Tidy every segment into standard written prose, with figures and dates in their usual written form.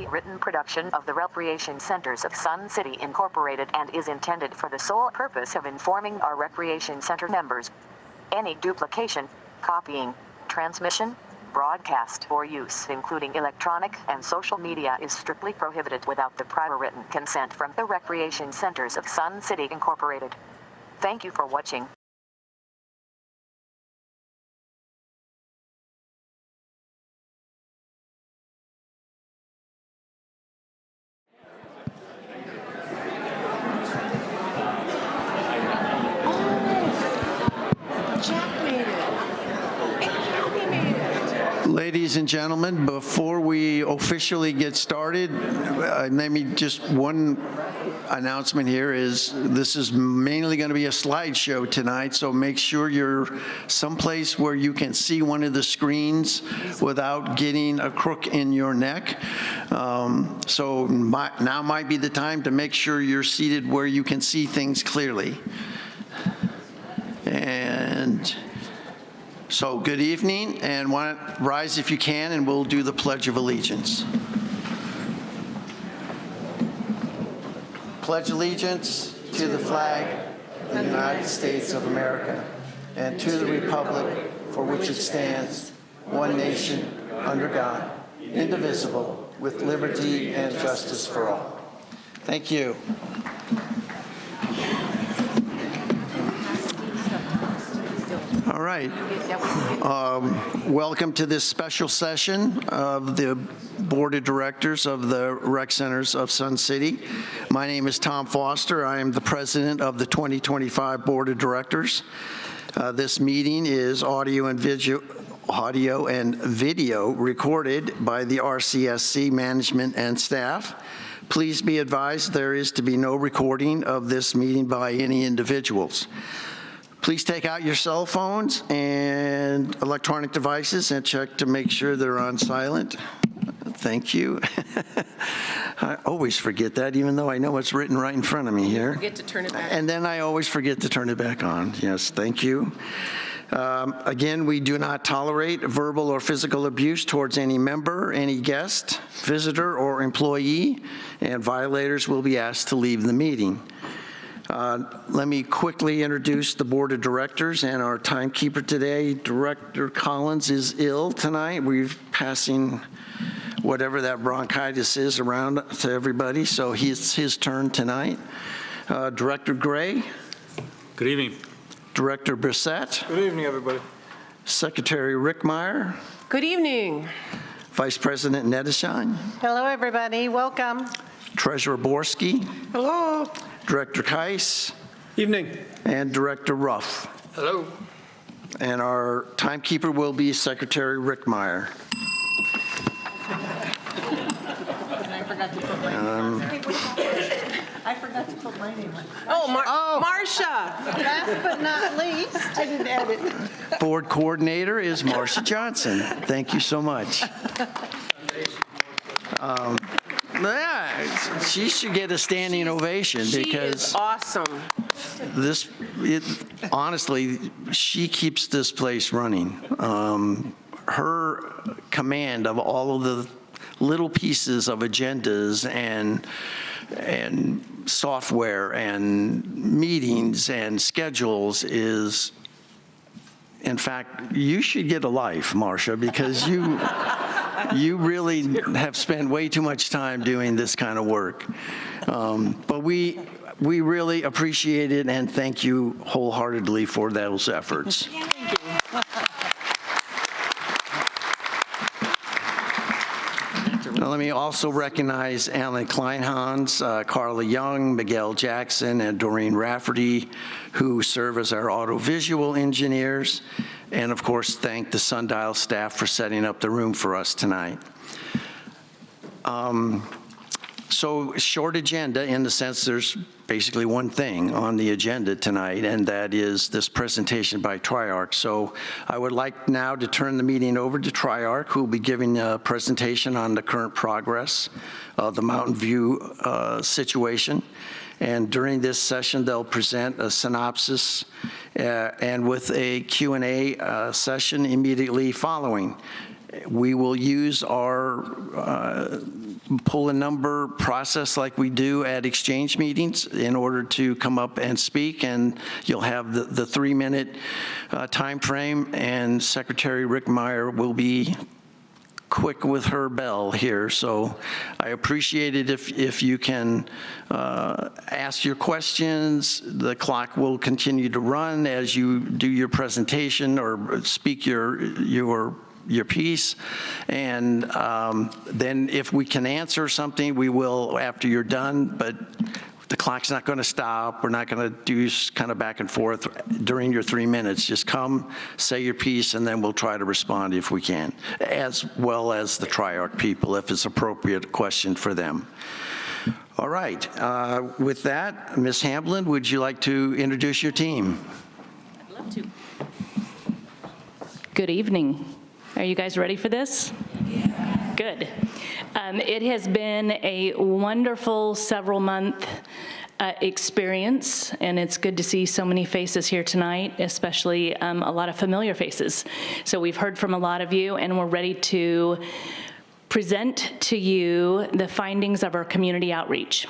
a written production of the Recreation Centers of Sun City Incorporated and is intended for the sole purpose of informing our Recreation Center members. Any duplication, copying, transmission, broadcast, or use, including electronic and social media, is strictly prohibited without the prior written consent from the Recreation Centers of Sun City Incorporated. Thank you for watching. Ladies and gentlemen, before we officially get started, maybe just one announcement here is this is mainly going to be a slideshow tonight, so make sure you're someplace where you can see one of the screens without getting a crook in your neck. Now might be the time to make sure you're seated where you can see things clearly. And so good evening, and want to rise if you can, and we'll do the Pledge of Allegiance. Pledge allegiance to the flag of the United States of America and to the republic for which it stands, one nation, under God, indivisible, with liberty and justice for all. Thank you. All right. Welcome to this special session of the Board of Directors of the Rec Centers of Sun City. My name is Tom Foster. I am the President of the 2025 Board of Directors. This meeting is audio and video recorded by the RCSC management and staff. Please be advised there is to be no recording of this meeting by any individuals. Please take out your cell phones and electronic devices and check to make sure they're on silent. Thank you. I always forget that, even though I know it's written right in front of me here. Forget to turn it back. And then I always forget to turn it back on. Yes, thank you. Again, we do not tolerate verbal or physical abuse towards any member, any guest, visitor, or employee, and violators will be asked to leave the meeting. Let me quickly introduce the Board of Directors and our timekeeper today. Director Collins is ill tonight. We're passing whatever that bronchitis is around to everybody, so it's his turn tonight. Director Gray. Good evening. Director Brissett. Good evening, everybody. Secretary Rickmeyer. Good evening. Vice President Nedesheim. Hello, everybody. Welcome. Treasurer Borski. Hello. Director Keiss. Evening. And Director Ruff. Hello. And our timekeeper will be Secretary Rickmeyer. I forgot to put my name on. Oh, Marcia. Last but not least, I didn't add it. Board Coordinator is Marcia Johnson. Thank you so much. Yeah, she should get a standing ovation because she is awesome. Honestly, she keeps this place running. Her command of all of the little pieces of agendas and software and meetings and schedules is, in fact, you should get a life, Marcia, because you really have spent way too much time doing this kind of work. But we really appreciate it and thank you wholeheartedly for those efforts. Now, let me also recognize Alan Kleinhans, Carla Young, Miguel Jackson, and Doreen Rafferty, who serve as our audiovisual engineers, and of course, thank the Sundial staff for setting up the room for us tonight. So short agenda in the sense there's basically one thing on the agenda tonight, and that is this presentation by Triarch. So I would like now to turn the meeting over to Triarch, who will be giving a presentation on the current progress of the Mountain View situation. And during this session, they'll present a synopsis and with a Q&A session immediately following. We will use our pull a number process like we do at exchange meetings in order to come up and speak, and you'll have the 3-minute time frame, and Secretary Rick Meyer will be quick with her bell here. So I appreciate it if you can ask your questions. The clock will continue to run as you do your presentation or speak your piece, and then if we can answer something, we will after you're done, but the clock's not going to stop. We're not going to do kind of back and forth during your 3 minutes. Just come, say your piece, and then we'll try to respond if we can, as well as the Triarch people, if it's appropriate question for them. All right. With that, Ms. Hamblin, would you like to introduce your team? I'd love to. Good evening. Are you guys ready for this? Yeah. Good. It has been a wonderful several-month experience, and it's good to see so many faces here tonight, especially a lot of familiar faces. So we've heard from a lot of you, and we're ready to present to you the findings of our community outreach.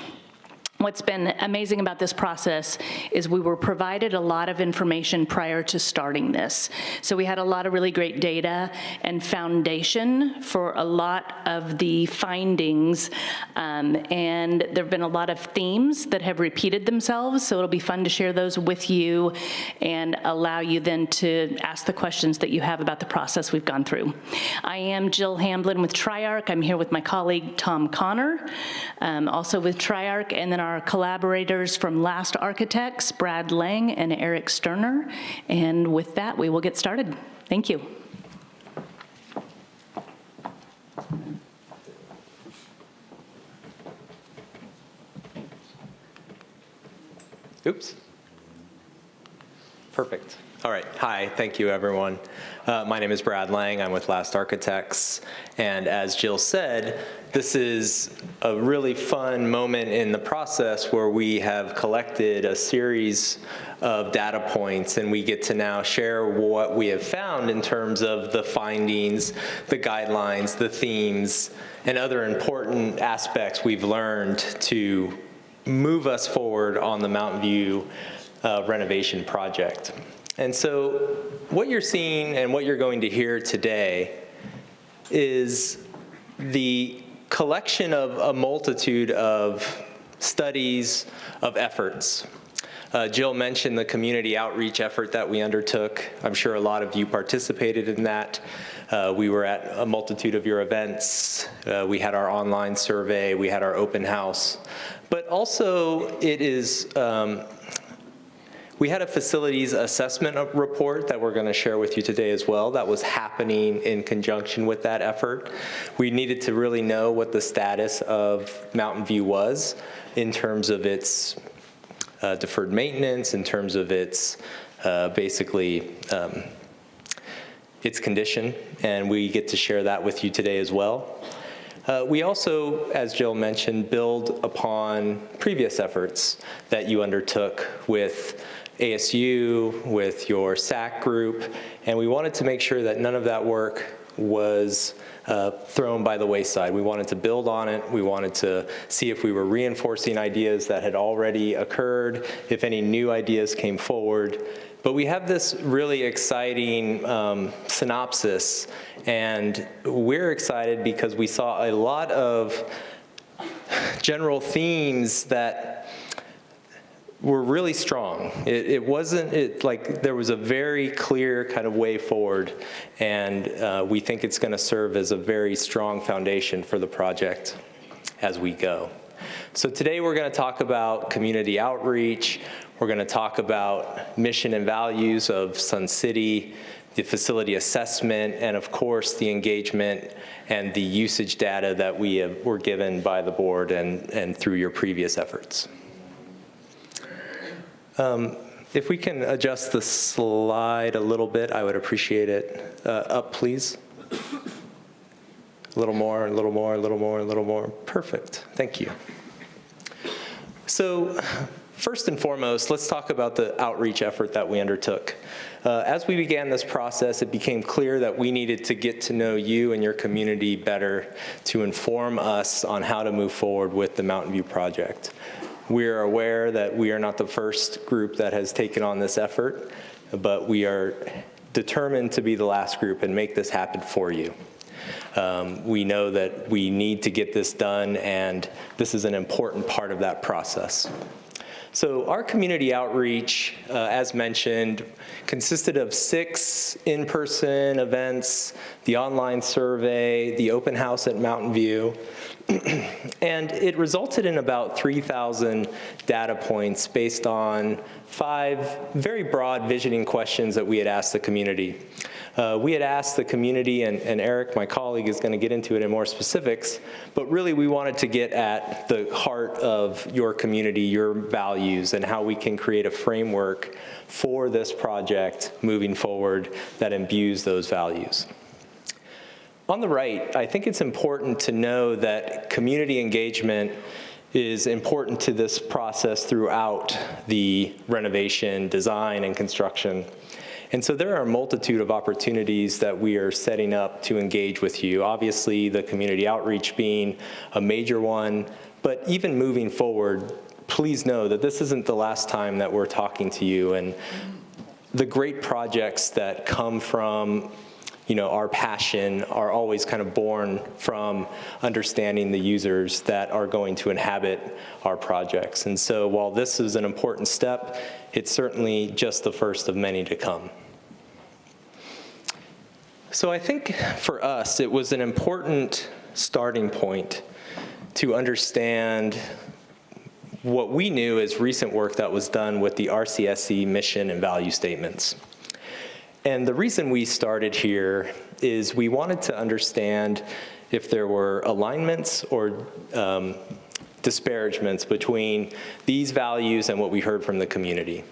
What's been amazing about this process is we were provided a lot of information prior to starting this. So we had a lot of really great data and foundation for a lot of the findings, and there have been a lot of themes that have repeated themselves, so it'll be fun to share those with you and allow you then to ask the questions that you have about the process we've gone through. I am Jill Hamblin with Triarch. I'm here with my colleague Tom Connor, also with Triarch, and then our collaborators from Last Architects, Brad Lang and Eric Sterner. And with that, we will get started. Thank you. Oops. Perfect. All right. Hi. Thank you, everyone. My name is Brad Lang. I'm with Last Architects. And as Jill said, this is a really fun moment in the process where we have collected a series of data points, and we get to now share what we have found in terms of the findings, the guidelines, the themes, and other important aspects we've learned to move us forward on the Mountain View renovation project. And so what you're seeing and what you're going to hear today is the collection of a multitude of studies, of efforts. Jill mentioned the community outreach effort that we undertook. I'm sure a lot of you participated in that. We were at a multitude of your events. We had our online survey. We had our open house. But also it is, we had a facilities assessment report that we're going to share with you today as well that was happening in conjunction with that effort. We needed to really know what the status of Mountain View was in terms of its deferred maintenance, in terms of its basically its condition, and we get to share that with you today as well. We also, as Jill mentioned, build upon previous efforts that you undertook with ASU, with your SAC group, and we wanted to make sure that none of that work was thrown by the wayside. We wanted to build on it. We wanted to see if we were reinforcing ideas that had already occurred, if any new ideas came forward. But we have this really exciting synopsis, and we're excited because we saw a lot of general themes that were really strong. It wasn't like there was a very clear kind of way forward, and we think it's going to serve as a very strong foundation for the project as we go. So today we're going to talk about community outreach. We're going to talk about mission and values of Sun City, the facility assessment, and of course the engagement and the usage data that were given by the board and through your previous efforts. If we can adjust the slide a little bit, I would appreciate it. Up, please. A little more, a little more, a little more, a little more. Perfect. Thank you. So First and foremost, let's talk about the outreach effort that we undertook. As we began this process, it became clear that we needed to get to know you and your community better to inform us on how to move forward with the Mountain View project. We are aware that we are not the first group that has taken on this effort, but we are determined to be the last group and make this happen for you. We know that we need to get this done, and this is an important part of that process. So our community outreach, as mentioned, consisted of 6 in-person events, the online survey, the open house at Mountain View, and it resulted in about 3,000 data points based on 5 very broad visioning questions that we had asked the community. We had asked the community, and Eric, my colleague, is going to get into it in more specifics, but really we wanted to get at the heart of your community, your values, and how we can create a framework for this project moving forward that imbues those values. On the right, I think it's important to know that community engagement is important to this process throughout the renovation, design, and construction. And so there are a multitude of opportunities that we are setting up to engage with you. Obviously, the community outreach being a major one, but even moving forward, please know that this isn't the last time that we're talking to you. And the great projects that come from our passion are always kind of born from understanding the users that are going to inhabit our projects. And so while this is an important step, it's certainly just the first of many to come. So I think for us, it was an important starting point to understand what we knew as recent work that was done with the RCSC mission and value statements. And the reason we started here is we wanted to understand if there were alignments or disparagements between these values and what we heard from the community.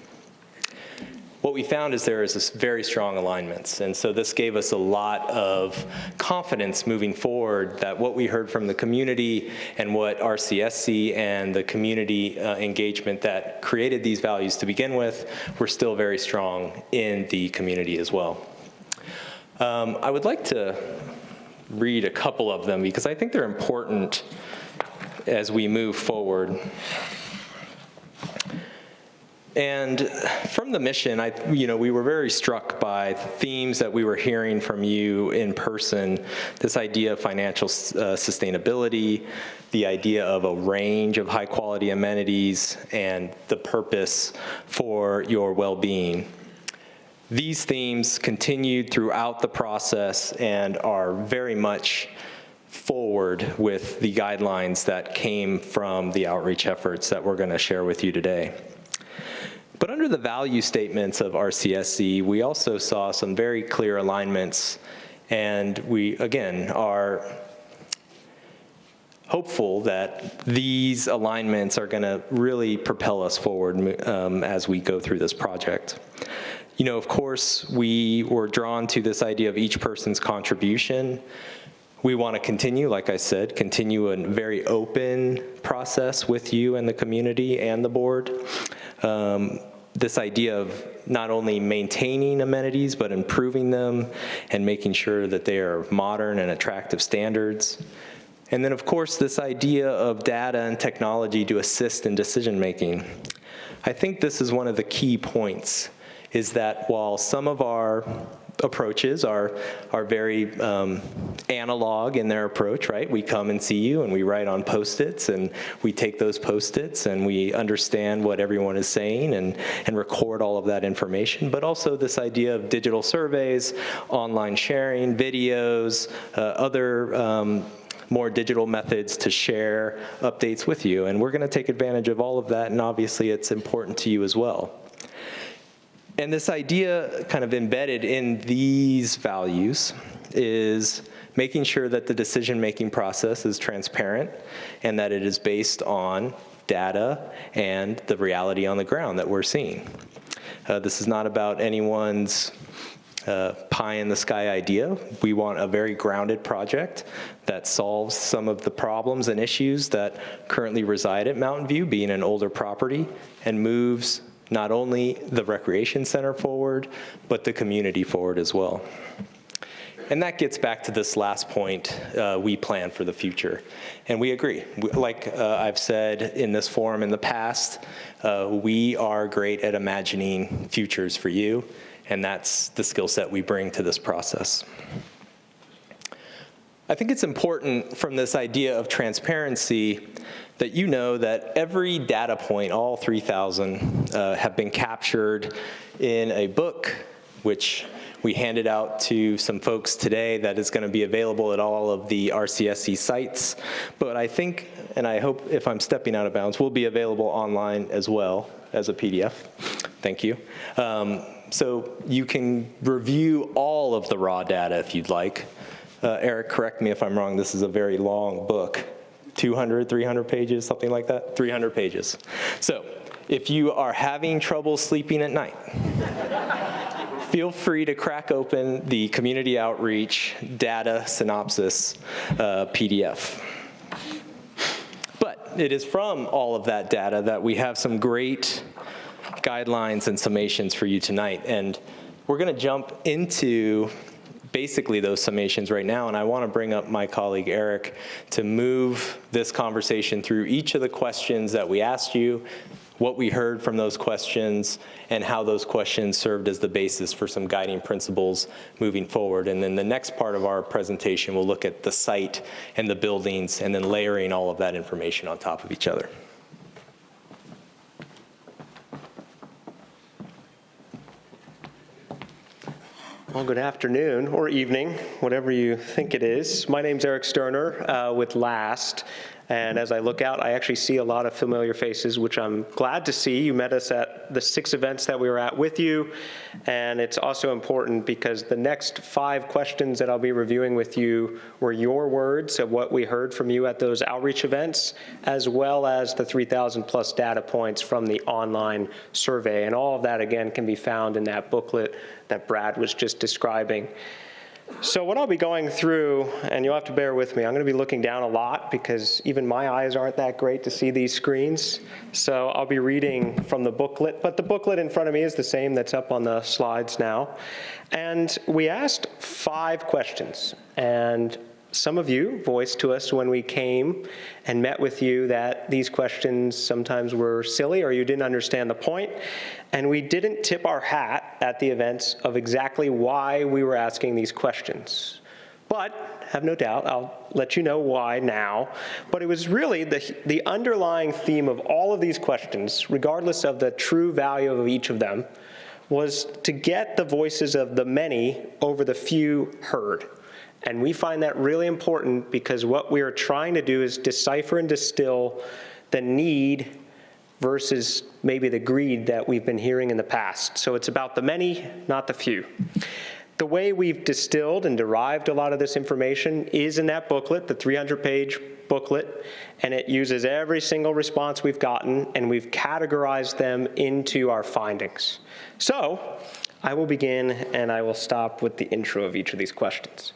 What we found is there is this very strong alignments, and so this gave us a lot of confidence moving forward that what we heard from the community and what RCSC and the community engagement that created these values to begin with were still very strong in the community as well. I would like to read a couple of them because I think they're important as we move forward. And from the mission, we were very struck by themes that we were hearing from you in person, this idea of financial sustainability, the idea of a range of high-quality amenities, and the purpose for your well-being. These themes continued throughout the process and are very much forward with the guidelines that came from the outreach efforts that we're going to share with you today. But under the value statements of RCSC, we also saw some very clear alignments, and we, again, are hopeful that these alignments are going to really propel us forward as we go through this project. Of course, we were drawn to this idea of each person's contribution. We want to continue, like I said, continue a very open process with you and the community and the board. This idea of not only maintaining amenities, but improving them and making sure that they are modern and attractive standards. And then, of course, this idea of data and technology to assist in decision-making. I think this is one of the key points, is that while some of our approaches are very analog in their approach, right? We come and see you and we write on Post-its and we take those Post-its and we understand what everyone is saying and record all of that information, but also this idea of digital surveys, online sharing, videos, other more digital methods to share updates with you. And we're going to take advantage of all of that, and obviously it's important to you as well. And this idea kind of embedded in these values is making sure that the decision-making process is transparent and that it is based on data and the reality on the ground that we're seeing. This is not about anyone's pie in the sky idea. We want a very grounded project that solves some of the problems and issues that currently reside at Mountain View, being an older property, and moves not only the recreation center forward, but the community forward as well. And that gets back to this last point, we plan for the future. And we agree. Like I've said in this forum in the past, we are great at imagining futures for you, and that's the skill set we bring to this process. I think it's important from this idea of transparency that you know that every data point, all 3,000, have been captured in a book, which we handed out to some folks today that is going to be available at all of the RCSC sites. But I think, and I hope if I'm stepping out of bounds, will be available online as well as a PDF. Thank you. So you can review all of the raw data if you'd like. Eric, correct me if I'm wrong, this is a very long book. 200, 300 pages, something like that? 300 pages. So if you are having trouble sleeping at night, feel free to crack open the community outreach data synopsis PDF. But it is from all of that data that we have some great guidelines and summations for you tonight. And we're going to jump into basically those summations right now, and I want to bring up my colleague Eric to move this conversation through each of the questions that we asked you, what we heard from those questions, and how those questions served as the basis for some guiding principles moving forward. And then the next part of our presentation will look at the site and the buildings, and then layering all of that information on top of each other. Well, good afternoon or evening, whatever you think it is. My name's Eric Sterner with LAST. And as I look out, I actually see a lot of familiar faces, which I'm glad to see. You met us at the 6 events that we were at with you. And it's also important because the next 5 questions that I'll be reviewing with you were your words of what we heard from you at those outreach events, as well as the 3,000 plus data points from the online survey. And all of that, again, can be found in that booklet that Brad was just describing. So what I'll be going through, and you'll have to bear with me, I'm going to be looking down a lot because even my eyes aren't that great to see these screens. So I'll be reading from the booklet, but the booklet in front of me is the same that's up on the slides now. And we asked 5 questions, and some of you voiced to us when we came and met with you that these questions sometimes were silly or you didn't understand the point. And we didn't tip our hat at the events of exactly why we were asking these questions. But have no doubt, I'll let you know why now. But it was really the underlying theme of all of these questions, regardless of the true value of each of them, was to get the voices of the many over the few heard. And we find that really important because what we are trying to do is decipher and distill the need versus maybe the greed that we've been hearing in the past. So it's about the many, not the few. The way we've distilled and derived a lot of this information is in that booklet, the 300-page booklet, and it uses every single response we've gotten, and we've categorized them into our findings. So I will begin, and I will stop with the intro of each of these questions.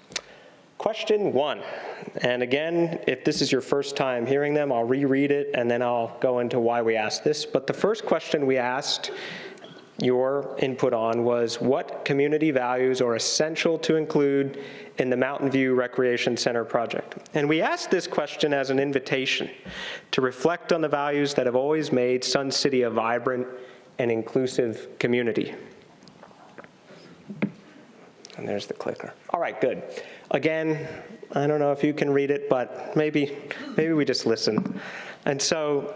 Question 1, and again, if this is your first time hearing them, I'll reread it and then I'll go into why we asked this. But the first question we asked your input on was, what community values are essential to include in the Mountain View Recreation Center project? And we asked this question as an invitation to reflect on the values that have always made Sun City a vibrant and inclusive community. And there's the clicker. All right, good. Again, I don't know if you can read it, but maybe we just listen. And so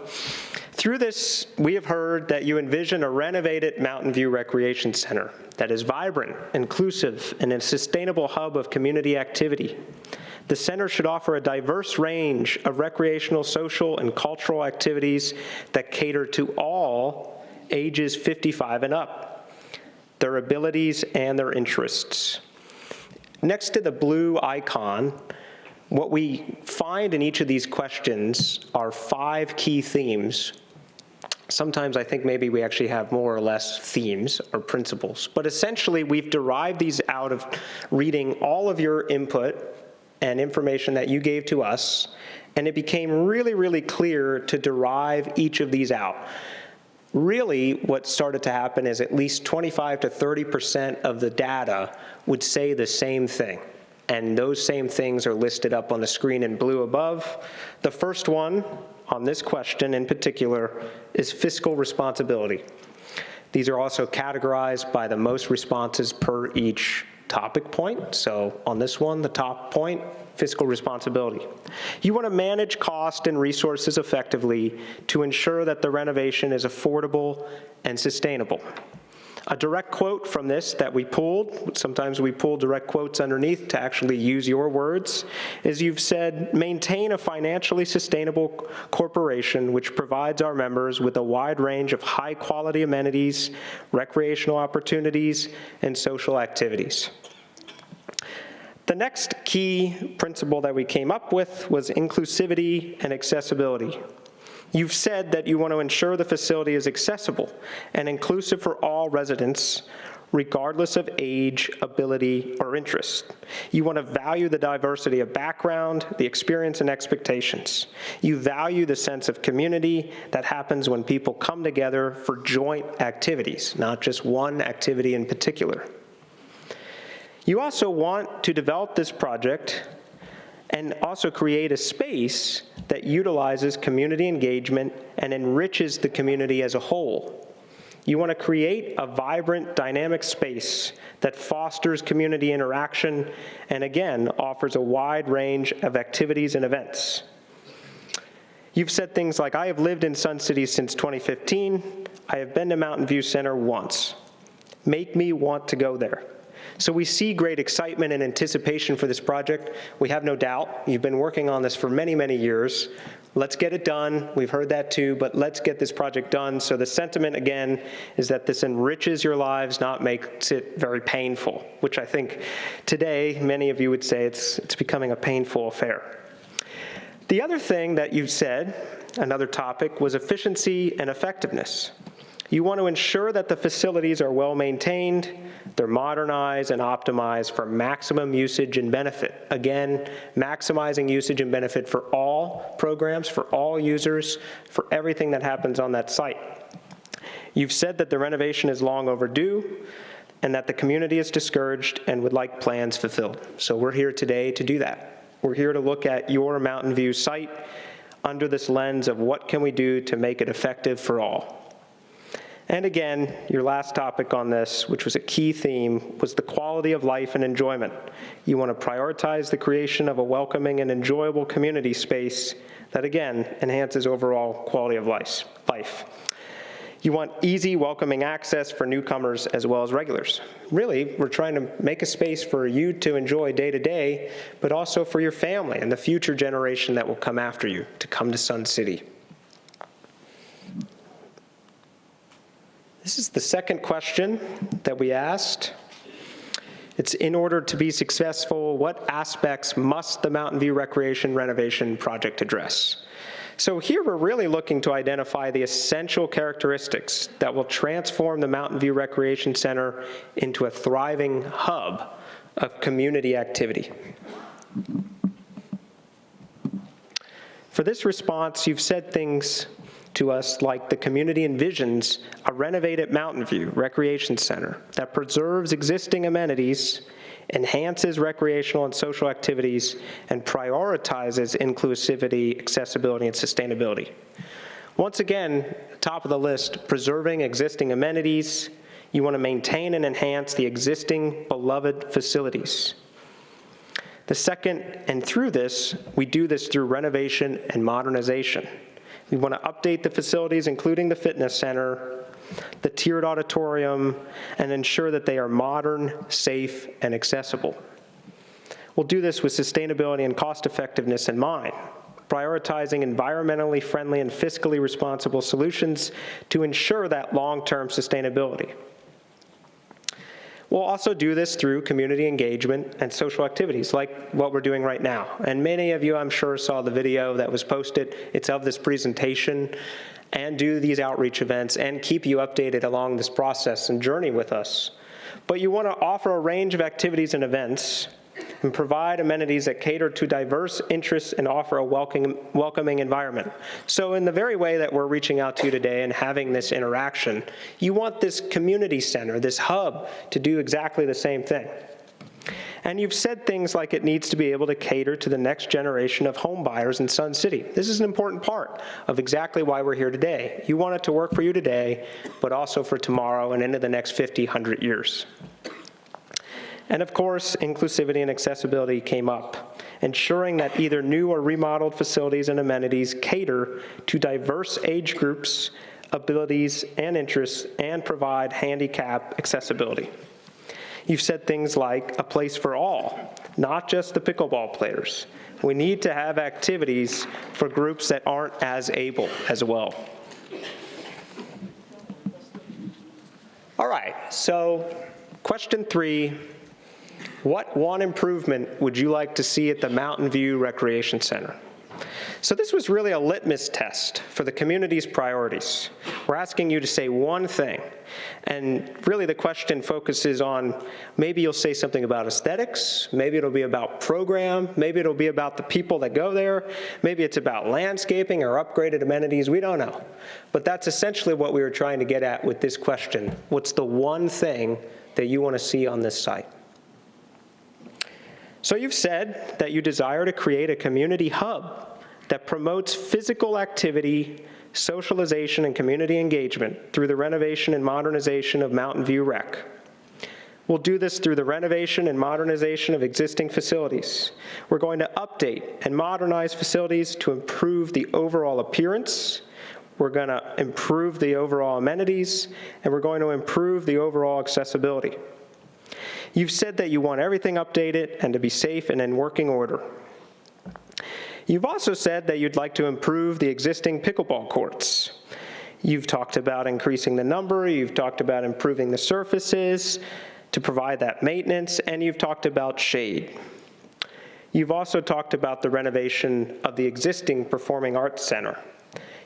through this, we have heard that you envision a renovated Mountain View Recreation Center that is vibrant, inclusive, and a sustainable hub of community activity. The center should offer a diverse range of recreational, social, and cultural activities that cater to all ages 55 and up, their abilities and their interests. Next to the blue icon, what we find in each of these questions are 5 key themes. Sometimes I think maybe we actually have more or less themes or principles. But essentially, we've derived these out of reading all of your input and information that you gave to us, and it became really, really clear to derive each of these out. Really, what started to happen is at least 25 to 30% of the data would say the same thing. And those same things are listed up on the screen in blue above. The first one on this question in particular is fiscal responsibility. These are also categorized by the most responses per each topic point. So on this one, the top point, fiscal responsibility. You want to manage cost and resources effectively to ensure that the renovation is affordable and sustainable. A direct quote from this that we pulled, sometimes we pull direct quotes underneath to actually use your words, is you've said, maintain a financially sustainable corporation which provides our members with a wide range of high-quality amenities, recreational opportunities, and social activities. The next key principle that we came up with was inclusivity and accessibility. You've said that you want to ensure the facility is accessible and inclusive for all residents, regardless of age, ability, or interest. You want to value the diversity of background, the experience, and expectations. You value the sense of community that happens when people come together for joint activities, not just one activity in particular. You also want to develop this project and also create a space that utilizes community engagement and enriches the community as a whole. You want to create a vibrant, dynamic space that fosters community interaction and, again, offers a wide range of activities and events. You've said things like, I have lived in Sun City since 2015. I have been to Mountain View Center once. Make me want to go there. So we see great excitement and anticipation for this project. We have no doubt. You've been working on this for many, many years. Let's get it done. We've heard that too, but let's get this project done. So the sentiment, again, is that this enriches your lives, not makes it very painful, which I think today, many of you would say it's becoming a painful affair. The other thing that you've said, another topic, was efficiency and effectiveness. You want to ensure that the facilities are well maintained, they're modernized and optimized for maximum usage and benefit. Again, maximizing usage and benefit for all programs, for all users, for everything that happens on that site. You've said that the renovation is long overdue and that the community is discouraged and would like plans fulfilled. So we're here today to do that. We're here to look at your Mountain View site under this lens of what can we do to make it effective for all. And again, your last topic on this, which was a key theme, was the quality of life and enjoyment. You want to prioritize the creation of a welcoming and enjoyable community space that, again, enhances overall quality of life. You want easy, welcoming access for newcomers as well as regulars. Really, we're trying to make a space for you to enjoy day to day, but also for your family and the future generation that will come after you to come to Sun City. This is the second question that we asked. It's in order to be successful, what aspects must the Mountain View Recreation Renovation Project address? So here we're really looking to identify the essential characteristics that will transform the Mountain View Recreation Center into a thriving hub of community activity. For this response, you've said things to us like the community envisions a renovated Mountain View Recreation Center that preserves existing amenities, enhances recreational and social activities, and prioritizes inclusivity, accessibility, and sustainability. Once again, top of the list, preserving existing amenities. You want to maintain and enhance the existing beloved facilities. The second, and through this, we do this through renovation and modernization. We want to update the facilities, including the fitness center, the tiered auditorium, and ensure that they are modern, safe, and accessible. We'll do this with sustainability and cost effectiveness in mind, prioritizing environmentally friendly and fiscally responsible solutions to ensure that long-term sustainability. We'll also do this through community engagement and social activities like what we're doing right now. And many of you, I'm sure, saw the video that was posted. It's of this presentation. and do these outreach events and keep you updated along this process and journey with us. But you want to offer a range of activities and events and provide amenities that cater to diverse interests and offer a welcoming environment. So in the very way that we're reaching out to you today and having this interaction, you want this community center, this hub, to do exactly the same thing. And you've said things like it needs to be able to cater to the next generation of home buyers in Sun City. This is an important part of exactly why we're here today. You want it to work for you today, but also for tomorrow and into the next 50, 100 years. And of course, inclusivity and accessibility came up, ensuring that either new or remodeled facilities and amenities cater to diverse age groups, abilities, and interests, and provide handicap accessibility. You've said things like a place for all, not just the pickleball players. We need to have activities for groups that aren't as able as well. All right, so question 3. What one improvement would you like to see at the Mountain View Recreation Center? So this was really a litmus test for the community's priorities. We're asking you to say one thing. And really the question focuses on, maybe you'll say something about aesthetics, maybe it'll be about program, maybe it'll be about the people that go there, maybe it's about landscaping or upgraded amenities, we don't know. But that's essentially what we were trying to get at with this question. What's the one thing that you want to see on this site? So you've said that you desire to create a community hub that promotes physical activity, socialization, and community engagement through the renovation and modernization of Mountain View Rec. We'll do this through the renovation and modernization of existing facilities. We're going to update and modernize facilities to improve the overall appearance. We're going to improve the overall amenities, and we're going to improve the overall accessibility. You've said that you want everything updated and to be safe and in working order. You've also said that you'd like to improve the existing pickleball courts. You've talked about increasing the number, you've talked about improving the surfaces to provide that maintenance, and you've talked about shade. You've also talked about the renovation of the existing Performing Arts Center.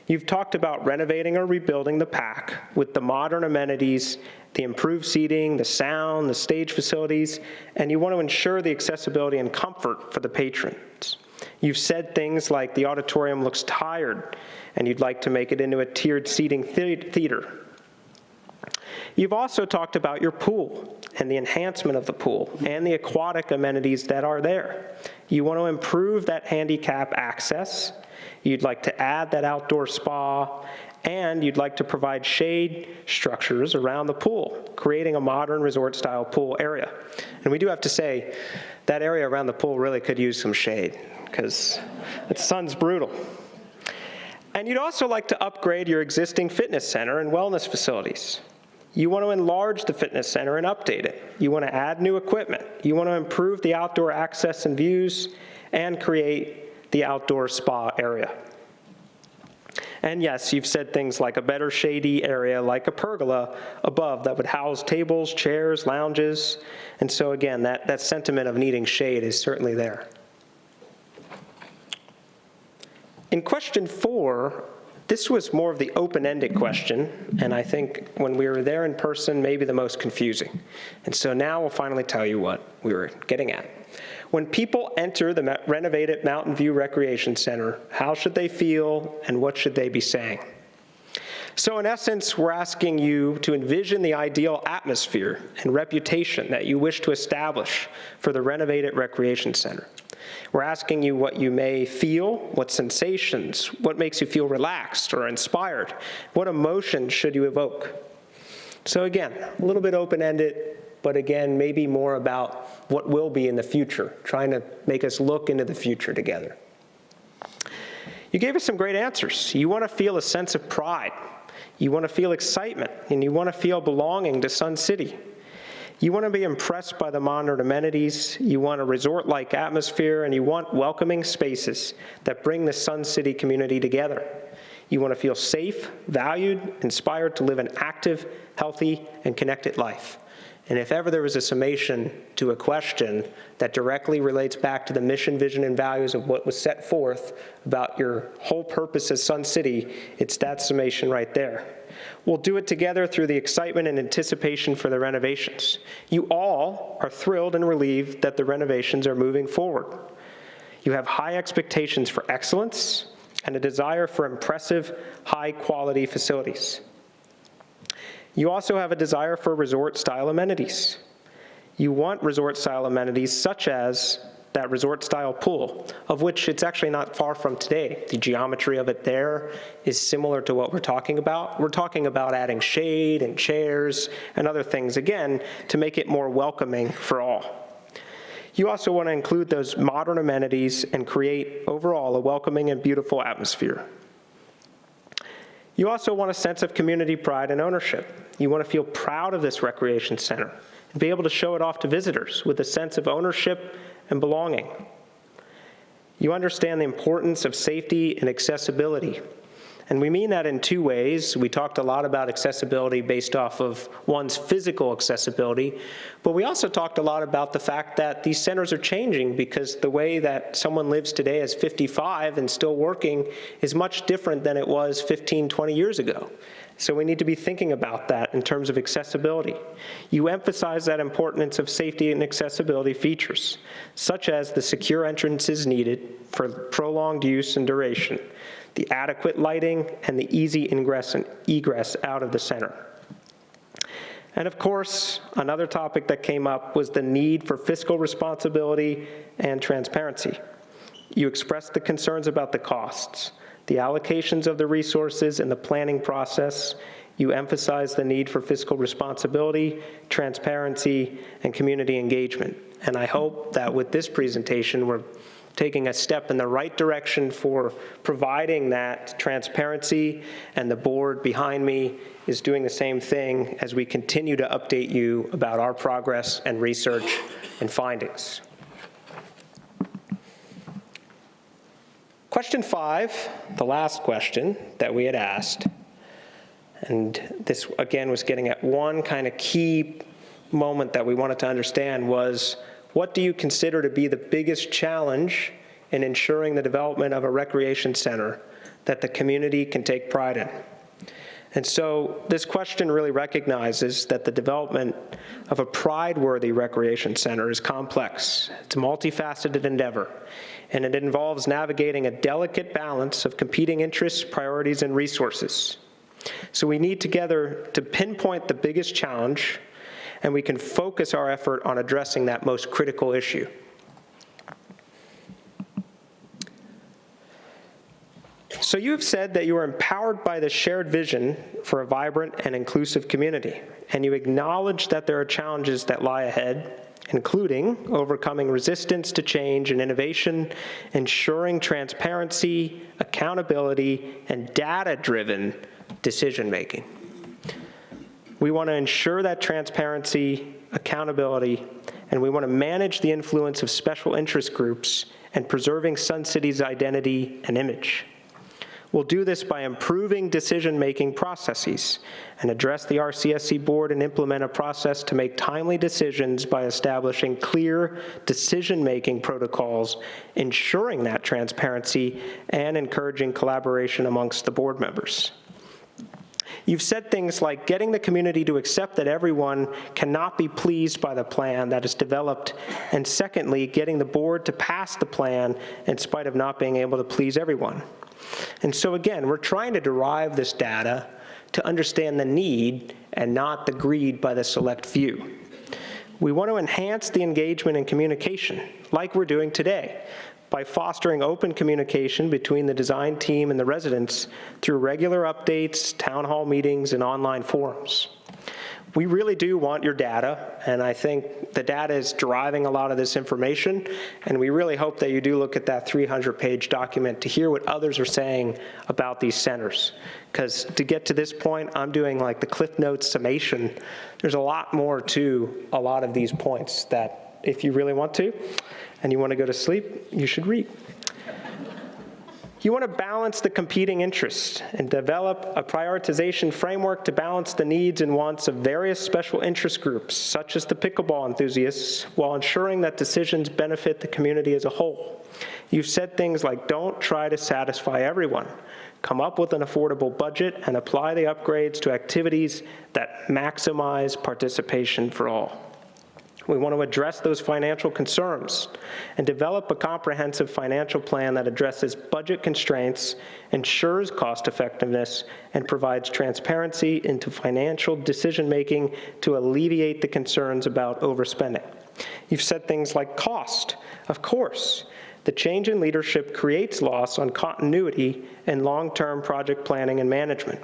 You've talked about renovating or rebuilding the PAC with the modern amenities, the improved seating, the sound, the stage facilities, and you want to ensure the accessibility and comfort for the patrons. You've said things like the auditorium looks tired, and you'd like to make it into a tiered seating theater. You've also talked about your pool and the enhancement of the pool and the aquatic amenities that are there. You want to improve that handicap access. You'd like to add that outdoor spa, and you'd like to provide shade structures around the pool, creating a modern resort-style pool area. And we do have to say, that area around the pool really could use some shade, because the sun's brutal. And you'd also like to upgrade your existing fitness center and wellness facilities. You want to enlarge the fitness center and update it. You want to add new equipment. You want to improve the outdoor access and views and create the outdoor spa area. And yes, you've said things like a better shady area like a pergola above that would house tables, chairs, lounges. And so again, that sentiment of needing shade is certainly there. In question 4, this was more of the open-ended question, and I think when we were there in person, maybe the most confusing. And so now we'll finally tell you what we were getting at. When people enter the renovated Mountain View Recreation Center, how should they feel and what should they be saying? So in essence, we're asking you to envision the ideal atmosphere and reputation that you wish to establish for the renovated recreation center. We're asking you what you may feel, what sensations, what makes you feel relaxed or inspired, what emotions should you evoke. So again, a little bit open-ended, but again, maybe more about what will be in the future, trying to make us look into the future together. You gave us some great answers. You want to feel a sense of pride. You want to feel excitement, and you want to feel belonging to Sun City. You want to be impressed by the modern amenities, you want a resort-like atmosphere, and you want welcoming spaces that bring the Sun City community together. You want to feel safe, valued, inspired to live an active, healthy, and connected life. And if ever there was a summation to a question that directly relates back to the mission, vision, and values of what was set forth about your whole purpose as Sun City, it's that summation right there. We'll do it together through the excitement and anticipation for the renovations. You all are thrilled and relieved that the renovations are moving forward. You have high expectations for excellence and a desire for impressive, high-quality facilities. You also have a desire for resort-style amenities. You want resort-style amenities such as that resort-style pool, of which it's actually not far from today. The geometry of it there is similar to what we're talking about. We're talking about adding shade and chairs and other things, again, to make it more welcoming for all. You also want to include those modern amenities and create overall a welcoming and beautiful atmosphere. You also want a sense of community pride and ownership. You want to feel proud of this recreation center and be able to show it off to visitors with a sense of ownership and belonging. You understand the importance of safety and accessibility. And we mean that in two ways. We talked a lot about accessibility based off of one's physical accessibility, but we also talked a lot about the fact that these centers are changing because the way that someone lives today as 55 and still working is much different than it was 15, 20 years ago. So we need to be thinking about that in terms of accessibility. You emphasize that importance of safety and accessibility features, such as the secure entrances needed for prolonged use and duration, the adequate lighting, and the easy ingress and egress out of the center. And of course, another topic that came up was the need for fiscal responsibility and transparency. You expressed the concerns about the costs, the allocations of the resources, and the planning process. You emphasize the need for fiscal responsibility, transparency, and community engagement. And I hope that with this presentation, we're taking a step in the right direction for providing that transparency, and the board behind me is doing the same thing as we continue to update you about our progress and research and findings. Question 5, the last question that we had asked, and this again was getting at one kind of key moment that we wanted to understand was, what do you consider to be the biggest challenge in ensuring the development of a recreation center that the community can take pride in? And so this question really recognizes that the development of a pride-worthy recreation center is complex. It's a multifaceted endeavor, and it involves navigating a delicate balance of competing interests, priorities, and resources. So we need together to pinpoint the biggest challenge, and we can focus our effort on addressing that most critical issue. So you have said that you are empowered by the shared vision for a vibrant and inclusive community, and you acknowledge that there are challenges that lie ahead, including overcoming resistance to change and innovation, ensuring transparency, accountability, and data-driven decision-making. We want to ensure that transparency, accountability, and we want to manage the influence of special interest groups and preserving Sun City's identity and image. We'll do this by improving decision-making processes and address the RCSC board and implement a process to make timely decisions by establishing clear decision-making protocols, ensuring that transparency, and encouraging collaboration amongst the board members. You've said things like getting the community to accept that everyone cannot be pleased by the plan that is developed, and secondly, getting the board to pass the plan in spite of not being able to please everyone. And so again, we're trying to derive this data to understand the need and not the greed by the select few. We want to enhance the engagement and communication, like we're doing today, by fostering open communication between the design team and the residents through regular updates, town hall meetings, and online forums. We really do want your data, and I think the data is driving a lot of this information, and we really hope that you do look at that 300-page document to hear what others are saying about these centers. Because to get to this point, I'm doing like the Cliff Notes summation. There's a lot more to a lot of these points that if you really want to, and you want to go to sleep, you should read. You want to balance the competing interests and develop a prioritization framework to balance the needs and wants of various special interest groups, such as the pickleball enthusiasts, while ensuring that decisions benefit the community as a whole. You've said things like, don't try to satisfy everyone. Come up with an affordable budget and apply the upgrades to activities that maximize participation for all. We want to address those financial concerns and develop a comprehensive financial plan that addresses budget constraints, ensures cost effectiveness, and provides transparency into financial decision-making to alleviate the concerns about overspending. You've said things like cost. Of course, the change in leadership creates loss on continuity and long-term project planning and management.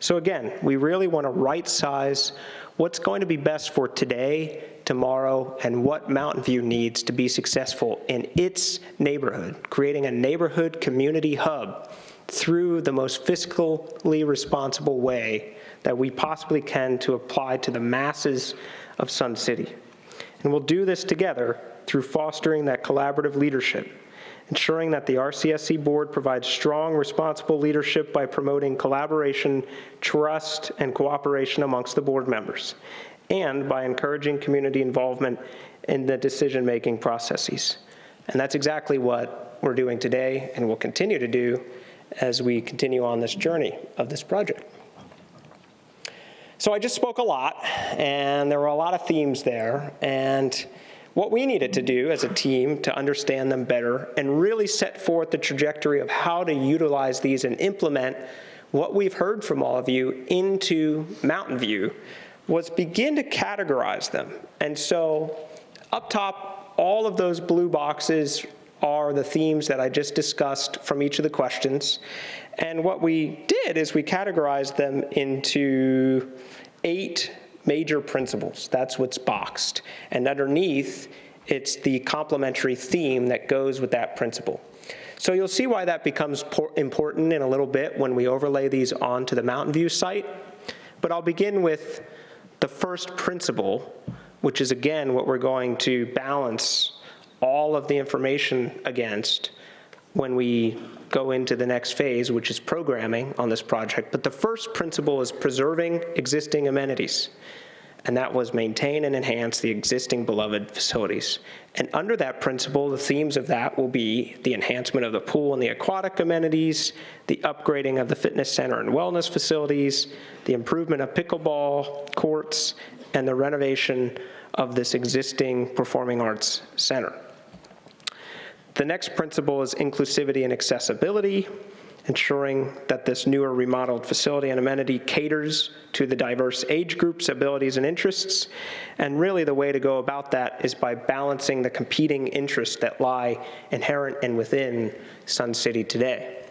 So again, we really want to right-size what's going to be best for today, tomorrow, and what Mountain View needs to be successful in its neighborhood, creating a neighborhood community hub through the most fiscally responsible way that we possibly can to apply to the masses of Sun City. And we'll do this together through fostering that collaborative leadership, ensuring that the RCSC board provides strong, responsible leadership by promoting collaboration, trust, and cooperation amongst the board members, and by encouraging community involvement in the decision-making processes. And that's exactly what we're doing today and will continue to do as we continue on this journey of this project. So I just spoke a lot, and there were a lot of themes there, and what we needed to do as a team to understand them better and really set forth the trajectory of how to utilize these and implement what we've heard from all of you into Mountain View was begin to categorize them. And so up top, all of those blue boxes are the themes that I just discussed from each of the questions. And what we did is we categorized them into 8 major principles. That's what's boxed. And underneath, it's the complementary theme that goes with that principle. So you'll see why that becomes important in a little bit when we overlay these onto the Mountain View site. But I'll begin with the first principle, which is, again, what we're going to balance all of the information against when we go into the next phase, which is programming on this project. But the first principle is preserving existing amenities, and that was maintain and enhance the existing beloved facilities. And under that principle, the themes of that will be the enhancement of the pool and the aquatic amenities, the upgrading of the fitness center and wellness facilities, the improvement of pickleball courts, and the renovation of this existing performing arts center. The next principle is inclusivity and accessibility, ensuring that this newer remodeled facility and amenity caters to the diverse age groups, abilities, and interests. And really the way to go about that is by balancing the competing interests that lie inherent and within Sun City today.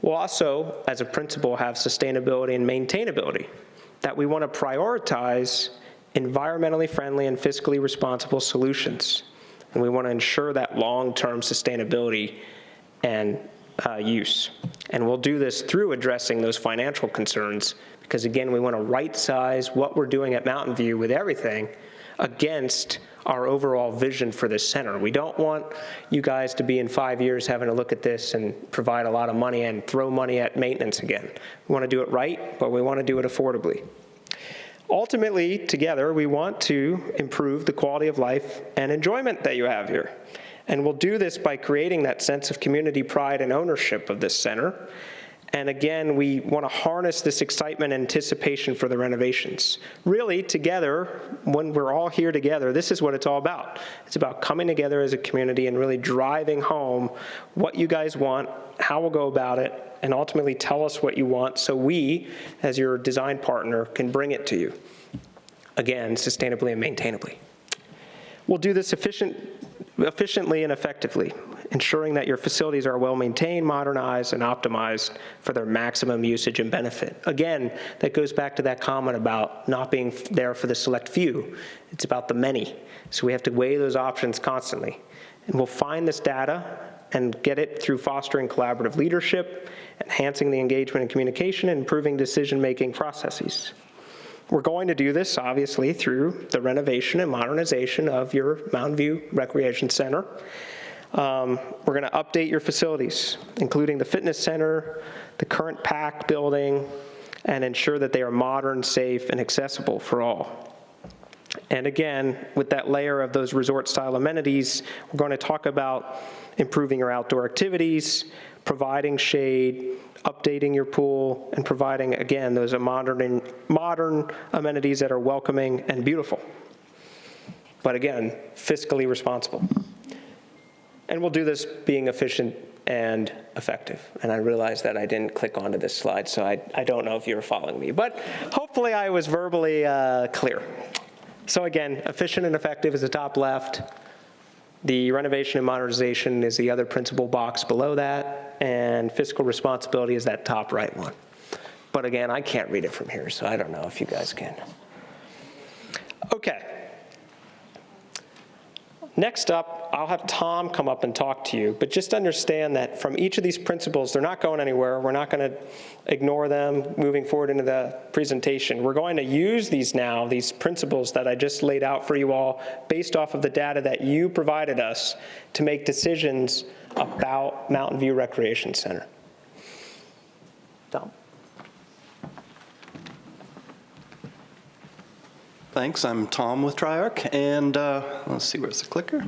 We'll also, as a principle, have sustainability and maintainability, that we want to prioritize environmentally friendly and fiscally responsible solutions. And we want to ensure that long-term sustainability and use. And we'll do this through addressing those financial concerns, because again, we want to right-size what we're doing at Mountain View with everything against our overall vision for this center. We don't want you guys to be in 5 years having to look at this and provide a lot of money and throw money at maintenance again. We want to do it right, but we want to do it affordably. Ultimately, together, we want to improve the quality of life and enjoyment that you have here. And we'll do this by creating that sense of community pride and ownership of this center. And again, we want to harness this excitement and anticipation for the renovations. Really, together, when we're all here together, this is what it's all about. It's about coming together as a community and really driving home what you guys want, how we'll go about it, and ultimately tell us what you want so we, as your design partner, can bring it to you. Again, sustainably and maintainably. We'll do this efficiently and effectively, ensuring that your facilities are well maintained, modernized, and optimized for their maximum usage and benefit. Again, that goes back to that comment about not being there for the select few. It's about the many. So we have to weigh those options constantly. And we'll find this data and get it through fostering collaborative leadership, enhancing the engagement and communication, and improving decision-making processes. We're going to do this, obviously, through the renovation and modernization of your Mountain View Recreation Center. We're going to update your facilities, including the fitness center, the current PAC building, and ensure that they are modern, safe, and accessible for all. And again, with that layer of those resort-style amenities, we're going to talk about improving your outdoor activities, providing shade, updating your pool, and providing, again, those modern amenities that are welcoming and beautiful. But again, fiscally responsible. And we'll do this being efficient and effective. And I realized that I didn't click onto this slide, so I don't know if you were following me. But hopefully I was verbally clear. So again, efficient and effective is the top left. The renovation and modernization is the other principal box below that. And fiscal responsibility is that top right one. But again, I can't read it from here, so I don't know if you guys can. Okay. Next up, I'll have Tom come up and talk to you, but just understand that from each of these principles, they're not going anywhere. We're not going to ignore them moving forward into the presentation. We're going to use these now, these principles that I just laid out for you all, based off of the data that you provided us to make decisions about Mountain View Recreation Center. Tom. Thanks, I'm Tom with Triarch, and let's see, where's the clicker?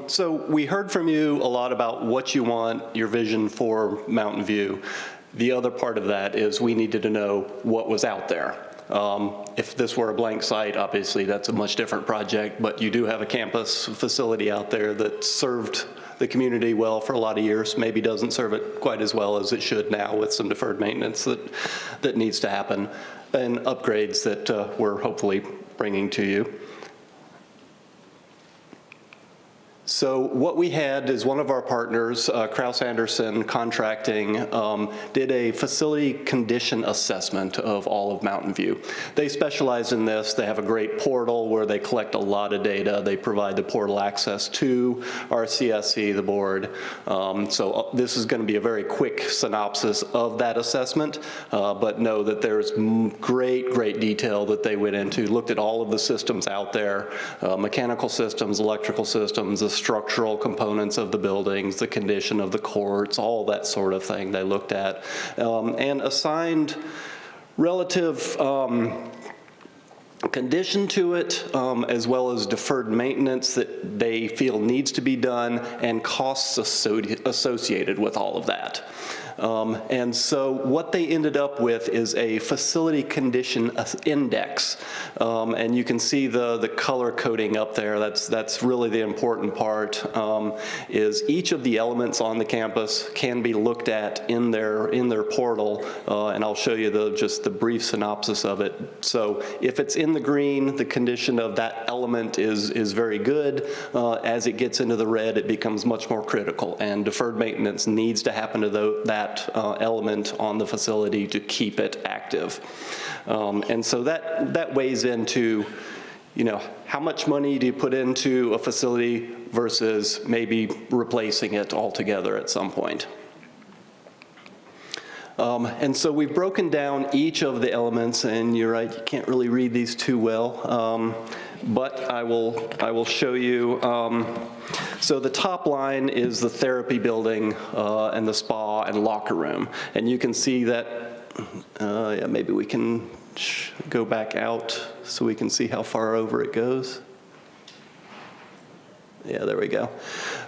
So we heard from you a lot about what you want, your vision for Mountain View. The other part of that is we needed to know what was out there. If this were a blank site, obviously that's a much different project, but you do have a campus facility out there that served the community well for a lot of years, maybe doesn't serve it quite as well as it should now with some deferred maintenance that needs to happen, and upgrades that we're hopefully bringing to you. So what we had is one of our partners, Kraus Anderson Contracting, did a facility condition assessment of all of Mountain View. They specialize in this. They have a great portal where they collect a lot of data. They provide the portal access to RCSC, the board. So this is going to be a very quick synopsis of that assessment, but know that there's great detail that they went into, looked at all of the systems out there, mechanical systems, electrical systems, the structural components of the buildings, the condition of the courts, all that sort of thing they looked at, and assigned relative condition to it, as well as deferred maintenance that they feel needs to be done, and costs associated with all of that. And so what they ended up with is a facility condition index. And you can see the color coding up there. That's really the important part, is each of the elements on the campus can be looked at in their portal. And I'll show you just the brief synopsis of it. So if it's in the green, the condition of that element is very good. As it gets into the red, it becomes much more critical. And deferred maintenance needs to happen to that element on the facility to keep it active. And so that weighs into, how much money do you put into a facility versus maybe replacing it altogether at some point. And so we've broken down each of the elements, and you're right, you can't really read these too well, but I will show you. So the top line is the therapy building and the spa and locker room, and you can see that. Yeah, maybe we can go back out so we can see how far over it goes. Yeah, there we go.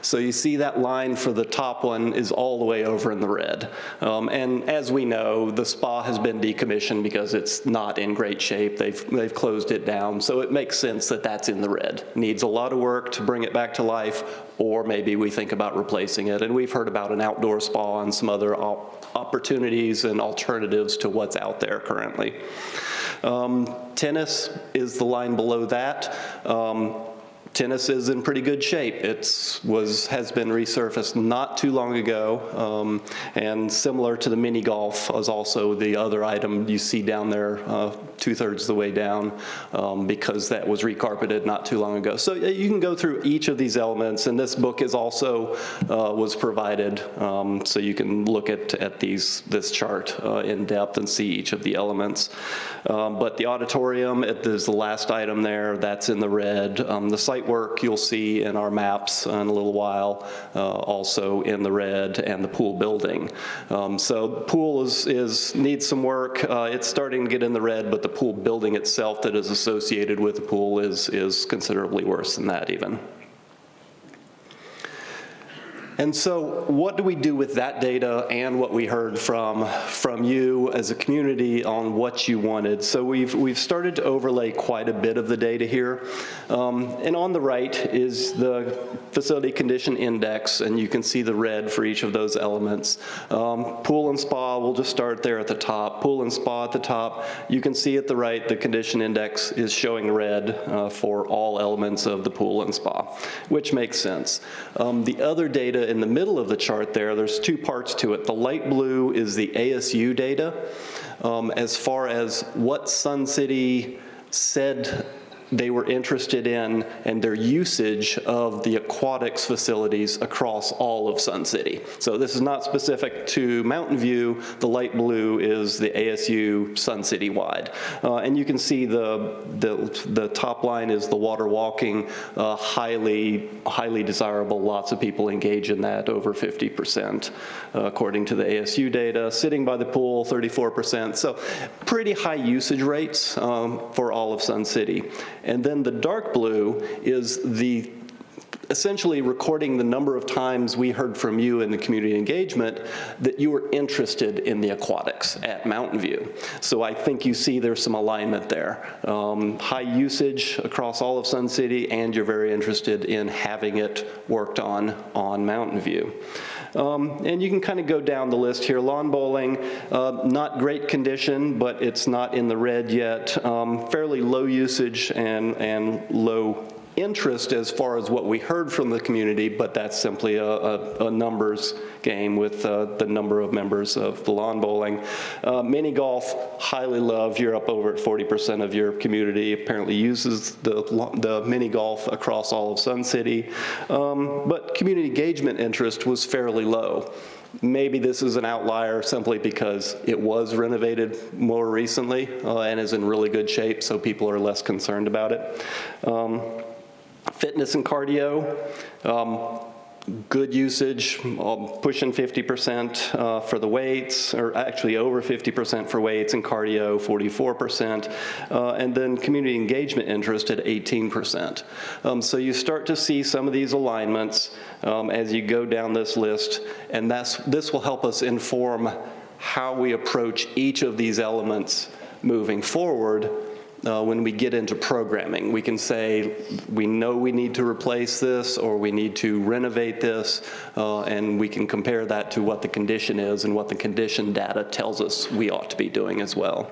So you see that line for the top one is all the way over in the red. And as we know, the spa has been decommissioned because it's not in great shape. They've closed it down. So it makes sense that that's in the red. Needs a lot of work to bring it back to life, or maybe we think about replacing it. And we've heard about an outdoor spa and some other opportunities and alternatives to what's out there currently. Tennis is the line below that. Tennis is in pretty good shape. Has been resurfaced not too long ago, and similar to the mini golf is also the other item you see down there, 2/3 of the way down, because that was recarpeted not too long ago. So you can go through each of these elements, and this book is also was provided, so you can look at this chart in depth and see each of the elements. But the auditorium is the last item there. That's in the red. The site site work, you'll see in our maps in a little while, also in the red, and the pool building. So the pool needs some work. It's starting to get in the red, but the pool building itself that is associated with the pool is considerably worse than that even. And so what do we do with that data and what we heard from you as a community on what you wanted? So we've started to overlay quite a bit of the data here. And on the right is the facility condition index, and you can see the red for each of those elements. Pool and spa, we'll just start there at the top. Pool and spa at the top. You can see at the right the condition index is showing red for all elements of the pool and spa, which makes sense. The other data in the middle of the chart there's two parts to it. The light blue is the ASU data as far as what Sun City said they were interested in and their usage of the aquatics facilities across all of Sun City. So this is not specific to Mountain View. The light blue is the ASU Sun City wide. And you can see the top line is the water walking, highly desirable. Lots of people engage in that, over 50%, according to the ASU data. Sitting by the pool, 34%. So pretty high usage rates for all of Sun City. And then the dark blue is essentially recording the number of times we heard from you in the community engagement that you were interested in the aquatics at Mountain View. So I think you see there's some alignment there. High usage across all of Sun City, and you're very interested in having it worked on Mountain View. And you can kind of go down the list here. Lawn bowling, not great condition, but it's not in the red yet. Fairly low usage and low interest as far as what we heard from the community, but that's simply a numbers game with the number of members of the lawn bowling. Mini golf, highly loved. You're up over at 40% of your community apparently uses the mini golf across all of Sun City. But community engagement interest was fairly low. Maybe this is an outlier simply because it was renovated more recently and is in really good shape, so people are less concerned about it. Fitness and cardio, good usage, pushing 50% for the weights, or actually over 50% for weights, and cardio 44%, and then community engagement interest at 18%. So you start to see some of these alignments as you go down this list, and this will help us inform how we approach each of these elements moving forward. When we get into programming, we can say, we know we need to replace this, or we need to renovate this, and we can compare that to what the condition is and what the condition data tells us we ought to be doing as well.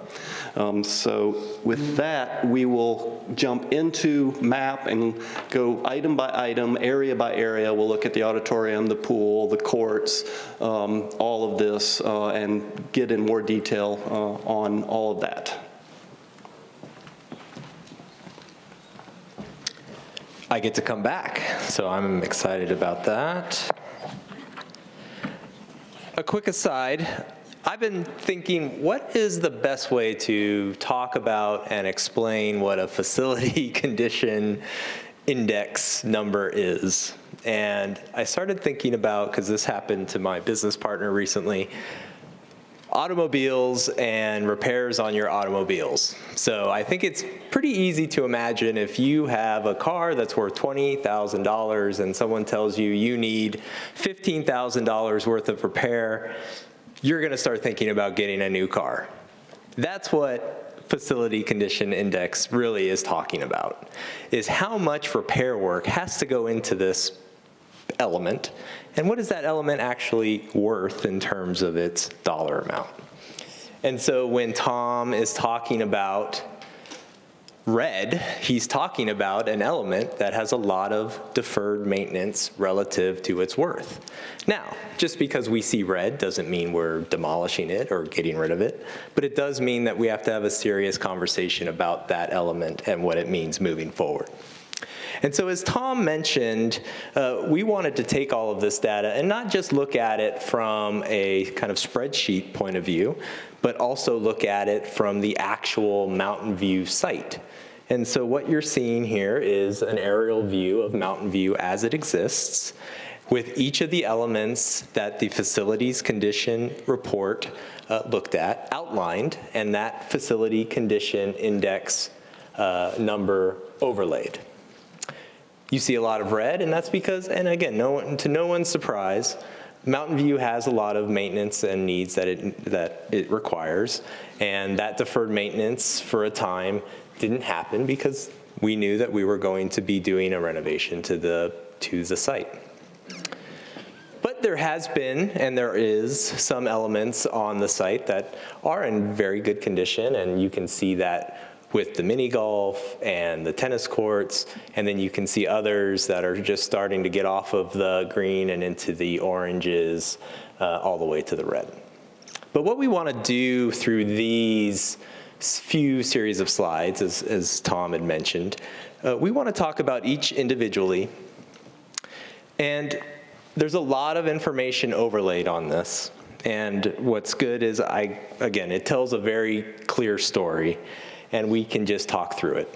So with that, we will jump into map and go item by item, area by area. We'll look at the auditorium, the pool, the courts, all of this, and get in more detail on all of that. I get to come back, so I'm excited about that. A quick aside, I've been thinking, what is the best way to talk about and explain what a facility condition index number is? And I started thinking about, because this happened to my business partner recently, automobiles and repairs on your automobiles. So I think it's pretty easy to imagine if you have a car that's worth $20,000 and someone tells you you need $15,000 worth of repair, you're gonna start thinking about getting a new car. That's what facility condition index really is talking about, is how much repair work has to go into this element, and what is that element actually worth in terms of its dollar amount. And so when Tom is talking about red, he's talking about an element that has a lot of deferred maintenance relative to its worth. Now, just because we see red doesn't mean we're demolishing it or getting rid of it, but it does mean that we have to have a serious conversation about that element and what it means moving forward. And so as Tom mentioned, we wanted to take all of this data and not just look at it from a kind of spreadsheet point of view, but also look at it from the actual Mountain View site. And so what you're seeing here is an aerial view of Mountain View as it exists, with each of the elements that the facilities condition report looked at, outlined, and that facility condition index number overlaid. You see a lot of red, and that's because, and again, to no one's surprise, Mountain View has a lot of maintenance and needs that it requires, and that deferred maintenance for a time didn't happen because we knew that we were going to be doing a renovation to the site. But there has been, and there is, some elements on the site that are in very good condition, and you can see that with the mini golf and the tennis courts, and then you can see others that are just starting to get off of the green and into the oranges all the way to the red. But what we want to do through these few series of slides, as Tom had mentioned, we want to talk about each individually, and there's a lot of information overlaid on this. And what's good is, again, it tells a very clear story, and we can just talk through it.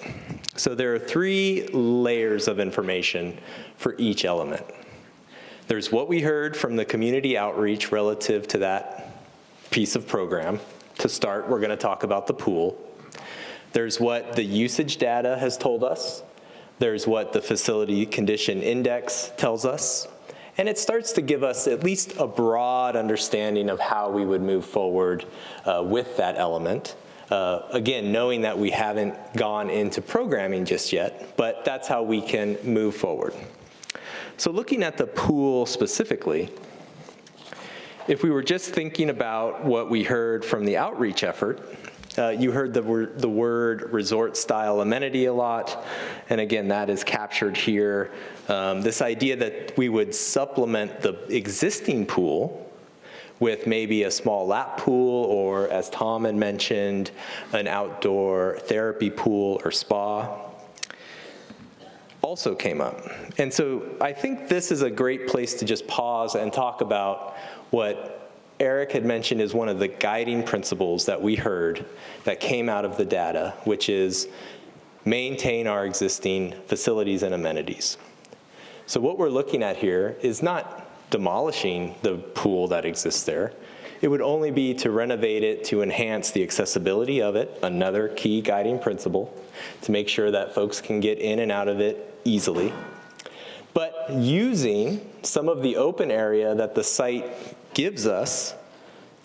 So there are 3 layers of information for each element. There's what we heard from the community outreach relative to that piece of program. To start, we're going to talk about the pool. There's what the usage data has told us. There's what the facility condition index tells us. And it starts to give us at least a broad understanding of how we would move forward with that element. Again, knowing that we haven't gone into programming just yet, but that's how we can move forward. So looking at the pool specifically, if we were just thinking about what we heard from the outreach effort, you heard the word resort-style amenity a lot, and again, that is captured here. This idea that we would supplement the existing pool with maybe a small lap pool, or as Tom had mentioned, an outdoor therapy pool or spa, also came up. And so I think this is a great place to just pause and talk about what Eric had mentioned is one of the guiding principles that we heard that came out of the data, which is maintain our existing facilities and amenities. So what we're looking at here is not demolishing the pool that exists there. It would only be to renovate it to enhance the accessibility of it, another key guiding principle, to make sure that folks can get in and out of it easily. But using some of the open area that the site gives us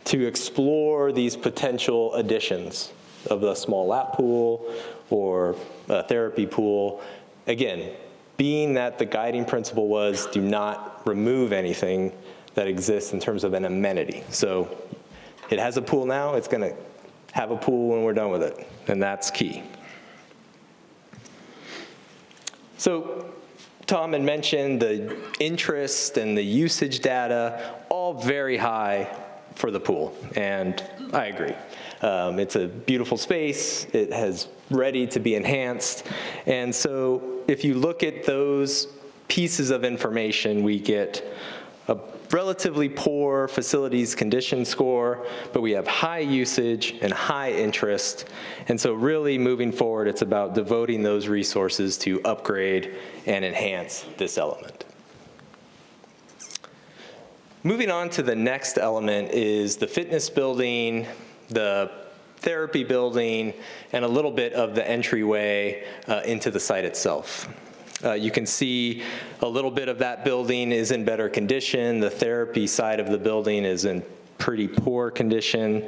to explore these potential additions of the small lap pool or a therapy pool. Again, being that the guiding principle was do not remove anything that exists in terms of an amenity. So it has a pool now, it's going to have a pool when we're done with it, and that's key. So Tom had mentioned the interest and the usage data, all very high for the pool, and I agree. It's a beautiful space, it has ready to be enhanced, and so if you look at those pieces of information, we get a relatively poor facilities condition score, but we have high usage and high interest, and so really moving forward, it's about devoting those resources to upgrade and enhance this element. Moving on to the next element is the fitness building, the therapy building, and a little bit of the entryway into the site itself. You can see a little bit of that building is in better condition. The therapy side of the building is in pretty poor condition.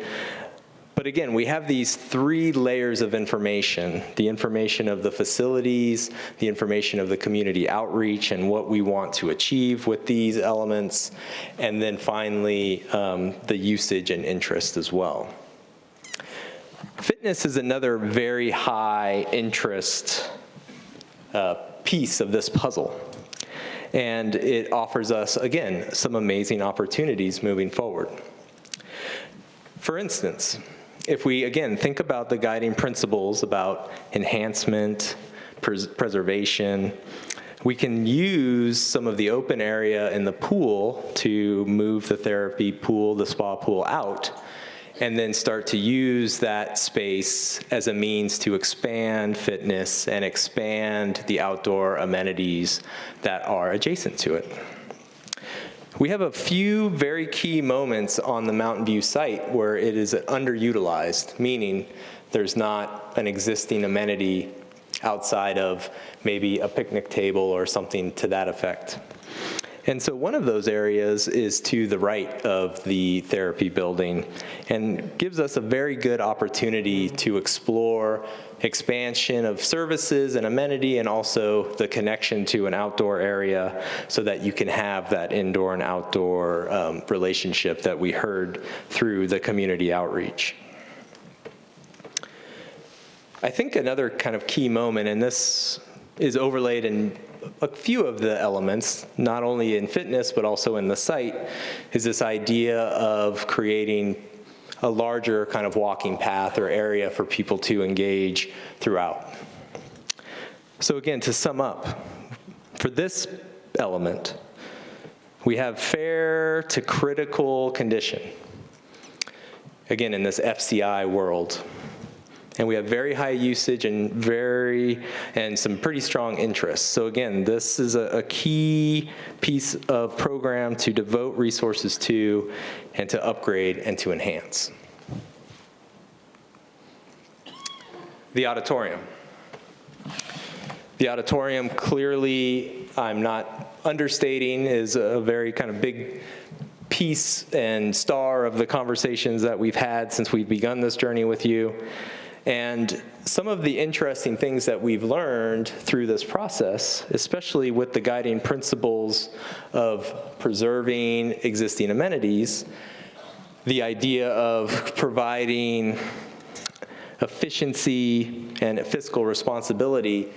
But again, we have these 3 layers of information, the information of the facilities, the information of the community outreach and what we want to achieve with these elements, and then finally, the usage and interest as well. Fitness is another very high interest piece of this puzzle. And it offers us, again, some amazing opportunities moving forward. For instance, if we, again, think about the guiding principles about enhancement, preservation, we can use some of the open area in the pool to move the therapy pool, the spa pool out, and then start to use that space as a means to expand fitness and expand the outdoor amenities that are adjacent to it. We have a few very key moments on the Mountain View site where it is underutilized, meaning there's not an existing amenity outside of maybe a picnic table or something to that effect. And so one of those areas is to the right of the therapy building and gives us a very good opportunity to explore expansion of services and amenity, and also the connection to an outdoor area so that you can have that indoor and outdoor relationship that we heard through the community outreach. I think another kind of key moment, and this is overlaid in a few of the elements, not only in fitness but also in the site, is this idea of creating a larger kind of walking path or area for people to engage throughout. So again, to sum up, for this element, we have fair to critical condition, again, in this FCI world. And we have very high usage and some pretty strong interest. So again, this is a key piece of program to devote resources to and to upgrade and to enhance. The auditorium. The auditorium clearly, I'm not understating, is a very kind of big piece and star of the conversations that we've had since we've begun this journey with you. And some of the interesting things that we've learned through this process, especially with the guiding principles of preserving existing amenities, the idea of providing efficiency and fiscal responsibility,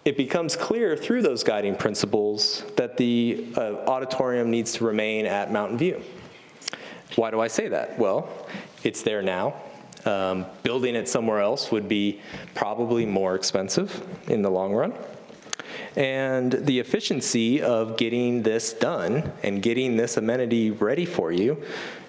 it becomes clear through those guiding principles that the auditorium needs to remain at Mountain View. Why do I say that? Well, it's there now. Building it somewhere else would be probably more expensive in the long run. And the efficiency of getting this done and getting this amenity ready for you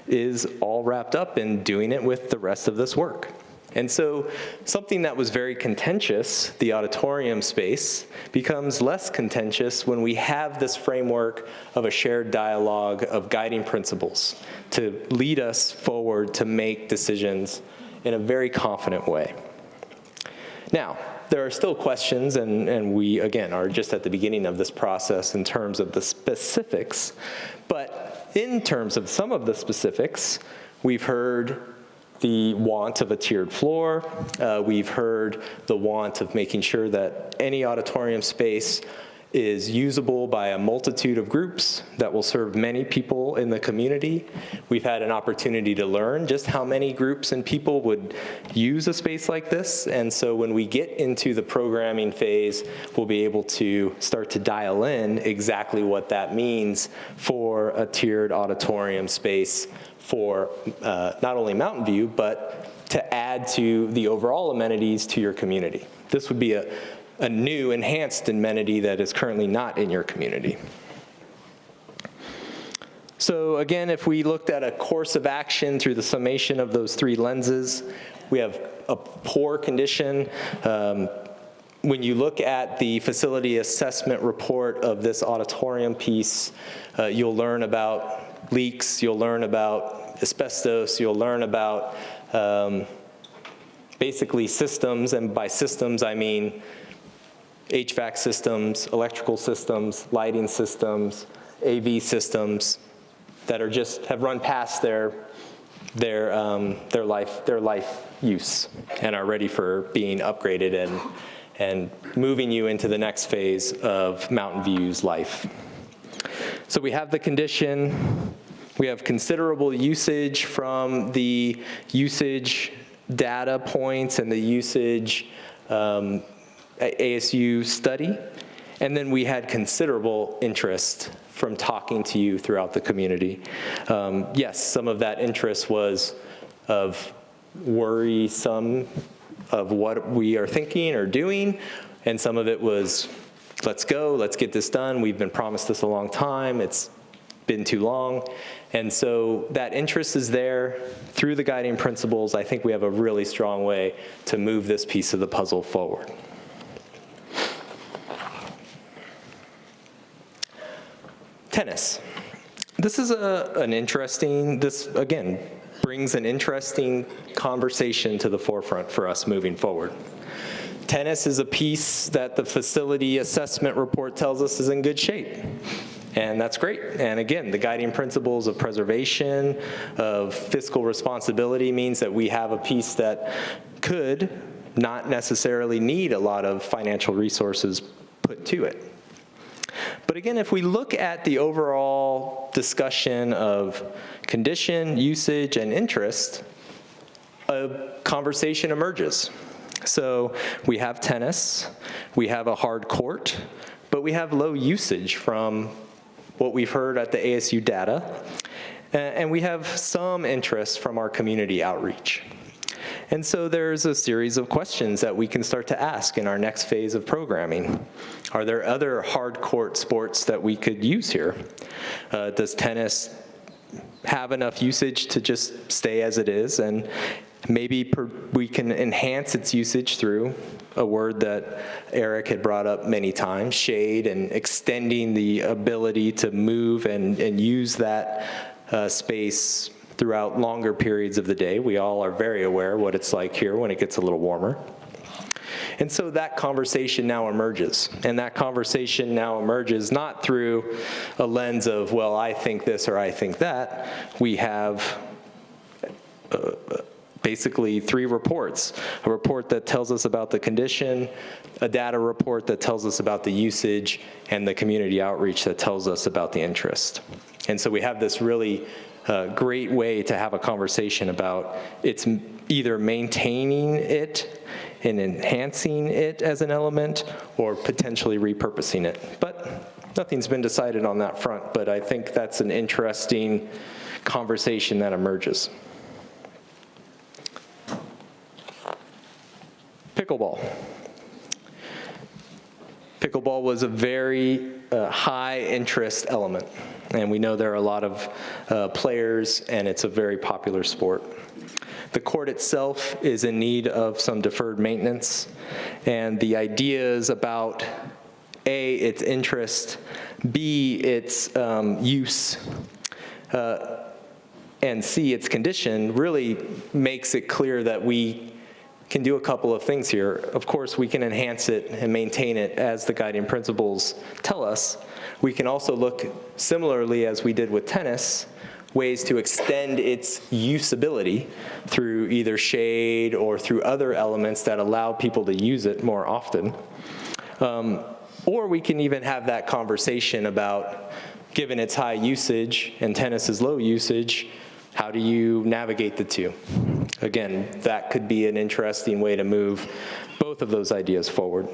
is all wrapped up in doing it with the rest of this work. And so something that was very contentious, the auditorium space, becomes less contentious when we have this framework of a shared dialogue of guiding principles to lead us forward to make decisions in a very confident way. Now, there are still questions, and we, again, are just at the beginning of this process in terms of the specifics, but in terms of some of the specifics, we've heard the want of a tiered floor. We've heard the want of making sure that any auditorium space is usable by a multitude of groups that will serve many people in the community. We've had an opportunity to learn just how many groups and people would use a space like this. And so when we get into the programming phase, we'll be able to start to dial in exactly what that means for a tiered auditorium space for not only Mountain View, but to add to the overall amenities to your community. This would be a new enhanced amenity that is currently not in your community. So again, if we looked at a course of action through the summation of those three lenses, we have a poor condition. When you look at the facility assessment report of this auditorium piece, you'll learn about leaks, you'll learn about asbestos, you'll learn about basically systems, and by systems I mean HVAC systems, electrical systems, lighting systems, AV systems that are just have run past their life use and are ready for being upgraded and moving you into the next phase of Mountain View's life. So we have the condition. We have considerable usage from the usage data points and the usage ASU study, and then we had considerable interest from talking to you throughout the community. Yes, some of that interest was of worrisome of what we are thinking or doing, and some of it was, let's go, let's get this done, we've been promised this a long time, it's been too long. And so that interest is there. Through the guiding principles, I think we have a really strong way to move this piece of the puzzle forward. Tennis. This is this again brings an interesting conversation to the forefront for us moving forward. Tennis is a piece that the facility assessment report tells us is in good shape. And that's great. And again, the guiding principles of preservation, of fiscal responsibility means that we have a piece that could not necessarily need a lot of financial resources put to it. But again, if we look at the overall discussion of condition, usage, and interest, a conversation emerges. So we have tennis, we have a hard court, but we have low usage from what we've heard at the ASU data, and we have some interest from our community outreach. And so there's a series of questions that we can start to ask in our next phase of programming. Are there other hard court sports that we could use here? Does tennis have enough usage to just stay as it is? And maybe we can enhance its usage through a word that Eric had brought up many times, shade, and extending the ability to move and use that space throughout longer periods of the day. We all are very aware what it's like here when it gets a little warmer. And so that conversation now emerges. And that conversation now emerges not through a lens of, well, I think this or I think that. We have basically 3 reports. A report that tells us about the condition, a data report that tells us about the usage, and the community outreach that tells us about the interest. And so we have this really great way to have a conversation about it's either maintaining it and enhancing it as an element or potentially repurposing it. But nothing's been decided on that front, but I think that's an interesting conversation that emerges. Pickleball. Pickleball was a very high interest element, and we know there are a lot of players, and it's a very popular sport. The court itself is in need of some deferred maintenance, and the ideas about A, its interest, B, its use, and C, its condition really makes it clear that we can do a couple of things here. Of course, we can enhance it and maintain it as the guiding principles tell us. We can also look similarly as we did with tennis, ways to extend its usability through either shade or through other elements that allow people to use it more often. Or we can even have that conversation about, given its high usage and tennis's low usage, how do you navigate the two? Again, that could be an interesting way to move both of those ideas forward.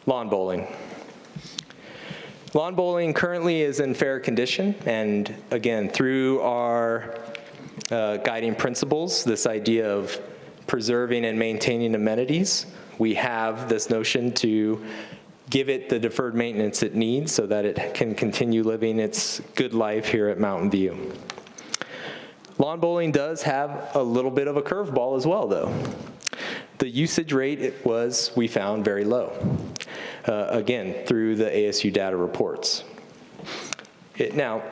Lawn bowling. Lawn bowling currently is in fair condition, and again, through our guiding principles, this idea of preserving and maintaining amenities, we have this notion to give it the deferred maintenance it needs so that it can continue living its good life here at Mountain View. Lawn bowling does have a little bit of a curveball as well, though. The usage rate was, we found, very low, again, through the ASU data reports. Now,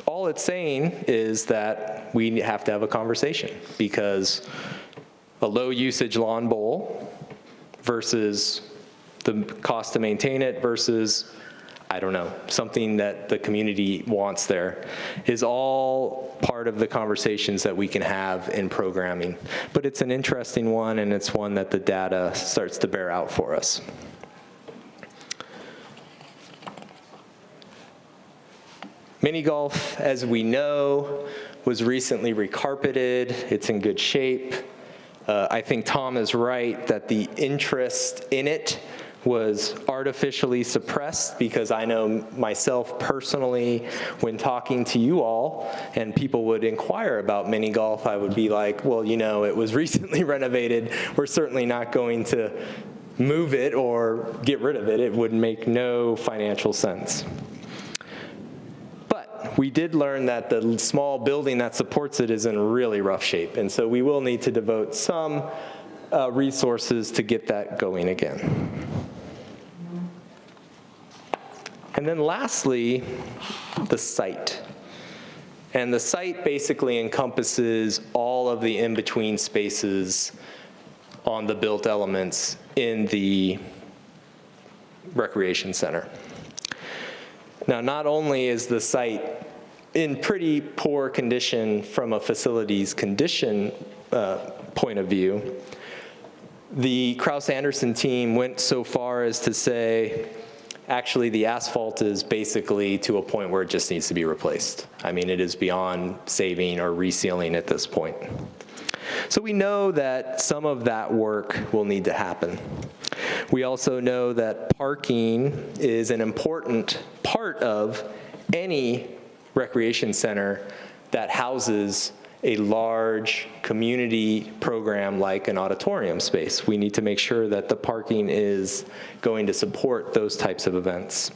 all it's saying is that we have to have a conversation, because a low usage lawn bowl versus the cost to maintain it versus, I don't know, something that the community wants there is all part of the conversations that we can have in programming. But it's an interesting one, and it's one that the data starts to bear out for us. Mini golf, as we know, was recently recarpeted. It's in good shape. I think Tom is right that the interest in it was artificially suppressed, because I know myself personally, when talking to you all and people would inquire about mini golf, I would be like, well, you know, it was recently renovated. We're certainly not going to move it or get rid of it. It would make no financial sense. But we did learn that the small building that supports it is in really rough shape, and so we will need to devote some resources to get that going again. And then lastly, the site. And the site basically encompasses all of the in-between spaces on the built elements in the recreation center. Now, not only is the site in pretty poor condition from a facilities condition point of view, the Kraus-Anderson team went so far as to say, actually, the asphalt is basically to a point where it just needs to be replaced. I mean, it is beyond saving or resealing at this point. So we know that some of that work will need to happen. We also know that parking is an important part of any recreation center that houses a large community program like an auditorium space. We need to make sure that the parking is going to support those types of events.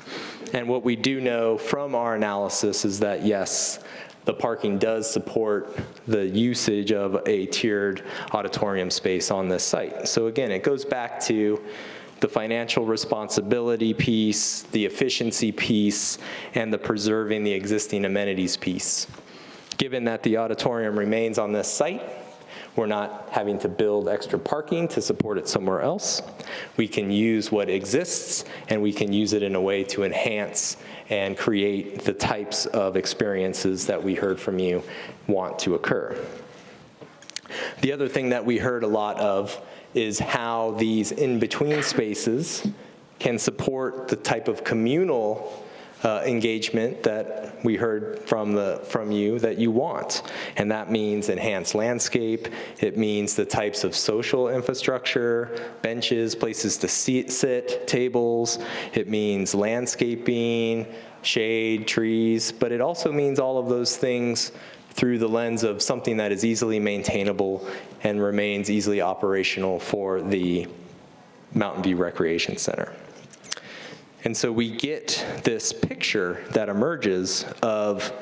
And what we do know from our analysis is that, yes, the parking does support the usage of a tiered auditorium space on this site. So again, it goes back to the financial responsibility piece, the efficiency piece, and the preserving the existing amenities piece. Given that the auditorium remains on this site, we're not having to build extra parking to support it somewhere else. We can use what exists, and we can use it in a way to enhance and create the types of experiences that we heard from you want to occur. The other thing that we heard a lot of is how these in-between spaces can support the type of communal engagement that we heard from you that you want. And that means enhanced landscape. It means the types of social infrastructure, benches, places to sit, tables. It means landscaping, shade, trees. But it also means all of those things through the lens of something that is easily maintainable and remains easily operational for the Mountain View Recreation Center. And so we get this picture that emerges of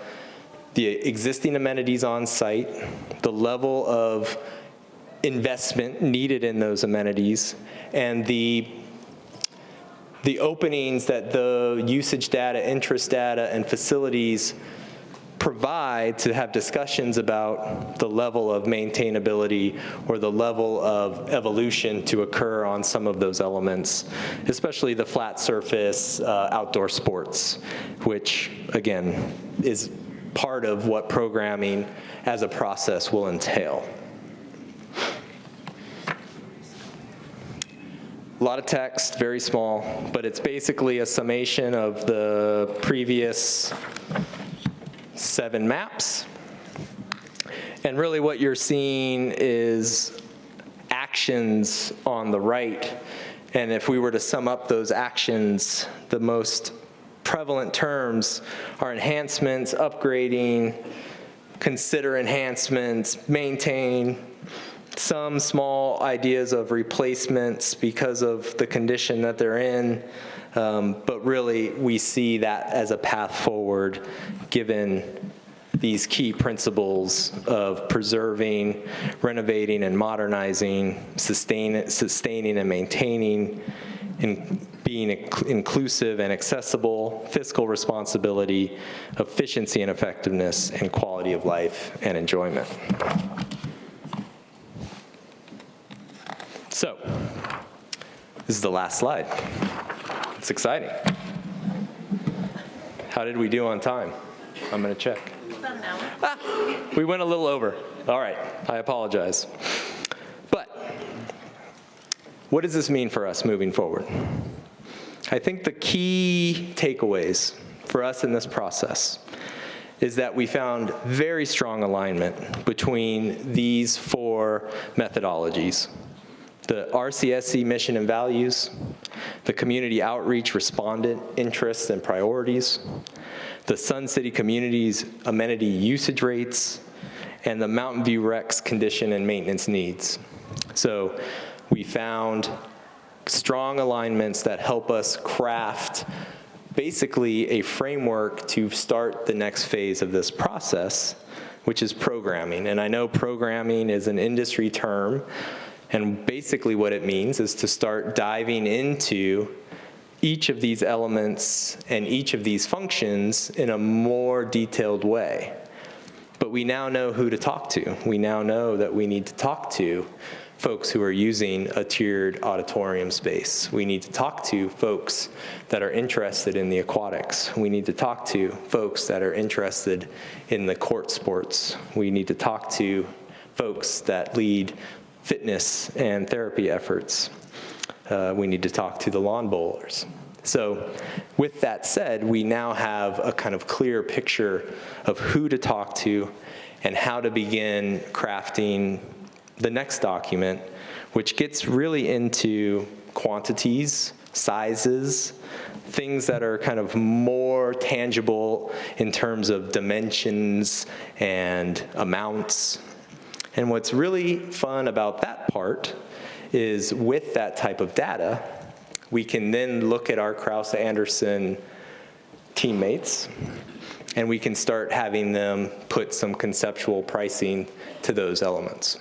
the existing amenities on site, the level of investment needed in those amenities, and the openings that the usage data, interest data, and facilities provide to have discussions about the level of maintainability or the level of evolution to occur on some of those elements, especially the flat surface outdoor sports, which, again, is part of what programming as a process will entail. A lot of text, very small, but it's basically a summation of the previous 7 maps. And really what you're seeing is actions on the right. And if we were to sum up those actions, the most prevalent terms are enhancements, upgrading, consider enhancements, maintain, some small ideas of replacements because of the condition that they're in. But really, we see that as a path forward, given these key principles of preserving, renovating, and modernizing, sustaining and maintaining, and being inclusive and accessible, fiscal responsibility, efficiency and effectiveness, and quality of life and enjoyment. So, this is the last slide. It's exciting. How did we do on time? I'm going to check. We went a little over. All right, I apologize. But what does this mean for us moving forward? I think the key takeaways for us in this process is that we found very strong alignment between these 4 methodologies: the RCSC mission and values, the community outreach respondent interests and priorities, the Sun City community's amenity usage rates, and the Mountain View Rec's condition and maintenance needs. So we found strong alignments that help us craft basically a framework to start the next phase of this process, which is programming. And I know programming is an industry term, and basically what it means is to start diving into each of these elements and each of these functions in a more detailed way. But we now know who to talk to. We now know that we need to talk to folks who are using a tiered auditorium space. We need to talk to folks that are interested in the aquatics. We need to talk to folks that are interested in the court sports. We need to talk to folks that lead fitness and therapy efforts. We need to talk to the lawn bowlers. So with that said, we now have a kind of clear picture of who to talk to and how to begin crafting the next document, which gets really into quantities, sizes, things that are kind of more tangible in terms of dimensions and amounts. And what's really fun about that part is with that type of data, we can then look at our Krause-Anderson teammates, and we can start having them put some conceptual pricing to those elements.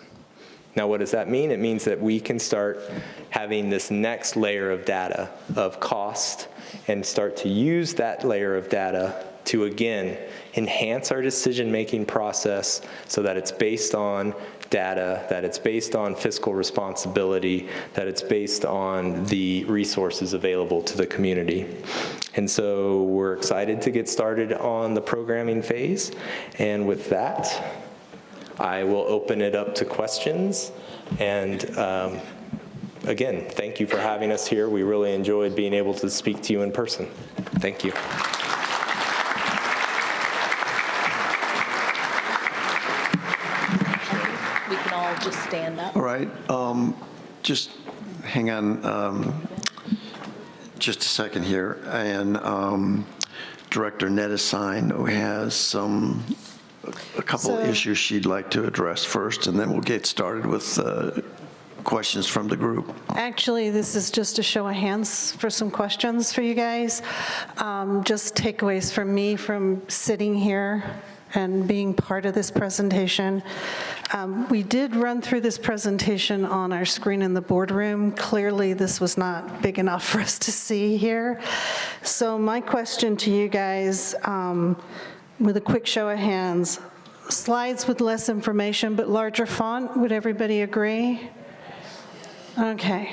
Now, what does that mean? It means that we can start having this next layer of data of cost and start to use that layer of data to, again, enhance our decision-making process so that it's based on data, that it's based on fiscal responsibility, that it's based on the resources available to the community. And so we're excited to get started on the programming phase. And with that, I will open it up to questions. And again, thank you for having us here. We really enjoyed being able to speak to you in person. Thank you. We can all just stand up. All right, just hang on just a second here. And Director Nettesign has a couple issues she'd like to address first, and then we'll get started with questions from the group. Actually, this is just a show of hands for some questions for you guys. Just takeaways from me from sitting here and being part of this presentation. We did run through this presentation on our screen in the boardroom. Clearly, this was not big enough for us to see here. So my question to you guys, with a quick show of hands, slides with less information but larger font, would everybody agree? Okay.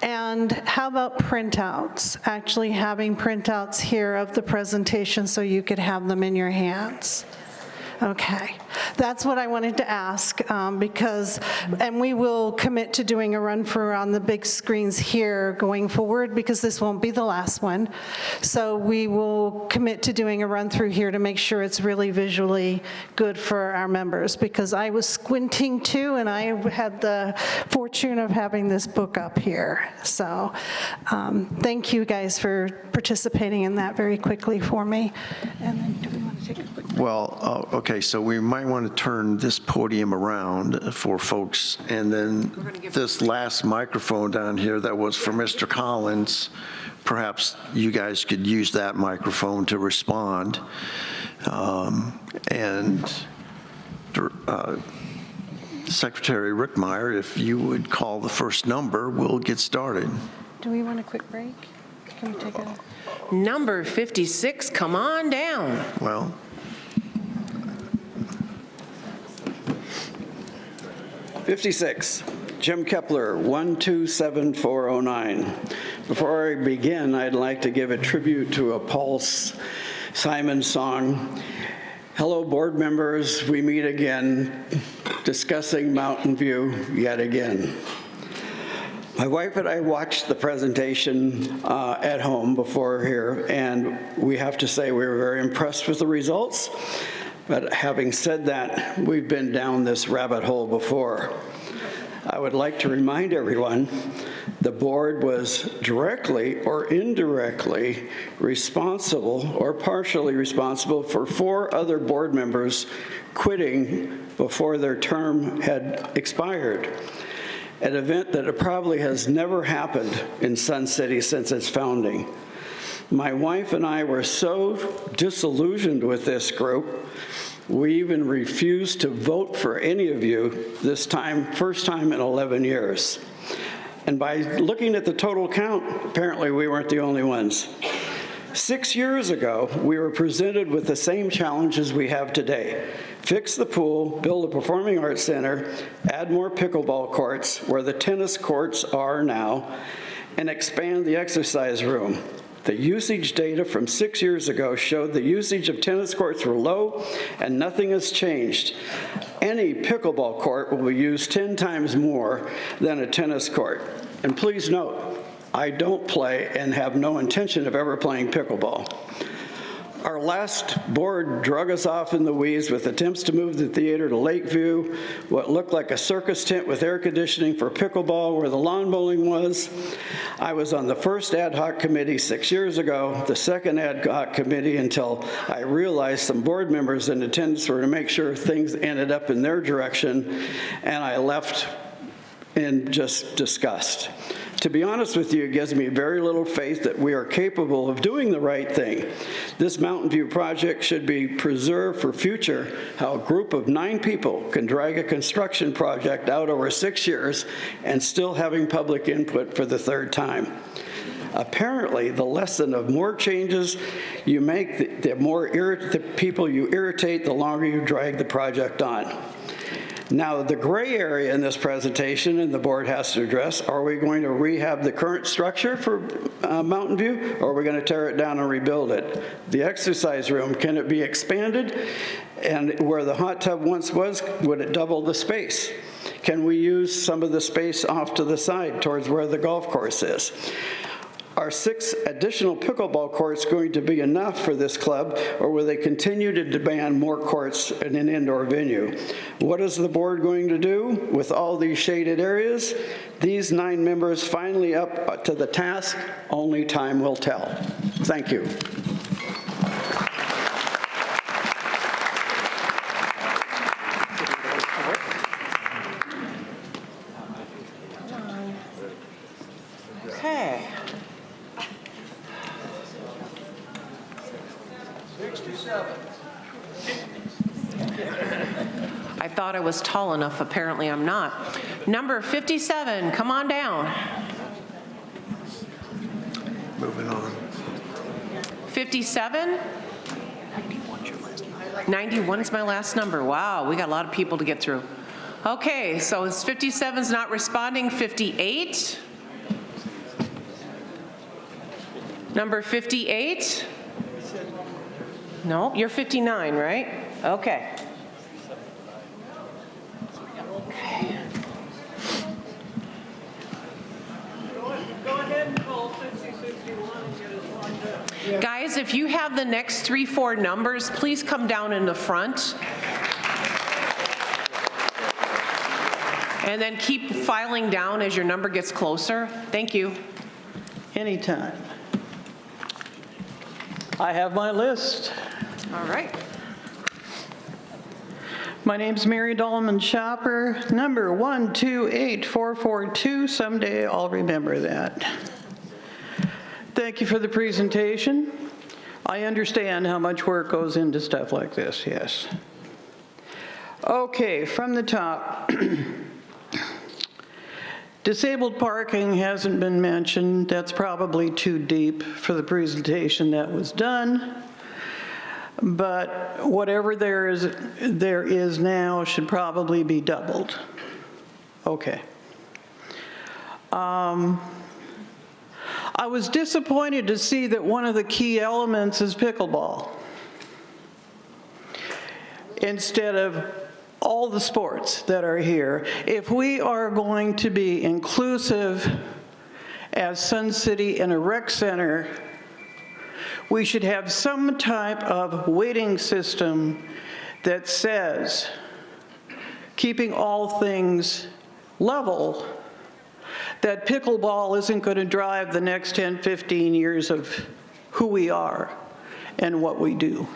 And how about printouts? Actually having printouts here of the presentation so you could have them in your hands? Okay, that's what I wanted to ask because, and we will commit to doing a run-through on the big screens here going forward because this won't be the last one. So we will commit to doing a run-through here to make sure it's really visually good for our members because I was squinting too and I had the fortune of having this book up here. So thank you guys for participating in that very quickly for me. And then do we want to take a quick break? Well, okay, so we might want to turn this podium around for folks, and then this last microphone down here that was for Mr. Collins, perhaps you guys could use that microphone to respond. And Secretary Rickmeyer, if you would call the first number, we'll get started. Do we want a quick break? Can we take a... Number 56, come on down. Well, '56, Jim Kepler, 127409. Before I begin, I'd like to give a tribute to a Paul Simon song. Hello, board members, we meet again, discussing Mountain View yet again. My wife and I watched the presentation at home before here, and we have to say we were very impressed with the results. But having said that, we've been down this rabbit hole before. I would like to remind everyone the board was directly or indirectly responsible or partially responsible for 4 other board members quitting before their term had expired. an event that probably has never happened in Sun City since its founding. My wife and I were so disillusioned with this group, we even refused to vote for any of you this time, first time in 11 years. And by looking at the total count, apparently we weren't the only ones. 6 years ago, we were presented with the same challenges we have today. Fix the pool, build a performing arts center, add more pickleball courts where the tennis courts are now, and expand the exercise room. The usage data from 6 years ago showed the usage of tennis courts were low and nothing has changed. Any pickleball court will be used 10 times more than a tennis court. And please note, I don't play and have no intention of ever playing pickleball. Our last board drug us off in the weeds with attempts to move the theater to Lakeview, what looked like a circus tent with air conditioning for pickleball where the lawn bowling was. I was on the first ad hoc committee 6 years ago, the second ad hoc committee until I realized some board members in attendance were to make sure things ended up in their direction, and I left in just disgust. To be honest with you, it gives me very little faith that we are capable of doing the right thing. This Mountain View project should be preserved for future, how a group of 9 people can drag a construction project out over 6 years and still having public input for the 3rd time. Apparently, the lesson of more changes you make, the more the people you irritate, the longer you drag the project on. Now, the gray area in this presentation, and the board has to address, are we going to rehab the current structure for Mountain View, or are we going to tear it down and rebuild it? The exercise room, can it be expanded? And where the hot tub once was, would it double the space? Can we use some of the space off to the side towards where the golf course is? Are 6 additional pickleball courts going to be enough for this club, or will they continue to demand more courts in an indoor venue? What is the board going to do with all these shaded areas? These 9 members finally up to the task, only time will tell. Thank you. Okay. I thought I was tall enough. Apparently I'm not. Number 57, come on down. Moving on. 57? 91's my last number. Wow, we got a lot of people to get through. Okay, so 57's not responding. 58? Number 58? No, you're 59, right? Okay. Go ahead and call 6061 and get us lined up. Guys, if you have the next 3, 4 numbers, please come down in the front. And then keep filing down as your number gets closer. Thank you. Anytime. I have my list. All right. My name's Mary Dolman Shopper, number 128442. Someday I'll remember that. Thank you for the presentation. I understand how much work goes into stuff like this, yes. Okay, from the top. Disabled parking hasn't been mentioned. That's probably too deep for the presentation that was done. But whatever there is now should probably be doubled. Okay. I was disappointed to see that one of the key elements is pickleball instead of all the sports that are here. If we are going to be inclusive as Sun City and a rec center, we should have some type of weighting system that says, keeping all things level, that pickleball isn't going to drive the next 10, 15 years of who we are and what we do.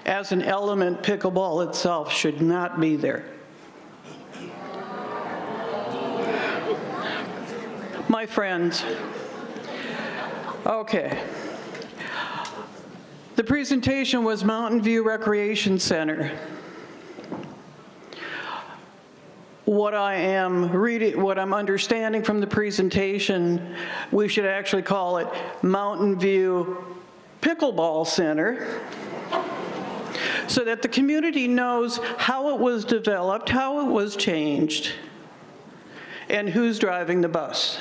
As an element, pickleball itself should not be there. my friends. Okay. The presentation was Mountain View Recreation Center. What I'm understanding from the presentation, we should actually call it Mountain View Pickleball Center, so that the community knows how it was developed, how it was changed, and who's driving the bus.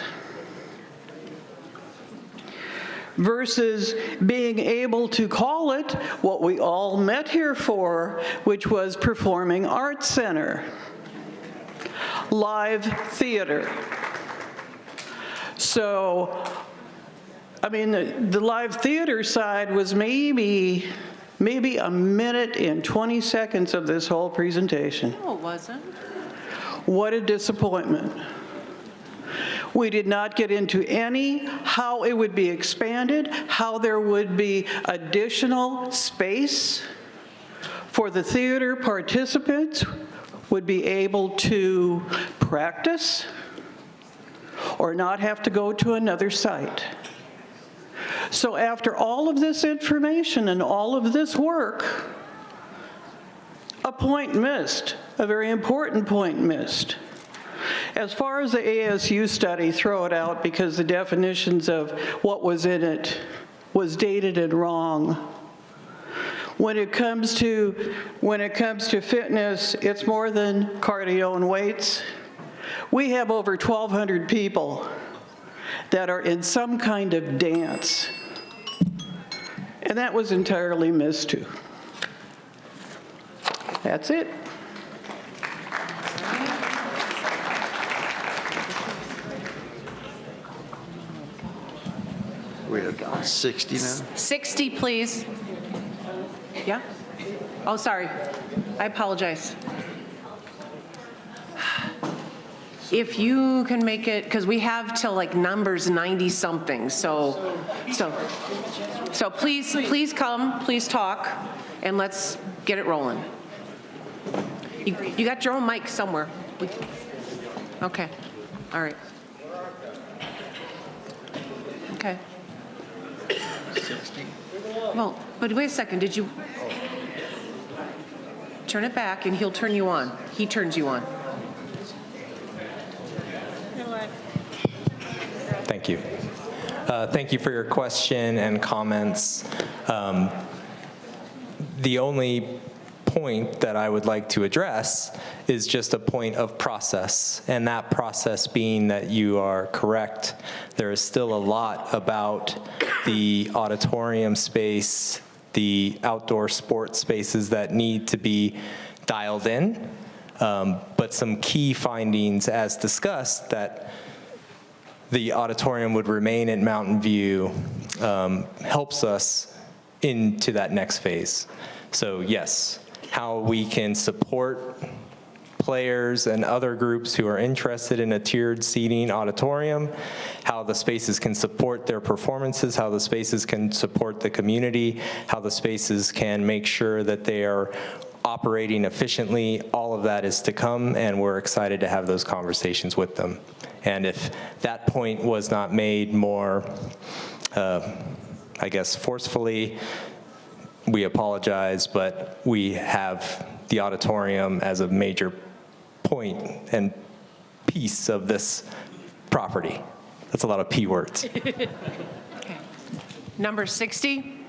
Versus being able to call it what we all met here for, which was Performing Arts Center. Live theater. So, I mean, the live theater side was maybe a minute and 20 seconds of this whole presentation. No, it wasn't. What a disappointment. We did not get into how it would be expanded, how there would be additional space for the theater participants would be able to practice or not have to go to another site. So after all of this information and all of this work, a point missed, a very important point missed. As far as the ASU study, throw it out because the definitions of what was in it was dated and wrong. When it comes to fitness, it's more than cardio and weights. We have over 1,200 people that are in some kind of dance. And that was entirely missed too. That's it. We're down 60 now. 60, please. Yeah? Oh, sorry. I apologize. If you can make it, because we have till like numbers 90-something, so please come, please talk, and let's get it rolling. You got your own mic somewhere. Okay, all right. Okay. 60. Well, but wait a second, did you? Turn it back and he'll turn you on. He turns you on. Thank you. Thank you for your question and comments. The only point that I would like to address is just a point of process, and that process being that you are correct. There is still a lot about the auditorium space, the outdoor sports spaces that need to be dialed in, but some key findings as discussed that the auditorium would remain at Mountain View helps us into that next phase. So yes, how we can support players and other groups who are interested in a tiered seating auditorium, how the spaces can support their performances, how the spaces can support the community, how the spaces can make sure that they are operating efficiently. All of that is to come, and we're excited to have those conversations with them. And if that point was not made more, I guess, forcefully, we apologize, but we have the auditorium as a major point and piece of this property. That's a lot of P words. Okay. Number 60?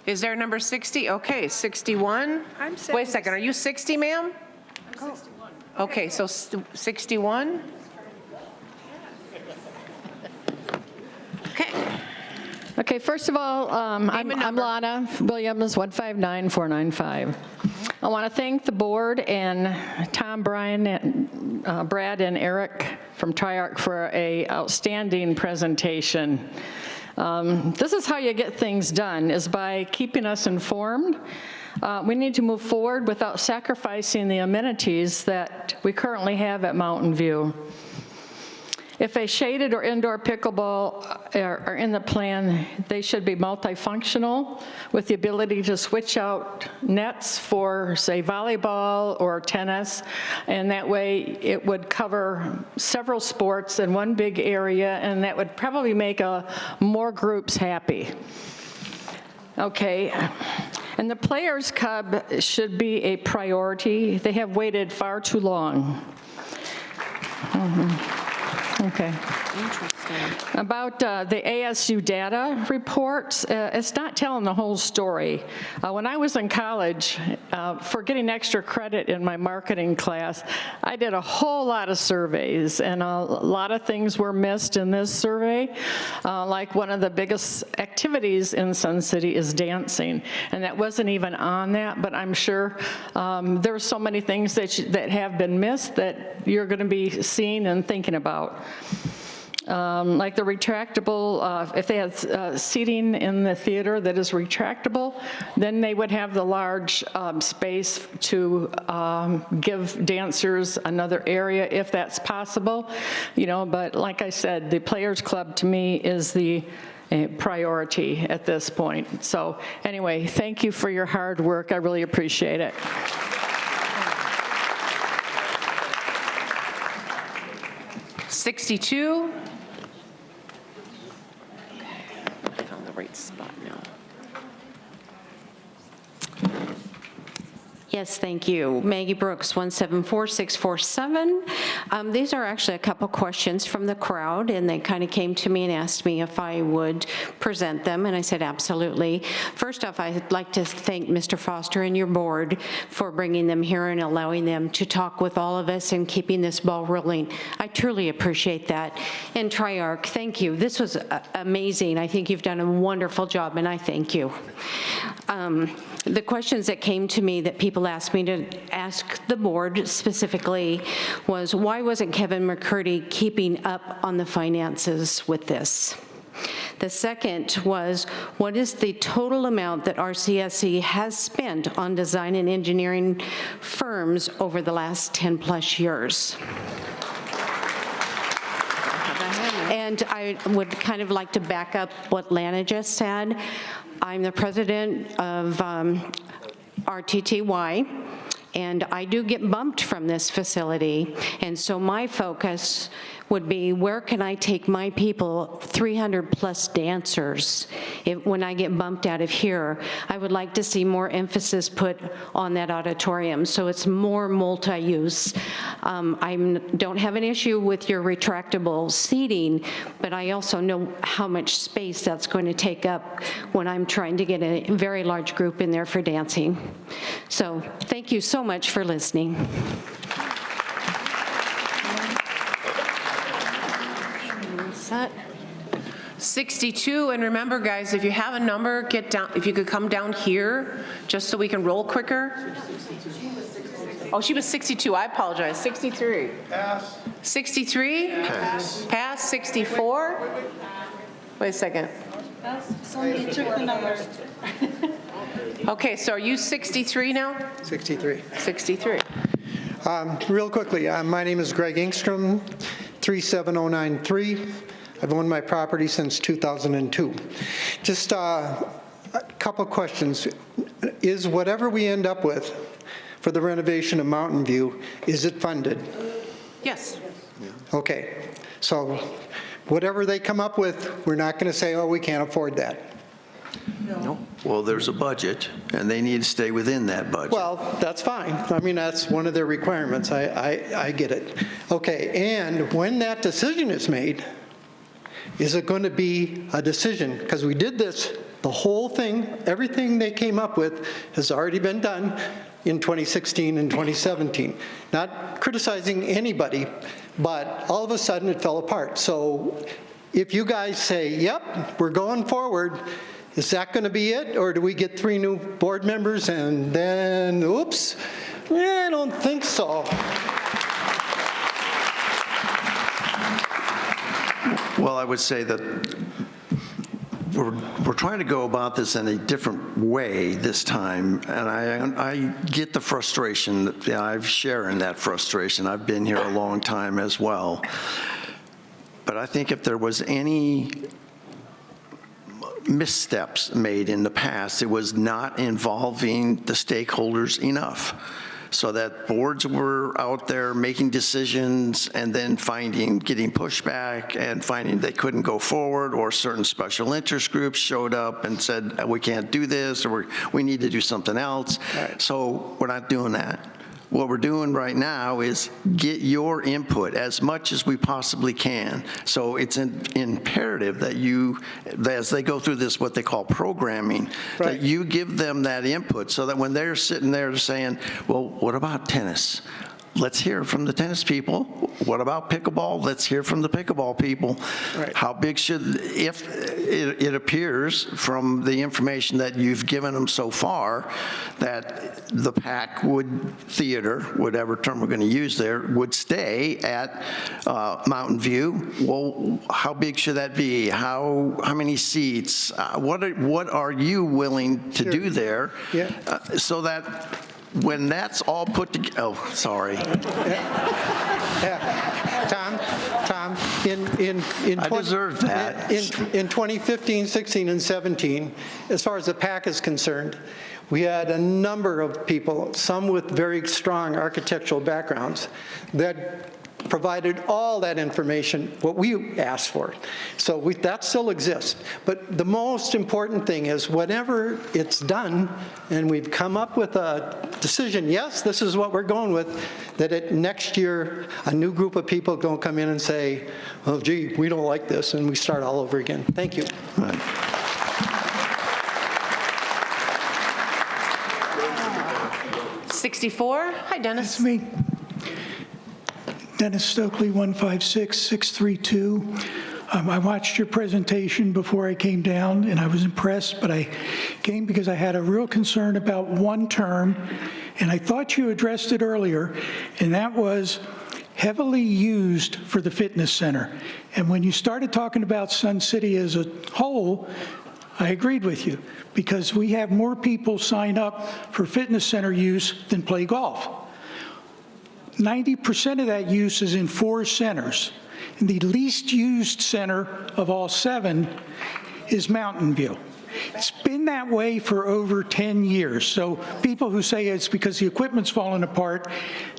Is there a number 60? Okay, 61? Wait a second, are you 60, ma'am? I'm 61. Okay, so 61? Okay. Okay, first of all, I'm Lana Williams, 159495. I want to thank the board and Tom, Brian, and, Brad, and Eric from Triarch for an outstanding presentation. This is how you get things done, is by keeping us informed. We need to move forward without sacrificing the amenities that we currently have at Mountain View. If a shaded or indoor pickleball are in the plan, they should be multifunctional with the ability to switch out nets for, say, volleyball or tennis, and that way it would cover several sports in one big area, and that would probably make more groups happy. Okay, and the Players Club should be a priority. They have waited far too long. Okay. Interesting. About the ASU data reports, it's not telling the whole story. When I was in college, for getting extra credit in my marketing class, I did a whole lot of surveys, and a lot of things were missed in this survey. Like one of the biggest activities in Sun City is dancing, and that wasn't even on that, but I'm sure there's so many things that have been missed that you're going to be seeing and thinking about. Like the retractable, if they had seating in the theater that is retractable, then they would have the large space to give dancers another area if that's possible, you know, but like I said, the Players Club to me is the priority at this point. So anyway, thank you for your hard work. I really appreciate it. '62. I found the right spot now. Yes, thank you. Maggie Brooks, 174647. These are actually a couple questions from the crowd, and they kind of came to me and asked me if I would present them, and I said absolutely. First off, I'd like to thank Mr. Foster and your board for bringing them here and allowing them to talk with all of us and keeping this ball rolling. I truly appreciate that. And Triarch, thank you. This was amazing. I think you've done a wonderful job, and I thank you. The questions that came to me that people asked me to ask the board specifically was, why wasn't Kevin McCurdy keeping up on the finances with this? The second was, what is the total amount that RCSC has spent on design and engineering firms over the last 10+ years? And I would kind of like to back up what Lana just said. I'm the president of RTTY, and I do get bumped from this facility, and so my focus would be, where can I take my people, 300+ dancers? When I get bumped out of here, I would like to see more emphasis put on that auditorium, so it's more multi-use. I don't have an issue with your retractable seating, but I also know how much space that's going to take up when I'm trying to get a very large group in there for dancing. So thank you so much for listening. Set. 62, and remember, guys, if you have a number, get down. If you could come down here, just so we can roll quicker. Oh, she was 62. I apologize. 63. Pass. 63. Pass. Pass. 64. Wait a second. Somebody took the number. Okay, so are you 63 now? 63. 63. Real quickly, my name is Greg Engstrom, 37093. I've owned my property since 2002. Just a couple questions. Is whatever we end up with for the renovation of Mountain View, is it funded? Yes. Okay. So whatever they come up with, we're not going to say, oh, we can't afford that. No. Well, there's a budget, and they need to stay within that budget. Well, that's fine. I mean, that's one of their requirements. I get it. Okay, and when that decision is made, is it going to be a decision? Because we did this, the whole thing, everything they came up with has already been done in 2016 and 2017. Not criticizing anybody, but all of a sudden it fell apart. So if you guys say, yep, we're going forward, is that going to be it? Or do we get 3 new board members and then, oops, I don't think so. Well, I would say that we're trying to go about this in a different way this time, and I get the frustration. That I'm sharing that frustration. I've been here a long time as well. But I think if there was any missteps made in the past, it was not involving the stakeholders enough, so that boards were out there making decisions and then getting pushback and finding they couldn't go forward, or certain special interest groups showed up and said, we can't do this, or we need to do something else. Right. So we're not doing that. What we're doing right now is get your input as much as we possibly can. So it's imperative that you, as they go through this, what they call programming, right, that you give them that input, so that when they're sitting there saying, well, what about tennis? Let's hear from the tennis people. What about pickleball? Let's hear from the pickleball people. Right. How big should, if it appears from the information that you've given them so far, that the Packwood Theater, whatever term we're going to use there, would stay at Mountain View. Well, how big should that be? How many seats? What are you willing to do there? Yeah. So that when that's all put together, oh, sorry. Tom, in I deserve that. In 2015, 16, and 17, as far as the PAC is concerned, we had a number of people, some with very strong architectural backgrounds, that provided all that information, what we asked for. So that still exists. But the most important thing is whenever it's done and we've come up with a decision, yes, this is what we're going with, that next year a new group of people don't come in and say, oh, gee, we don't like this, and we start all over again. Thank you. Right. 64. Hi, Dennis. That's me. Dennis Stokely, 156-632. I watched your presentation before I came down, and I was impressed, but I came because I had a real concern about one term, and I thought you addressed it earlier, and that was heavily used for the fitness center. And when you started talking about Sun City as a whole, I agreed with you, because we have more people sign up for fitness center use than play golf. 90% of that use is in 4 centers. And the least used center of all 7 is Mountain View. It's been that way for over 10 years. So people who say it's because the equipment's falling apart,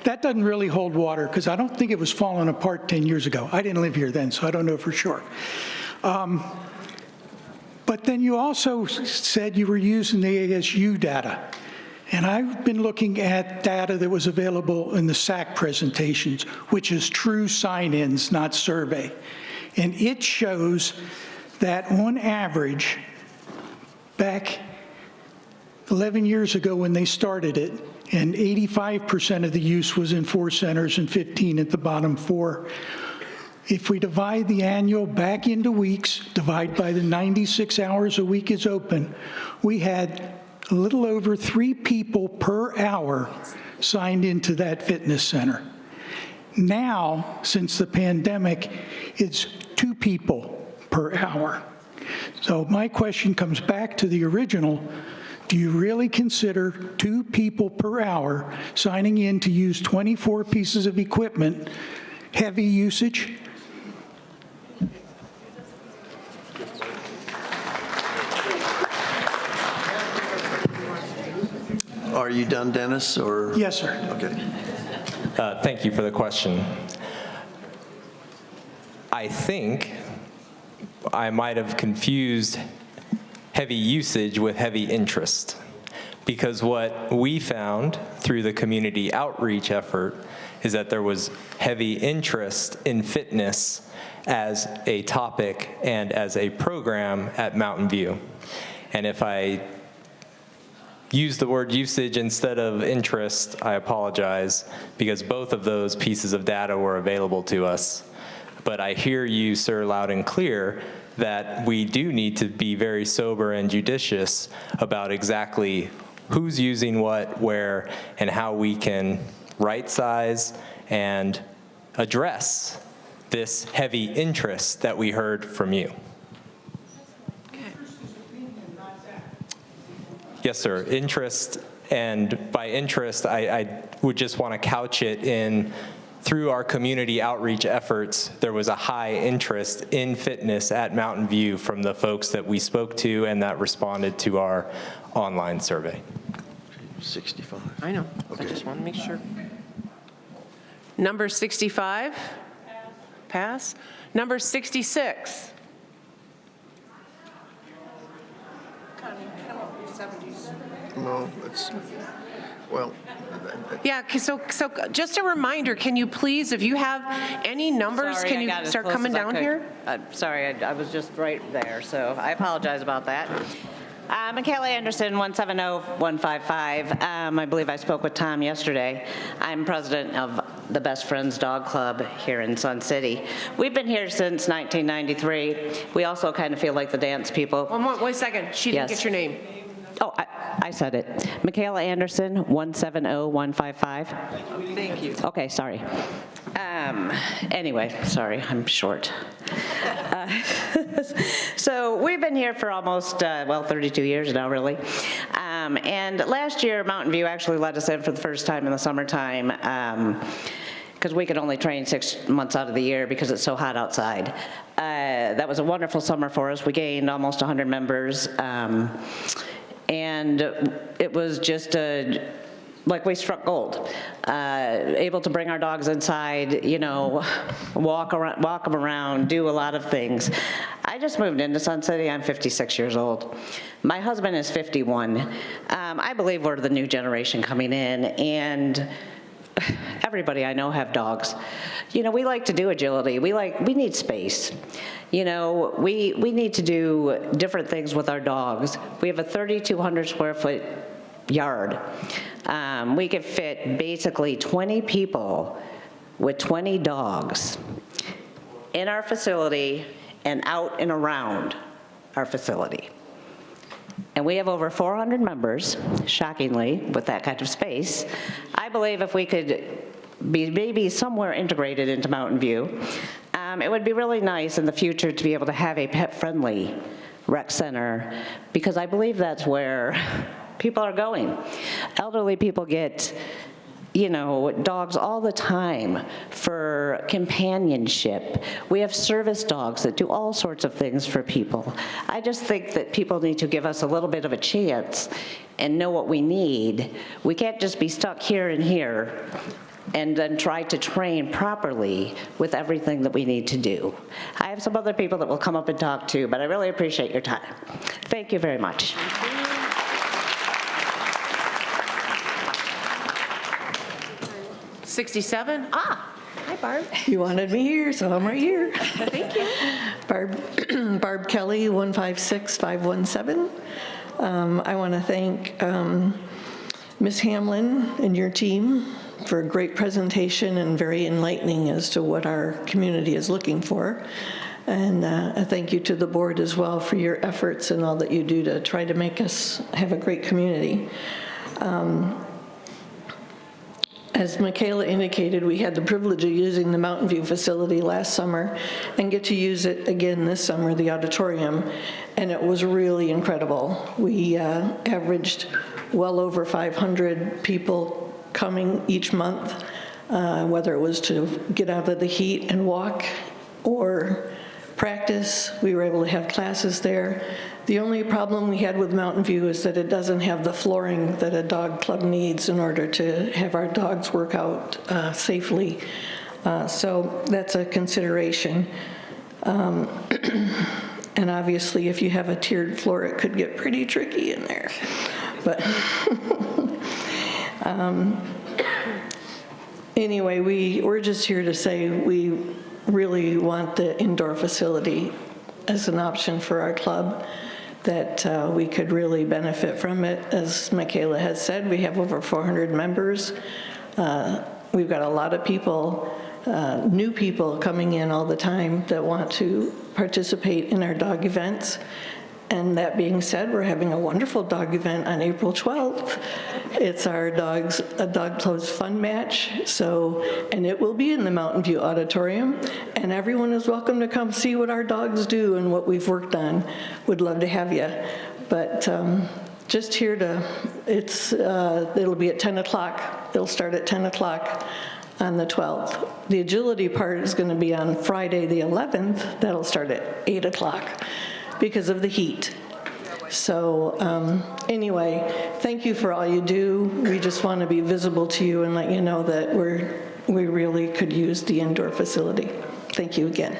that doesn't really hold water, because I don't think it was falling apart 10 years ago. I didn't live here then, so I don't know for sure. But then you also said you were using the ASU data. And I've been looking at data that was available in the SAC presentations, which is true sign-ins, not survey. And it shows that on average, back 11 years ago when they started it, and 85% of the use was in 4 centers and 15 at the bottom 4. If we divide the annual back into weeks, divide by the 96 hours a week is open, we had a little over 3 people per hour signed into that fitness center. Now, since the pandemic, it's 2 people per hour. So my question comes back to the original. Do you really consider 2 people per hour signing in to use 24 pieces of equipment heavy usage? Are you done, Dennis, or? Yes, sir. Okay. Thank you for the question. I think I might have confused heavy usage with heavy interest, because what we found through the community outreach effort is that there was heavy interest in fitness as a topic and as a program at Mountain View. And if I use the word usage instead of interest, I apologize, because both of those pieces of data were available to us. But I hear you, sir, loud and clear, that we do need to be very sober and judicious about exactly who's using what, where, and how we can right-size and address this heavy interest that we heard from you. Yes, sir. Interest, and by interest, I would just want to couch it in through our community outreach efforts, there was a high interest in fitness at Mountain View from the folks that we spoke to and that responded to our online survey. 65. I know, I just want to make sure. Number 65? Pass. Number 66? No, it's, well. Yeah, so just a reminder, can you please, if you have any numbers, Sorry, can you I got as start close coming as I down could. here? Sorry, I was just right there, so I apologize about that. Michaela Anderson, 170-155. I believe I spoke with Tom yesterday. I'm president of the Best Friends Dog Club here in Sun City. We've been here since 1993. We also kind of feel like the dance people. Wait a second, she didn't get your name. Oh, I said it. Michaela Anderson, 170-155. Thank you. Okay, sorry. Anyway, sorry, I'm short. So we've been here for almost, 32 years now, really. And last year, Mountain View actually let us in for the first time in the summertime because we could only train 6 months out of the year because it's so hot outside. That was a wonderful summer for us. We gained almost 100 members. And it was just like we struck gold. Able to bring our dogs inside, you know, walk them around, do a lot of things. I just moved into Sun City. I'm 56 years old. My husband is 51. I believe we're the new generation coming in, and everybody I know have dogs. You know, we like to do agility. We need space. You know, we need to do different things with our dogs. We have a 3,200 square foot yard. We could fit basically 20 people with 20 dogs in our facility and out and around our facility. And we have over 400 members, shockingly, with that kind of space. I believe if we could be maybe somewhere integrated into Mountain View, it would be really nice in the future to be able to have a pet-friendly rec center, because I believe that's where people are going. Elderly people get, you know, dogs all the time for companionship. We have service dogs that do all sorts of things for people. I just think that people need to give us a little bit of a chance and know what we need. We can't just be stuck here and here and then try to train properly with everything that we need to do. I have some other people that will come up and talk too, but I really appreciate your time. Thank you very much. 67? Hi, Barb. You wanted me here, so I'm right here. Thank you. Barb Kelly, 156-517. I want to thank Ms. Hamlin and your team for a great presentation and very enlightening as to what our community is looking for. And a thank you to the board as well for your efforts and all that you do to try to make us have a great community. As Michaela indicated, we had the privilege of using the Mountain View facility last summer and get to use it again this summer, the auditorium, and it was really incredible. We averaged well over 500 people coming each month, whether it was to get out of the heat and walk or practice. We were able to have classes there. The only problem we had with Mountain View is that it doesn't have the flooring that a dog club needs in order to have our dogs work out safely. So that's a consideration. And obviously, if you have a tiered floor, it could get pretty tricky in there. But anyway, we're just here to say we really want the indoor facility as an option for our club, that we could really benefit from it. As Michaela has said, we have over 400 members. We've got a lot of people, new people coming in all the time that want to participate in our dog events. And that being said, we're having a wonderful dog event on April 12th. It's our a dog clothes fun match. And it will be in the Mountain View Auditorium. And everyone is welcome to come see what our dogs do and what we've worked on. Would love to have you. But just here to, it'll be at 10 o'clock. It'll start at 10 o'clock on the 12th. The agility part is going to be on Friday, the 11th. That'll start at 8 o'clock because of the heat. So anyway, thank you for all you do. We just want to be visible to you and let you know that we really could use the indoor facility. Thank you again.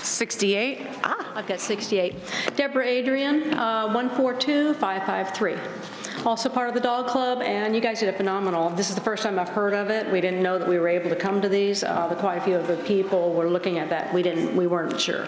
'68. I've got 68. Deborah Adrian, 142553. Also part of the dog club, and you guys did a phenomenal. This is the first time I've heard of it. We didn't know that we were able to come to these. Quite a few of the people were looking at that. We weren't sure.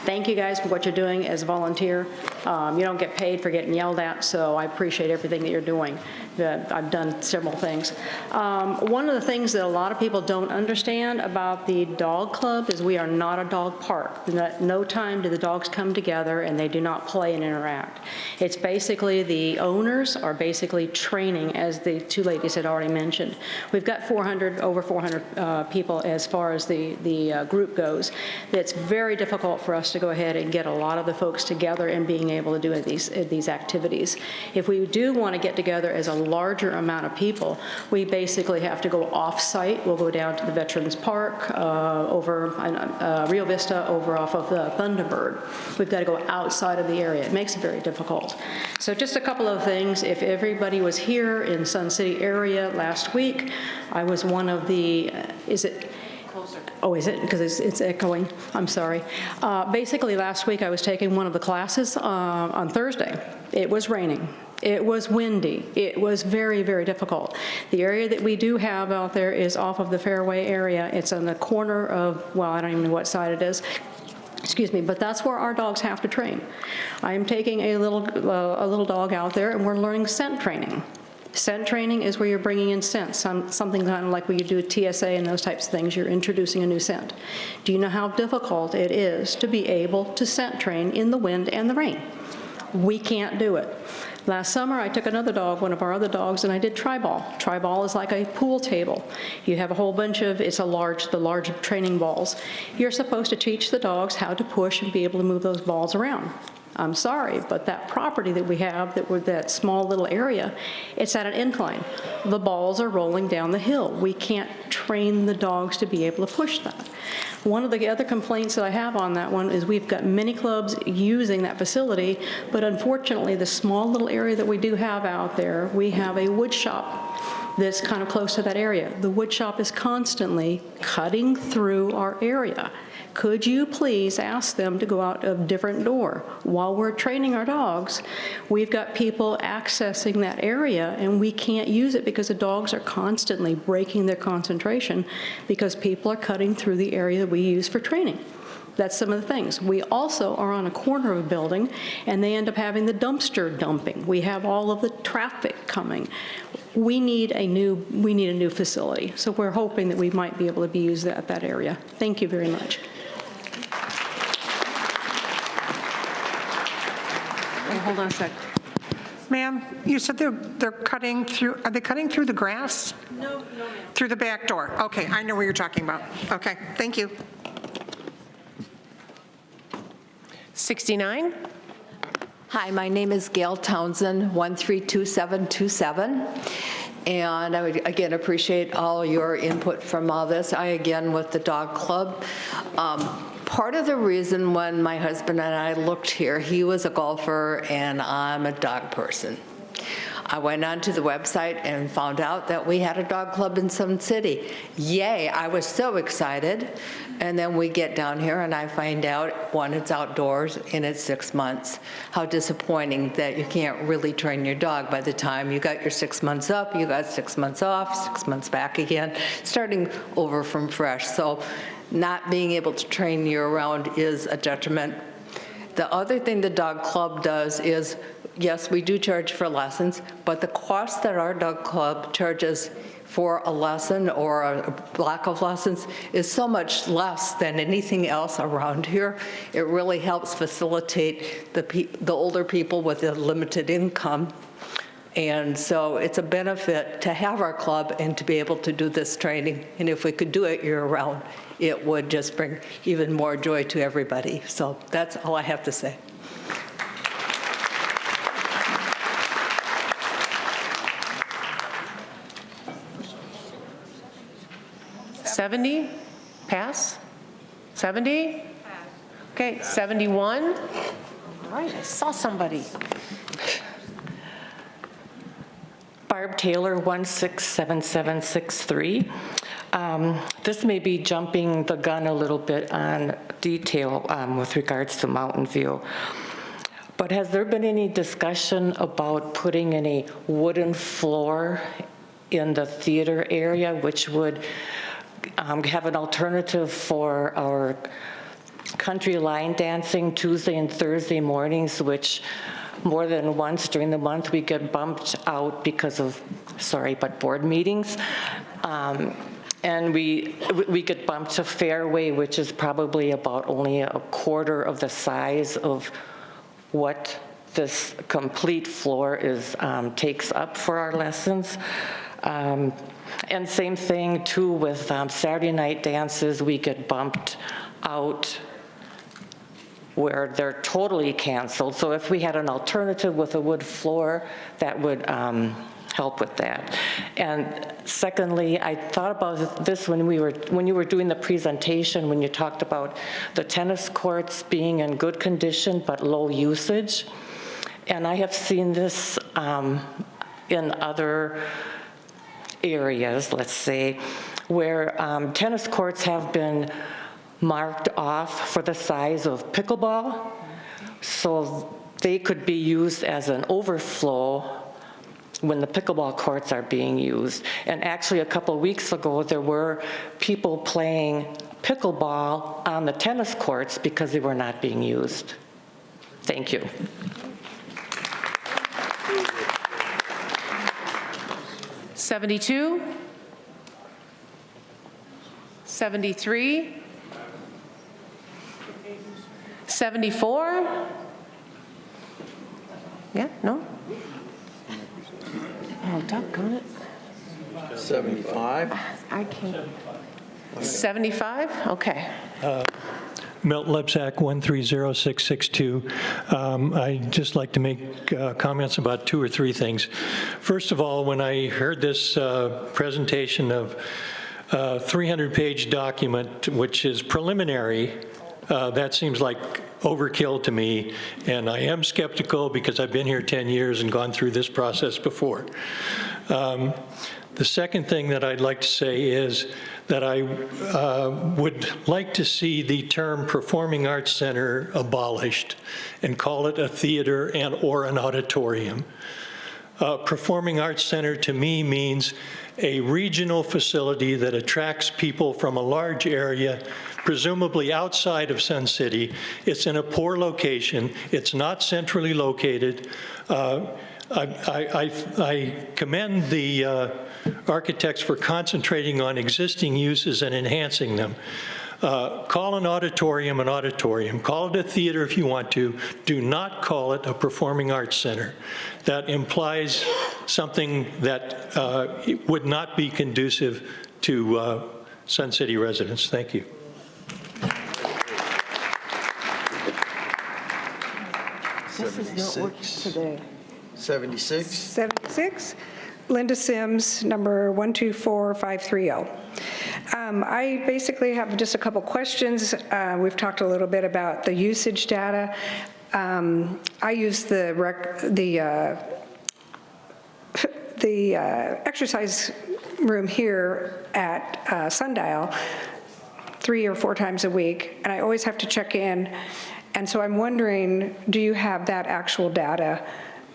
Thank you guys for what you're doing as a volunteer. You don't get paid for getting yelled at, so I appreciate everything that you're doing. I've done several things. One of the things that a lot of people don't understand about the dog club is we are not a dog park. At no time do the dogs come together and they do not play and interact. It's basically the owners are basically training, as the two ladies had already mentioned. We've got over 400 people as far as the group goes. It's very difficult for us to go ahead and get a lot of the folks together and being able to do these activities. If we do want to get together as a larger amount of people, we basically have to go off-site. We'll go down to the Veterans Park over Rio Vista, over off of the Thunderbird. We've got to go outside of the area. It makes it very difficult. So just a couple of things. If everybody was here in Sun City area last week, I was one of the, is it? Oh, is it? Because it's echoing. I'm sorry. Basically, last week I was taking one of the classes on Thursday. It was raining. It was windy. It was very, very difficult. The area that we do have out there is off of the Fairway area. It's on the corner of, well, I don't even know what side it is. Excuse me, but that's where our dogs have to train. I am taking a little dog out there, and we're learning scent training. Scent training is where you're bringing in scents, something kind of like when you do a TSA and those types of things, you're introducing a new scent. Do you know how difficult it is to be able to scent train in the wind and the rain? We can't do it. Last summer, I took another dog, one of our other dogs, and I did tri-ball. Tri-ball is like a pool table. You have a whole bunch of, the large training balls. You're supposed to teach the dogs how to push and be able to move those balls around. I'm sorry, but that property that we have, that small little area, it's at an incline. The balls are rolling down the hill. We can't train the dogs to be able to push that. One of the other complaints that I have on that one is we've got many clubs using that facility, but unfortunately, the small little area that we do have out there, we have a wood shop that's kind of close to that area. The wood shop is constantly cutting through our area. Could you please ask them to go out a different door? While we're training our dogs, we've got people accessing that area and we can't use it because the dogs are constantly breaking their concentration because people are cutting through the area that we use for training. That's some of the things. We also are on a corner of a building and they end up having the dumpster dumping. We have all of the traffic coming. We need a new facility. So we're hoping that we might be able to be used at that area. Thank you very much. Hold on a sec. Ma'am, you said they're cutting through, are they cutting through the grass? No, ma'am. Through the back door? Okay, I know what you're talking about. Okay, thank you. 69. Hi, my name is Gail Townsend, 132727. And I would, again, appreciate all your input from all this. I, again, with the dog club. Part of the reason when my husband and I looked here, he was a golfer and I'm a dog person. I went onto the website and found out that we had a dog club in Sun City. Yay, I was so excited. And then we get down here and I find out, one, it's outdoors and it's 6 months. How disappointing that you can't really train your dog. By the time you got your 6 months up, you got 6 months off, 6 months back again, starting over from fresh. So not being able to train year-round is a detriment. The other thing the dog club does is, yes, we do charge for lessons, but the cost that our dog club charges for a lesson or a block of lessons is so much less than anything else around here. It really helps facilitate the older people with a limited income. And so it's a benefit to have our club and to be able to do this training. And if we could do it year-round, it would just bring even more joy to everybody. So that's all I have to say. 70? Pass? 70? Okay, 71? All right, I saw somebody. Barb Taylor, 167763. This may be jumping the gun a little bit on detail with regards to Mountain View. But has there been any discussion about putting in a wooden floor in the theater area, which would have an alternative for our country line dancing Tuesday and Thursday mornings, which more than once during the month we get bumped out because of, board meetings. And we get bumped to Fairway, which is probably about only a quarter of the size of what this complete floor is takes up for our lessons. And same thing too with Saturday night dances, we get bumped out where they're totally canceled. So if we had an alternative with a wood floor, that would help with that. And secondly, I thought about this when you were doing the presentation, when you talked about the tennis courts being in good condition but low usage. And I have seen this in other areas, let's say, where tennis courts have been marked off for the size of pickleball, so they could be used as an overflow when the pickleball courts are being used. And actually a couple of weeks ago, there were people playing pickleball on the tennis courts because they were not being used. Thank you. $72, 73, 74? Yeah, no? Oh, doggone it. 75. I can't. 75? Okay. Milt Lebsack, 130662. I'd just like to make comments about 2 or 3 things. First of all, when I heard this presentation of 300-page document, which is preliminary, that seems like overkill to me, and I am skeptical because I've been here 10 years and gone through this process before. The second thing that I'd like to say is that I would like to see the term Performing Arts Center abolished and call it a theater and or an auditorium. Performing Arts Center to me means a regional facility that attracts people from a large area, presumably outside of Sun City. It's in a poor location. It's not centrally located. I commend the architects for concentrating on existing uses and enhancing them. Call an auditorium an auditorium. Call it a theater if you want to. Do not call it a performing arts center. That implies something that would not be conducive to Sun City residents. Thank you. This is not working today. 76. 76. Linda Sims, number 124530. I basically have just a couple questions. We've talked a little bit about the usage data. I use the exercise room here at Sundial 3 or 4 times a week, and I always have to check in. And so I'm wondering, do you have that actual data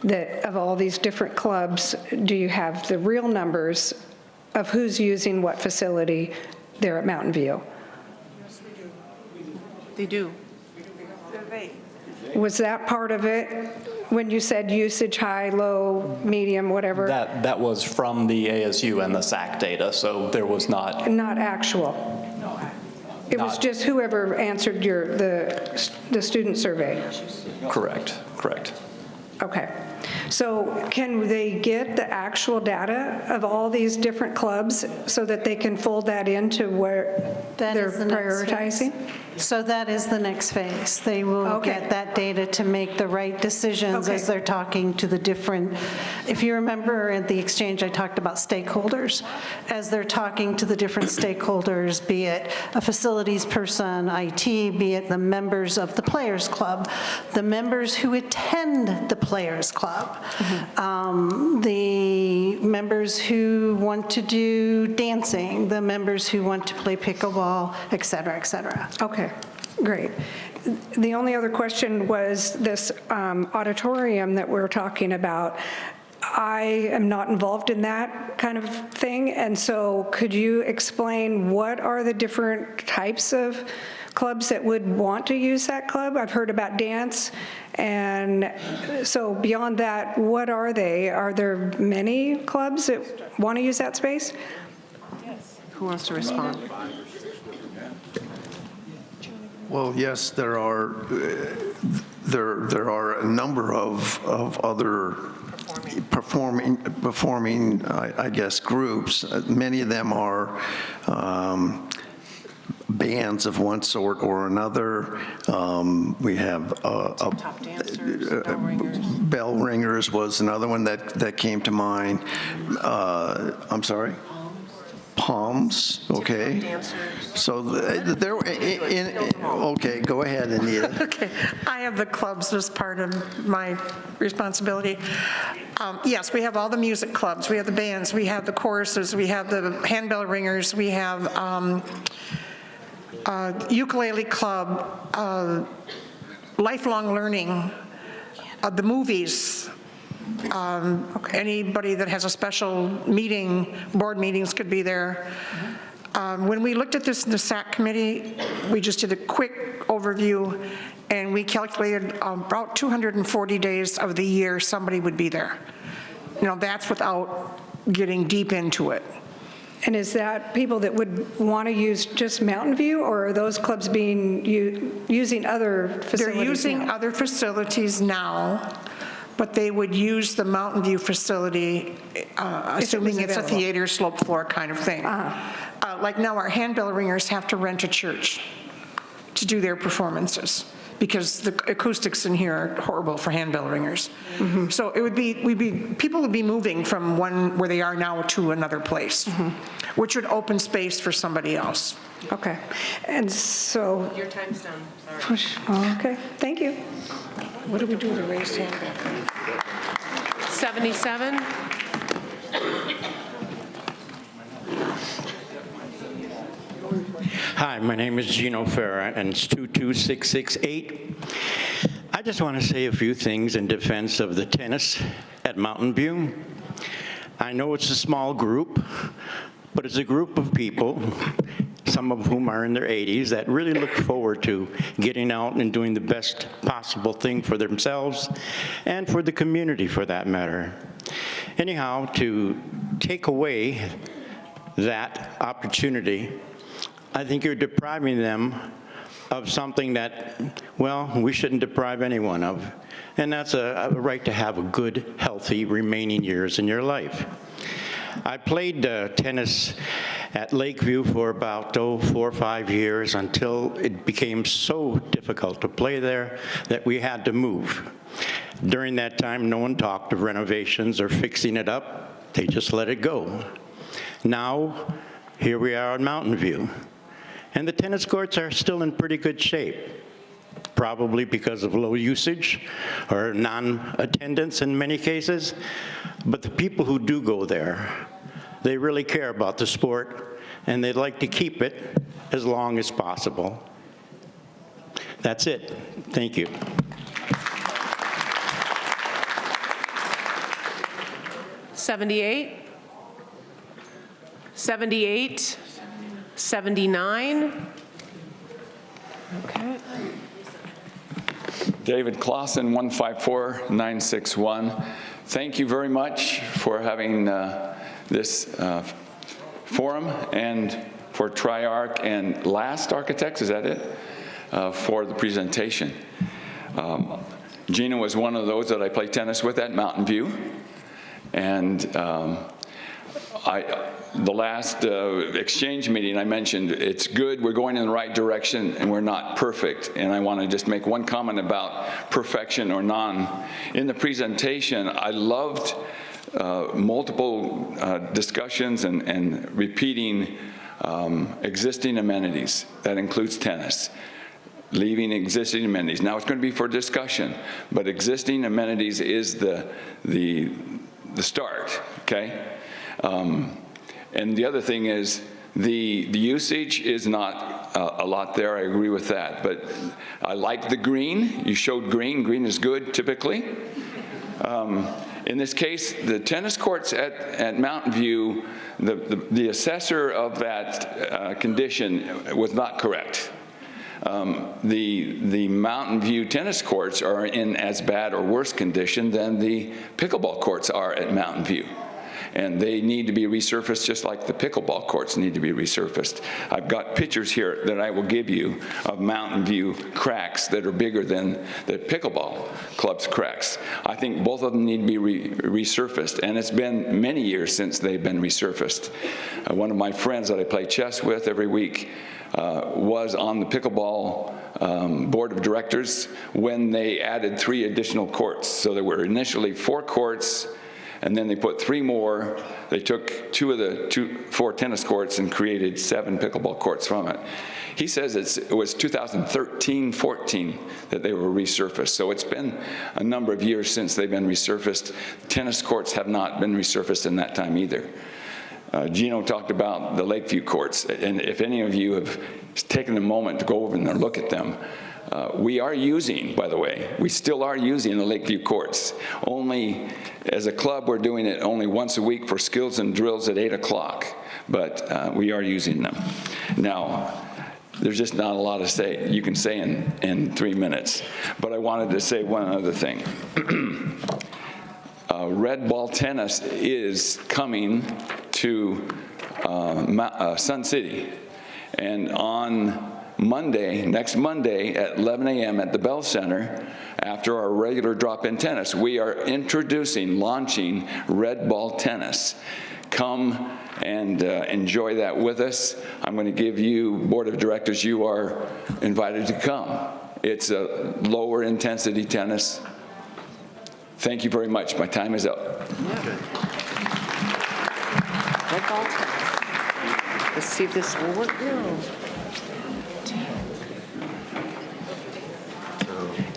that of all these different clubs? Do you have the real numbers of who's using what facility there at Mountain View? Yes, they do. Was that part of it when you said usage high, low, medium, whatever? That was from the ASU and the SAC data, so there was not. Not actual? It was just whoever answered the student survey? Correct. Okay. So can they get the actual data of all these different clubs so that they can fold that into where they're prioritizing? So that is the next phase. They will get that data to make the right decisions as they're talking to the different, if you remember at the exchange, I talked about stakeholders. As they're talking to the different stakeholders, be it a facilities person, IT, be it the members of the Players Club, the members who attend the Players Club, the members who want to do dancing, the members who want to play pickleball, et cetera, et cetera. Okay, great. The only other question was this auditorium that we're talking about. I am not involved in that kind of thing, and so could you explain what are the different types of clubs that would want to use that club? I've heard about dance, and so beyond that, what are they? Are there many clubs that want to use that space? Yes. Who wants to respond? Well, yes, there are a number of other performing, I guess, groups. Many of them are bands of one sort or another. We have Top dancers, bell ringers. Bell ringers was another one that came to mind. I'm sorry? Palms, okay. Dancers. So there, okay, go ahead, Anita. Okay, I have the clubs as part of my responsibility. Yes, we have all the music clubs, we have the bands, we have the choruses, we have the handbell ringers, we have ukulele club, lifelong learning, the movies. Anybody that has a special meeting, board meetings could be there. When we looked at this in the SAC committee, we just did a quick overview, and we calculated about 240 days of the year somebody would be there. You know, that's without getting deep into it. And is that people that would want to use just Mountain View, or are those clubs being using other facilities? They're using now? other facilities now, but they would use the Mountain View facility, assuming it's a available. theater, slope floor kind of thing. Like now, our handbell ringers have to rent a church to do their performances because the acoustics in here are horrible for handbell ringers. So it would be, people would be moving from one where they are now to another place, which would open space for somebody else. Okay, and so. Your time's done, sorry. Okay, thank you. What do we do with the raised hand? 77? Hi, my name is Gino Farah, and it's 22668. I just want to say a few things in defense of the tennis at Mountain View. I know it's a small group, but it's a group of people, some of whom are in their 80s, that really look forward to getting out and doing the best possible thing for themselves and for the community, for that matter. Anyhow, to take away that opportunity, I think you're depriving them of something that, well, we shouldn't deprive anyone of, and that's a right to have a good, healthy remaining years in your life. I played tennis at Lakeview for about 4 or 5 years until it became so difficult to play there that we had to move. During that time, no one talked of renovations or fixing it up. They just let it go. Now, here we are in Mountain View, and the tennis courts are still in pretty good shape, probably because of low usage or non-attendance in many cases. But the people who do go there, they really care about the sport, and they'd like to keep it as long as possible. That's it. Thank you. '78, 78, 79. Okay. David Clausen, 154961. Thank you very much for having this forum, and for Triarch and Last Architects, is that it? For the presentation. Gina was one of those that I played tennis with at Mountain View, and the last exchange meeting, I mentioned it's good, we're going in the right direction, and we're not perfect. And I want to just make one comment about perfection or none. In the presentation, I loved multiple discussions and repeating existing amenities. That includes tennis. Leaving existing amenities. Now it's going to be for discussion, but existing amenities is the start, okay? And the other thing is the usage is not a lot there. I agree with that, but I like the green. You showed green. Green is good typically. In this case, the tennis courts at Mountain View, the assessor of that condition was not correct. The Mountain View tennis courts are in as bad or worse condition than the pickleball courts are at Mountain View. And they need to be resurfaced just like the pickleball courts need to be resurfaced. I've got pictures here that I will give you of Mountain View cracks that are bigger than the pickleball club's cracks. I think both of them need to be resurfaced, and it's been many years since they've been resurfaced. One of my friends that I play chess with every week was on the pickleball board of directors when they added 3 additional courts. So there were initially 4 courts, and then they put 3 more. They took 2 of the 4 tennis courts and created 7 pickleball courts from it. He says it was 2013-14 that they were resurfaced. So it's been a number of years since they've been resurfaced. Tennis courts have not been resurfaced in that time either. Gino talked about the Lakeview courts, and if any of you have taken a moment to go over and look at them, we are using, by the way, we still are using the Lakeview courts. Only, as a club, we're doing it only once a week for skills and drills at 8 o'clock, but we are using them. Now, there's just not a lot you can say in 3 minutes, but I wanted to say one other thing. Red ball tennis is coming to Sun City, and on Monday, next Monday at 11 a.m. at the Bell Center, after our regular drop-in tennis, we are launching red ball tennis. Come and enjoy that with us. I'm going to give you, board of directors, you are invited to come. It's a lower intensity tennis. Thank you very much. My time is up. Let's see if this will work.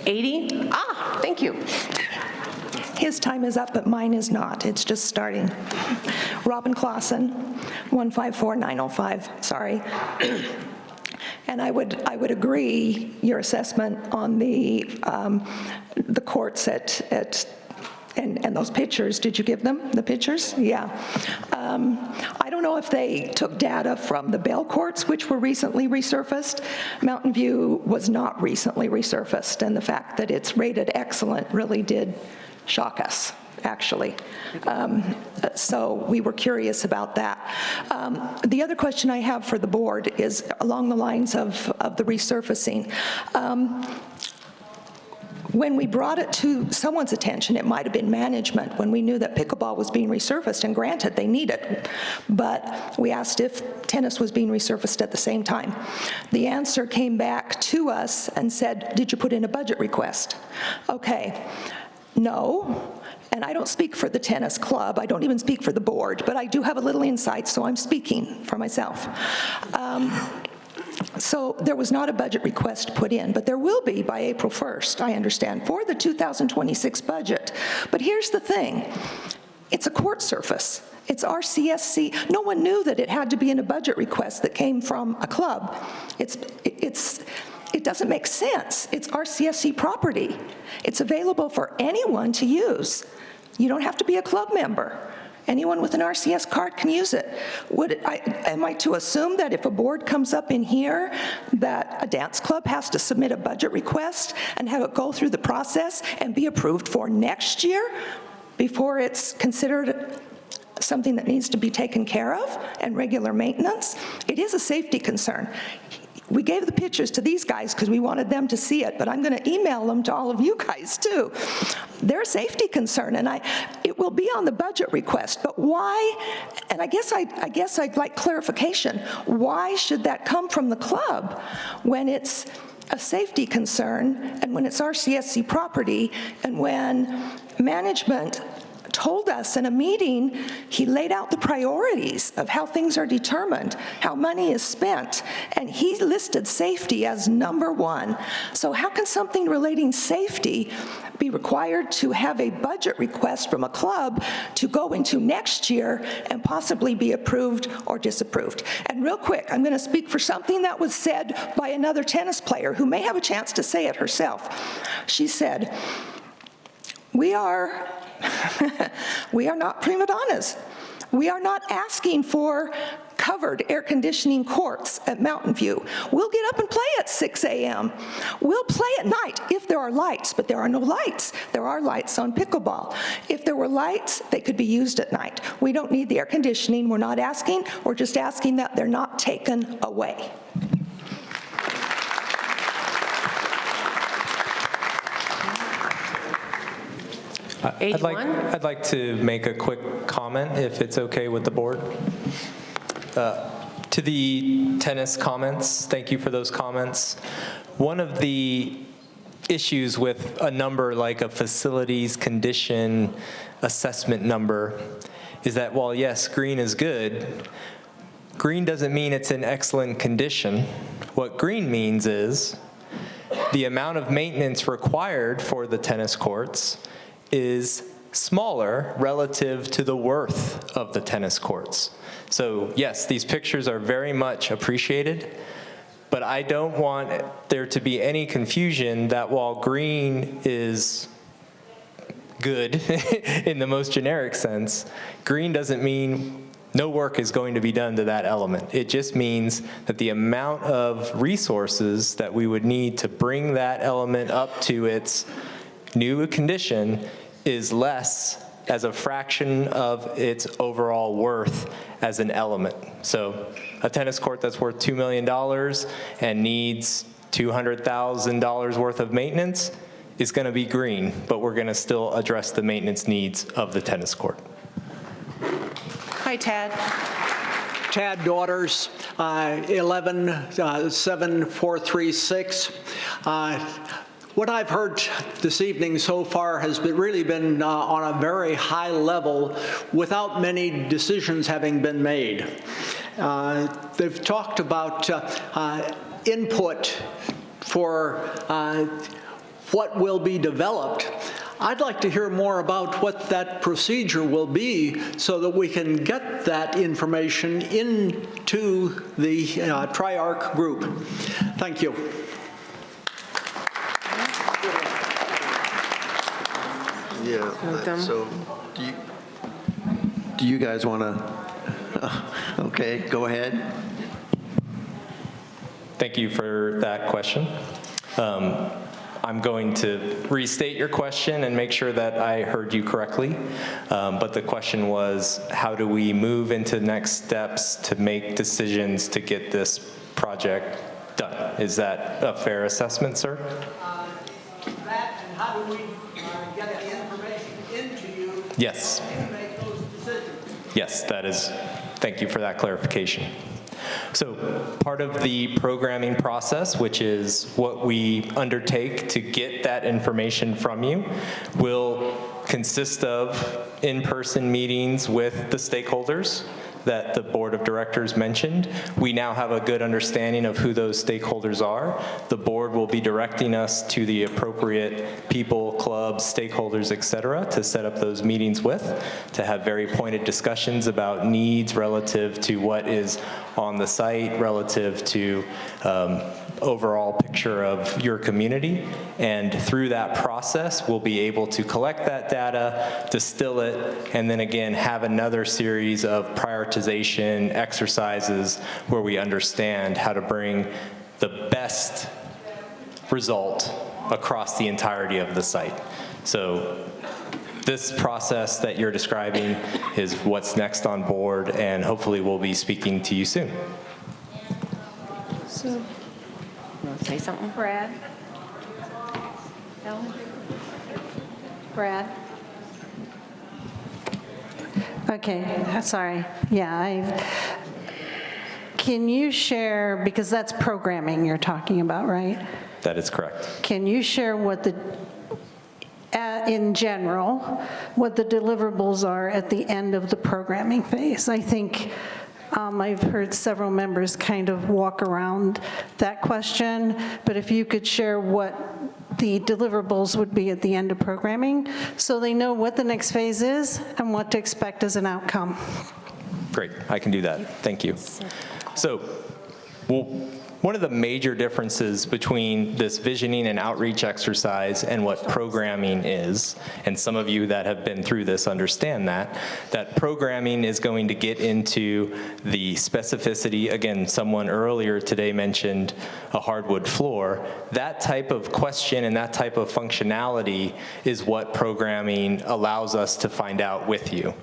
80? Ah, thank you. His time is up, but mine is not. It's just starting. Robin Clausen, 154905, sorry. And I would agree your assessment on the courts and those pictures. Did you give them the pictures? Yeah. I don't know if they took data from the Bell courts, which were recently resurfaced. Mountain View was not recently resurfaced, and the fact that it's rated excellent really did shock us, actually. So we were curious about that. The other question I have for the board is along the lines of the resurfacing. When we brought it to someone's attention, it might have been management, when we knew that pickleball was being resurfaced, and granted, they need it. But we asked if tennis was being resurfaced at the same time. The answer came back to us and said, did you put in a budget request? Okay, no. And I don't speak for the tennis club. I don't even speak for the board, but I do have a little insight, so I'm speaking for myself. So there was not a budget request put in, but there will be by April 1st, I understand, for the 2026 budget. But here's the thing. It's a court surface. It's RCSC. No one knew that it had to be in a budget request that came from a club. It doesn't make sense. It's RCSC property. It's available for anyone to use. You don't have to be a club member. Anyone with an RCS card can use it. Am I to assume that if a board comes up in here that a dance club has to submit a budget request and have it go through the process and be approved for next year before it's considered something that needs to be taken care of and regular maintenance? It is a safety concern. we gave the pictures to these guys because we wanted them to see it, but I'm going to email them to all of you guys too. They're a safety concern, and it will be on the budget request, but why, and I guess I'd like clarification, why should that come from the club when it's a safety concern and when it's RCSC property and when management told us in a meeting, he laid out the priorities of how things are determined, how money is spent, and he listed safety as number one. So how can something relating safety be required to have a budget request from a club to go into next year and possibly be approved or disapproved? And real quick, I'm going to speak for something that was said by another tennis player who may have a chance to say it herself. She said, we are not prima donnas. We are not asking for covered air conditioning courts at Mountain View. We'll get up and play at 6 a.m. We'll play at night if there are lights, but there are no lights. There are lights on pickleball. If there were lights, they could be used at night. We don't need the air conditioning. We're not asking. We're just asking that they're not taken away. I'd like to make a quick comment, if it's okay with the board. To the tennis comments, thank you for those comments. One of the issues with a number like a facilities condition assessment number is that while yes, green is good, green doesn't mean it's in excellent condition. What green means is the amount of maintenance required for the tennis courts is smaller relative to the worth of the tennis courts. So yes, these pictures are very much appreciated, but I don't want there to be any confusion that while green is good in the most generic sense, green doesn't mean no work is going to be done to that element. It just means that the amount of resources that we would need to bring that element up to its new condition is less as a fraction of its overall worth as an element. So a tennis court that's worth $2 million and needs $200,000 worth of maintenance is going to be green, but we're going to still address the maintenance needs of the tennis court. Hi, Tad. Tad Daughters, 117436. What I've heard this evening so far has really been on a very high level without many decisions having been made. They've talked about input for what will be developed. I'd like to hear more about what that procedure will be so that we can get that information into the Triarch group. Thank you. Yeah, so do you guys want to, okay, go ahead. Thank you for that question. I'm going to restate your question and make sure that I heard you correctly. But the question was, how do we move into next steps to make decisions to get this project done? Is that a fair assessment, sir? That and how do we get the information into you? Yes. To make those decisions? Yes, that is, thank you for that clarification. So part of the programming process, which is what we undertake to get that information from you, will consist of in-person meetings with the stakeholders that the board of directors mentioned. We now have a good understanding of who those stakeholders are. The board will be directing us to the appropriate people, clubs, stakeholders, et cetera, to set up those meetings with, to have very pointed discussions about needs relative to what is on the site, relative to overall picture of your community. And through that process, we'll be able to collect that data, distill it, and then again, have another series of prioritization exercises where we understand how to bring the best result across the entirety of the site. So this process that you're describing is what's next on board, and hopefully we'll be speaking to you soon. So Want to say something? Brad? Ellen? Brad? Okay, sorry. Yeah, can you share, because that's programming you're talking about, right? That is correct. Can you share what in general, what the deliverables are at the end of the programming phase? I think I've heard several members kind of walk around that question, but if you could share what the deliverables would be at the end of programming, so they know what the next phase is and what to expect as an outcome. Great, I can do that. Thank you. So, one of the major differences between this visioning and outreach exercise and what programming is, and some of you that have been through this understand that programming is going to get into the specificity. Again, someone earlier today mentioned a hardwood floor. That type of question and that type of functionality is what programming allows us to find out with you.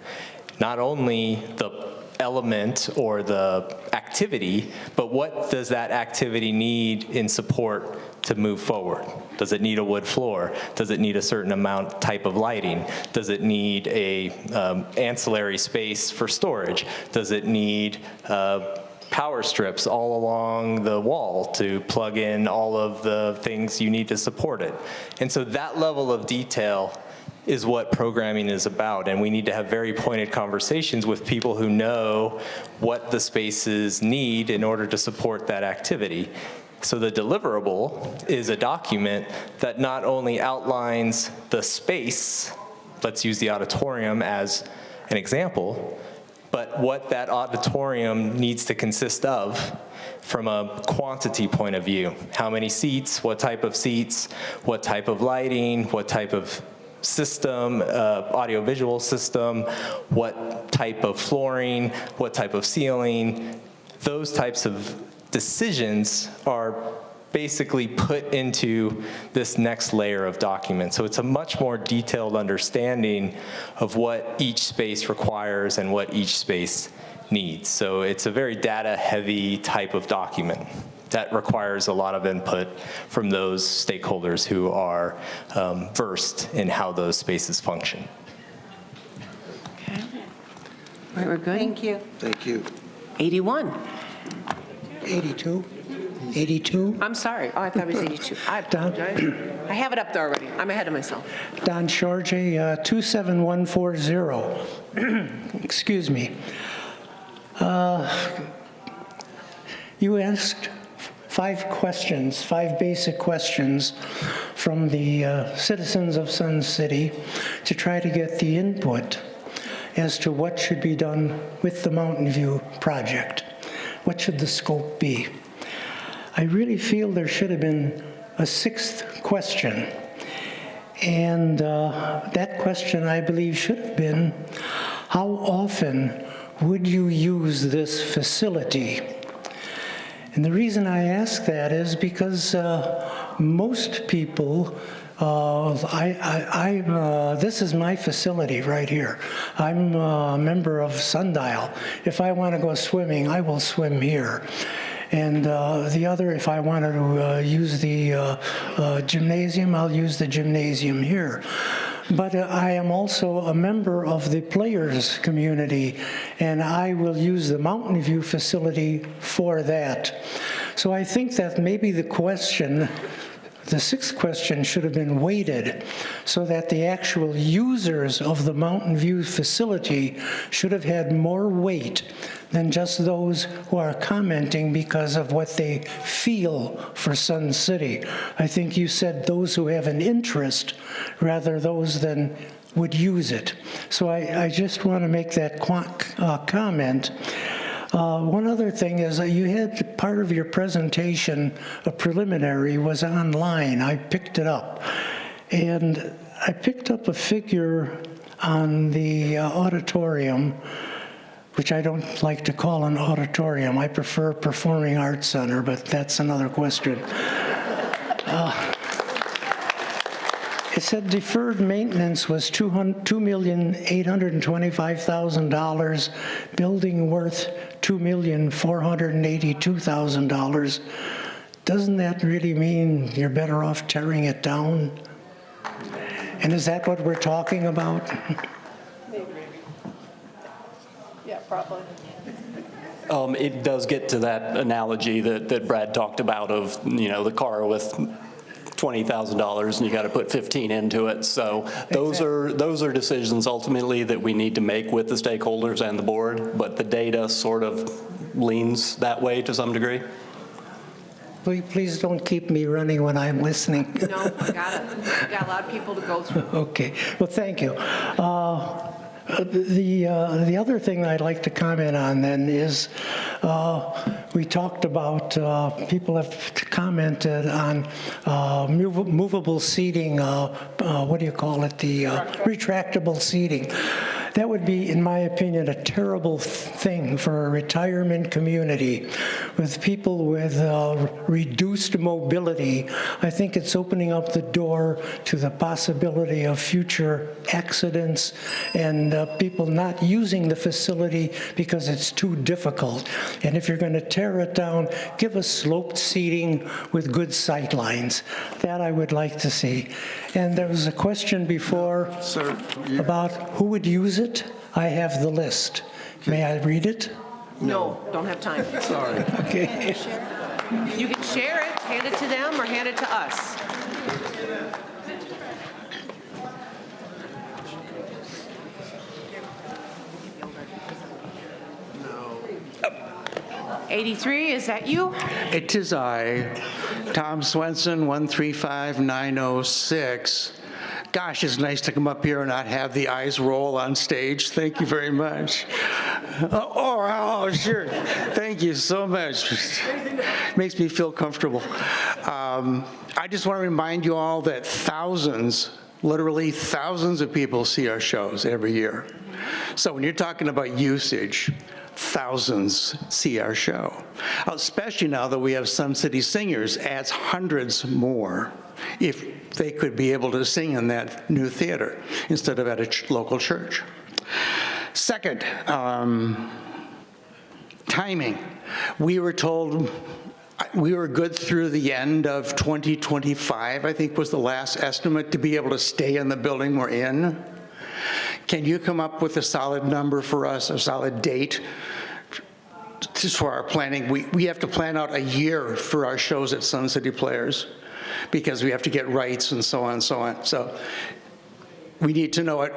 Not only the element or the activity, but what does that activity need in support to move forward? Does it need a wood floor? Does it need a certain amount type of lighting? Does it need a ancillary space for storage? Does it need power strips all along the wall to plug in all of the things you need to support it? And so that level of detail is what programming is about, and we need to have very pointed conversations with people who know what the spaces need in order to support that activity. So the deliverable is a document that not only outlines the space, let's use the auditorium as an example, but what that auditorium needs to consist of from a quantity point of view. How many seats, what type of lighting, what type of system, audiovisual system, what type of flooring, what type of ceiling. Those types of decisions are basically put into this next layer of document. So it's a much more detailed understanding of what each space requires and what each space needs. So it's a very data-heavy type of document that requires a lot of input from those stakeholders who are versed in how those spaces function. Okay. All right, we're good? Thank you. Thank you. 81. 82? 82? I'm sorry. Oh, I thought it was 82. I apologize. I have it up there already. I'm ahead of myself. Don Shorgy, 27140. Excuse me. You asked 5 questions, 5 basic questions from the citizens of Sun City to try to get the input as to what should be done with the Mountain View project. What should the scope be? I really feel there should have been a 6th question. And that question, I believe, should have been, how often would you use this facility? And the reason I ask that is because most people, this is my facility right here. I'm a member of Sundial. If I want to go swimming, I will swim here. And the other, if I wanted to use the gymnasium, I'll use the gymnasium here. But I am also a member of the players community, and I will use the Mountain View facility for that. So I think that maybe the question, the 6th question, should have been weighted so that the actual users of the Mountain View facility should have had more weight than just those who are commenting because of what they feel for Sun City. I think you said those who have an interest rather those than would use it. So I just want to make that comment. One other thing is that you had part of your presentation, a preliminary, was online. I picked it up. And I picked up a figure on the auditorium, which I don't like to call an auditorium. I prefer Performing Arts Center, but that's another question. It said deferred maintenance was $2,825,000, building worth $2,482,000. doesn't that really mean you're better off tearing it down? And is that what we're talking about? Yeah, probably. It does get to that analogy that Brad talked about of, the car with $20,000 and you got to put 15 into it. So those are decisions ultimately that we need to make with the stakeholders and the board, but the data sort of leans that way to some degree. Please don't keep me running when I'm listening. No, got it. We got a lot of people to go through. Okay, well, thank you. The other thing I'd like to comment on then is we talked about, people have commented on movable seating, what do you call it, the retractable seating. That would be, in my opinion, a terrible thing for a retirement community with people with reduced mobility. I think it's opening up the door to the possibility of future accidents and people not using the facility because it's too difficult. And if you're going to tear it down, give us sloped seating with good sight lines. That I would like to see. And there was a question before about who would use it. I have the list. May I read it? No, don't have time. Sorry. Okay. You can share it, hand it to them, or hand it to us. No. 83, is that you? It is I, Tom Swenson, 135906. Gosh, it's nice to come up here and not have the eyes roll on stage. Thank you very much. Oh, sure. Thank you so much. Makes me feel comfortable. I just want to remind you all that thousands, literally thousands of people see our shows every year. So when you're talking about usage, thousands see our show, especially now that we have Sun City Singers, adds hundreds more if they could be able to sing in that new theater instead of at a local church. Second, timing. We were told we were good through the end of 2025, I think was the last estimate, to be able to stay in the building we're in. Can you come up with a solid number for us, a solid date just for our planning? We have to plan out a year for our shows at Sun City Players because we have to get rights and so on and so on. So we need to know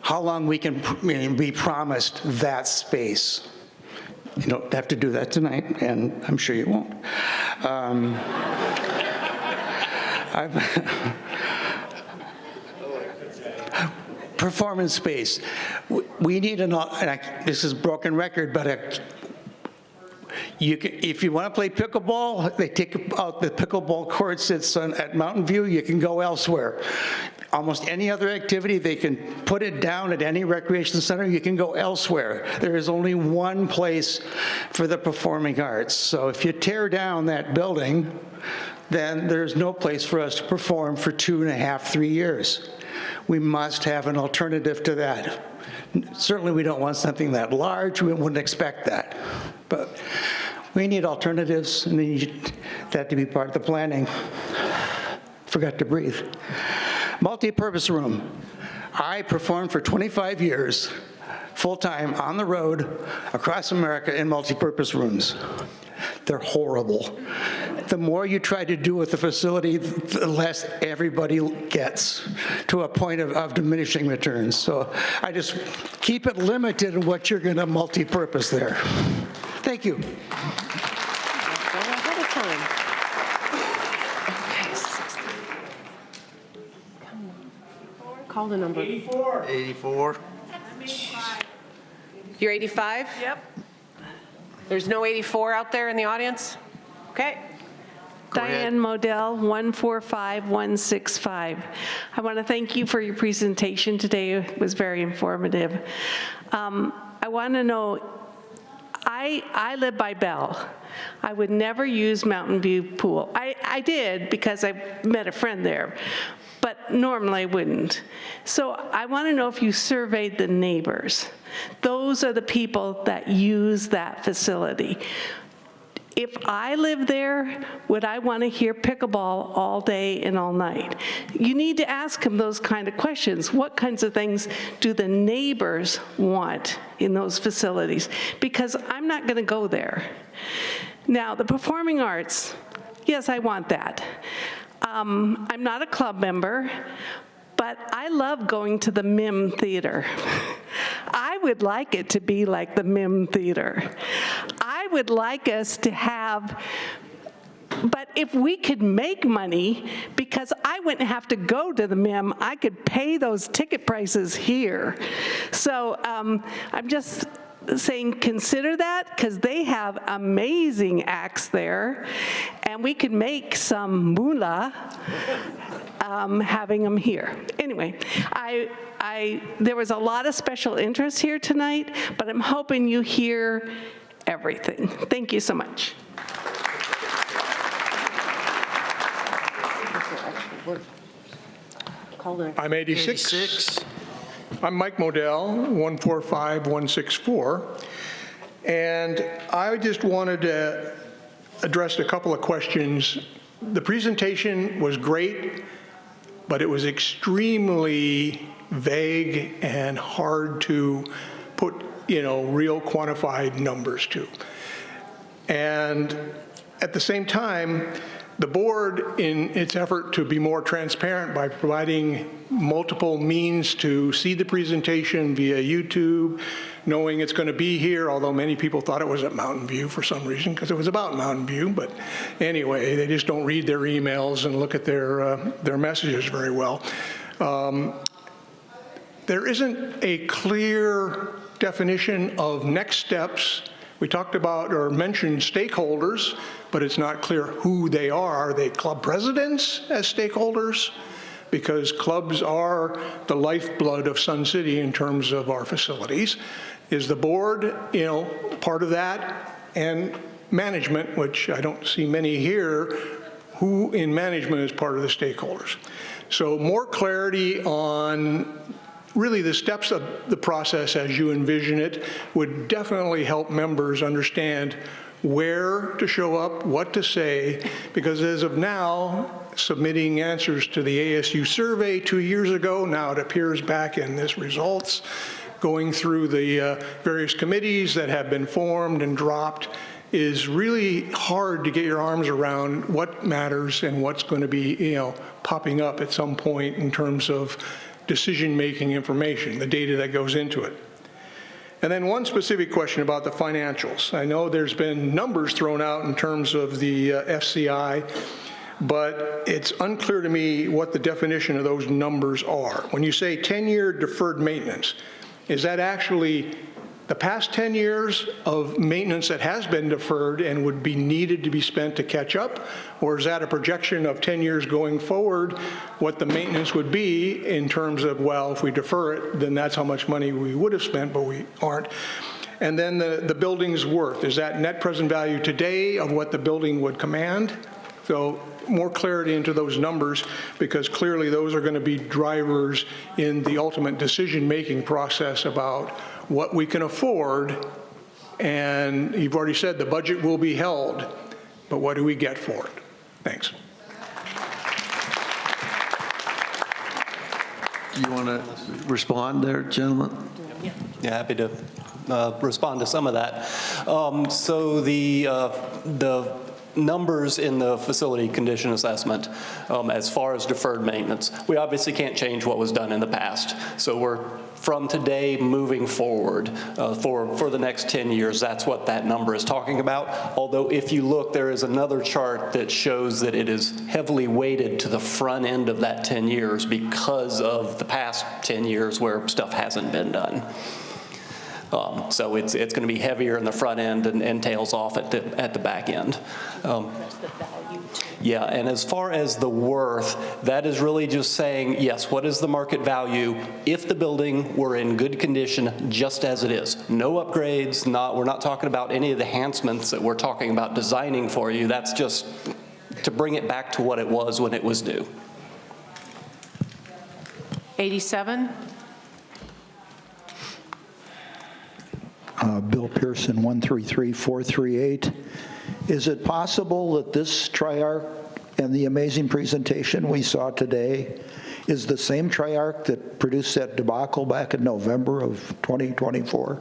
how long we can be promised that space. You don't have to do that tonight, and I'm sure you won't. Performance space. We need this is broken record, but if you want to play pickleball, they take out the pickleball courts at Mountain View. You can go elsewhere. Almost any other activity, they can put it down at any recreation center. You can go elsewhere. There is only one place for the performing arts. So if you tear down that building, then there's no place for us to perform for 2.5, 3 years. We must have an alternative to that. Certainly we don't want something that large. We wouldn't expect that. But we need alternatives, and we need that to be part of the planning. Forgot to breathe. Multi-purpose room. I performed for 25 years, full-time, on the road, across America in multi-purpose rooms. They're horrible. The more you try to do with the facility, the less everybody gets, to a point of diminishing returns. So I just keep it limited in what you're going to multi-purpose there. Thank you. Ahead of time. Okay. Call the number. 84. 84. You're 85? Yep. There's no 84 out there in the audience? Okay. Diane Modell, 145165. I want to thank you for your presentation today. It was very informative. I want to know, I live by Bell. I would never use Mountain View Pool. I did because I met a friend there, but normally I wouldn't. So I want to know if you surveyed the neighbors. Those are the people that use that facility. if I lived there, would I want to hear pickleball all day and all night? You need to ask them those kind of questions. What kinds of things do the neighbors want in those facilities? Because I'm not going to go there. Now, the performing arts, yes, I want that. I'm not a club member, but I love going to the MIM Theater. I would like it to be like the MIM Theater. I would like us to have, but if we could make money, because I wouldn't have to go to the MIM, I could pay those ticket prices here. So I'm just saying consider that, because they have amazing acts there, and we could make some moolah having them here. Anyway, there was a lot of special interest here tonight, but I'm hoping you hear everything. Thank you so much. I'm 86. I'm Mike Modell, 145164. And I just wanted to address a couple of questions. The presentation was great, but it was extremely vague and hard to put, real quantified numbers to. And at the same time, the board, in its effort to be more transparent by providing multiple means to see the presentation via YouTube, knowing it's going to be here, although many people thought it was at Mountain View for some reason, because it was about Mountain View. But anyway, they just don't read their emails and look at their messages very well. There isn't a clear definition of next steps. We talked about or mentioned stakeholders, but it's not clear who they are. Are they club presidents as stakeholders? Because clubs are the lifeblood of Sun City in terms of our facilities. Is the board, part of that? And management, which I don't see many here, who in management is part of the stakeholders? So more clarity on really the steps of the process as you envision it would definitely help members understand where to show up, what to say, because as of now, submitting answers to the ASU survey 2 years ago, now it appears back in this results, going through the various committees that have been formed and dropped is really hard to get your arms around what matters and what's going to be, popping up at some point in terms of decision-making information, the data that goes into it. And then one specific question about the financials. I know there's been numbers thrown out in terms of the FCI, but it's unclear to me what the definition of those numbers are. When you say 10-year deferred maintenance, is that actually the past 10 years of maintenance that has been deferred and would be needed to be spent to catch up? Or is that a projection of 10 years going forward, what the maintenance would be in terms of, well, if we defer it, then that's how much money we would have spent, but we aren't. And then the building's worth, is that net present value today of what the building would command? So more clarity into those numbers, because clearly those are going to be drivers in the ultimate decision-making process about what we can afford. And you've already said the budget will be held, but what do we get for it? Thanks. You want to respond there, gentlemen? Yeah, happy to respond to some of that. So the numbers in the facility condition assessment as far as deferred maintenance, we obviously can't change what was done in the past. So we're from today moving forward for the next 10 years, that's what that number is talking about. Although if you look, there is another chart that shows that it is heavily weighted to the front end of that 10 years because of the past 10 years where stuff hasn't been done. So it's going to be heavier in the front end and tails off at the back end. Yeah, and as far as the worth, that is really just saying, yes, what is the market value if the building were in good condition just as it is? No upgrades, we're not talking about any of the enhancements that we're talking about designing for you. That's just to bring it back to what it was when it was new. 87. Bill Pearson, 133438. Is it possible that this Triarch and the amazing presentation we saw today is the same Triarch that produced that debacle back in November of 2024?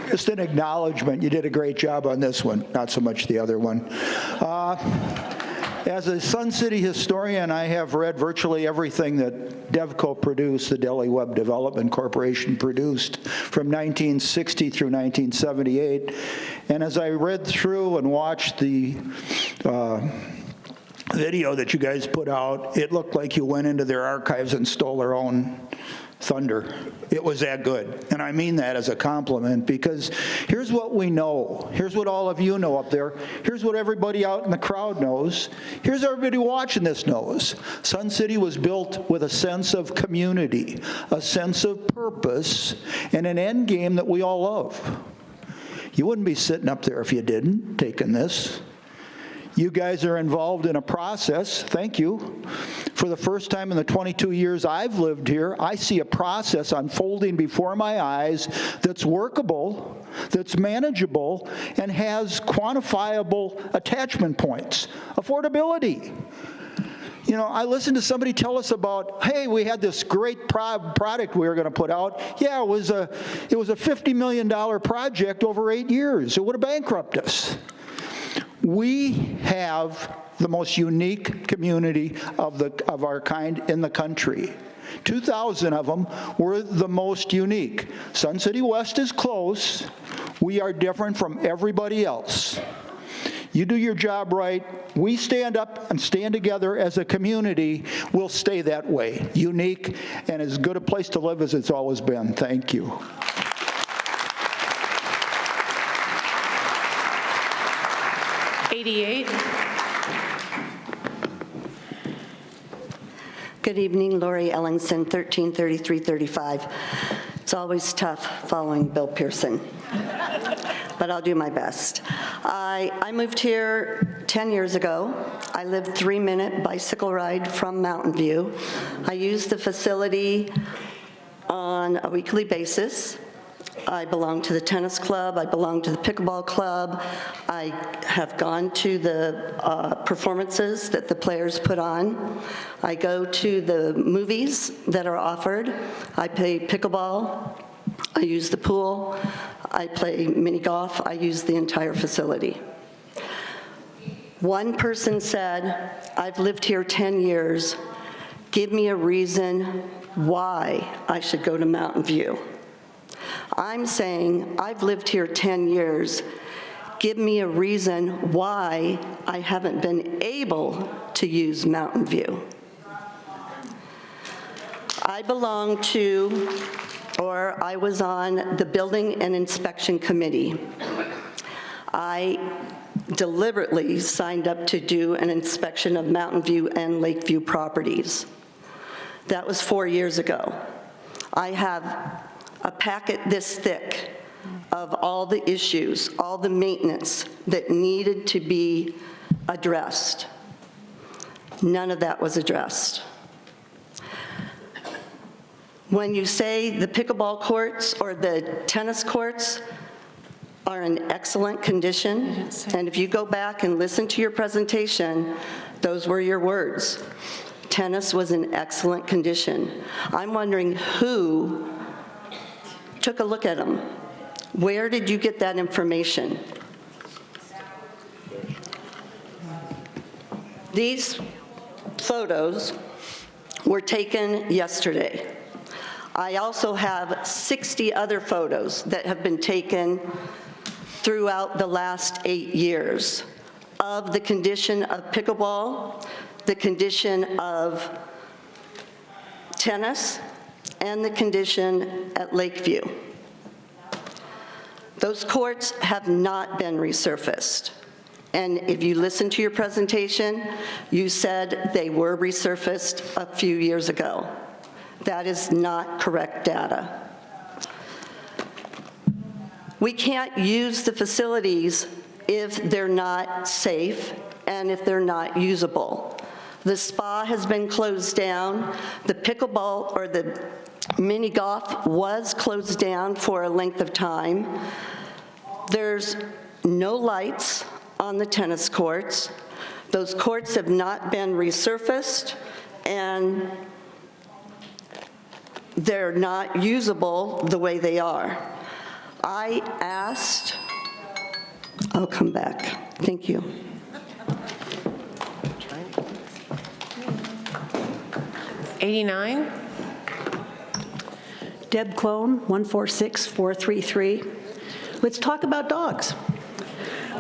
Just an acknowledgement. You did a great job on this one, not so much the other one. As a Sun City historian, I have read virtually everything that DevCo produced, the Delhi Web Development Corporation produced from 1960 through 1978. And as I read through and watched the video that you guys put out, it looked like you went into their archives and stole their own thunder. It was that good. And I mean that as a compliment, because here's what we know. Here's what all of you know up there. Here's what everybody out in the crowd knows. Here's everybody watching this knows. Sun City was built with a sense of community, a sense of purpose, and an end game that we all love. You wouldn't be sitting up there if you didn't, taking this. You guys are involved in a process, thank you. For the first time in the 22 years I've lived here, I see a process unfolding before my eyes that's workable, that's manageable, and has quantifiable attachment points. Affordability. You know, I listened to somebody tell us about, hey, we had this great product we were going to put out. Yeah, it was a $50 million project over 8 years. It would have bankrupted us. We have the most unique community of our kind in the country. 2,000 of them were the most unique. Sun City West is close. We are different from everybody else. You do your job right. We stand up and stand together as a community. We'll stay that way, unique and as good a place to live as it's always been. Thank you. Good evening, Lori Ellingson, 133335. It's always tough following Bill Pearson, but I'll do my best. I moved here 10 years ago. I lived 3-minute bicycle ride from Mountain View. I use the facility on a weekly basis. I belong to the tennis club. I belong to the pickleball club. I have gone to the performances that the players put on. I go to the movies that are offered. I play pickleball. I use the pool. I play mini golf. I use the entire facility. One person said, I've lived here 10 years. Give me a reason why I should go to Mountain View. I'm saying, I've lived here 10 years. Give me a reason why I haven't been able to use Mountain View. I belong to, or I was on the Building and Inspection Committee. I deliberately signed up to do an inspection of Mountain View and Lakeview properties. That was 4 years ago. I have a packet this thick of all the issues, all the maintenance that needed to be addressed. None of that was addressed. When you say the pickleball courts or the tennis courts are in excellent condition, and if you go back and listen to your presentation, those were your words. Tennis was in excellent condition. I'm wondering who took a look at them. Where did you get that information? These photos were taken yesterday. I also have 60 other photos that have been taken throughout the last 8 years of the condition of pickleball, the condition of tennis, and the condition at Lakeview. Those courts have not been resurfaced. And if you listen to your presentation, you said they were resurfaced a few years ago. That is not correct data. We can't use the facilities if they're not safe and if they're not usable. The spa has been closed down. The pickleball or the Mini golf was closed down for a length of time. There's no lights on the tennis courts. Those courts have not been resurfaced, and they're not usable the way they are. I asked, I'll come back. Thank you. '89. Deb Clone, 146433. Let's talk about dogs.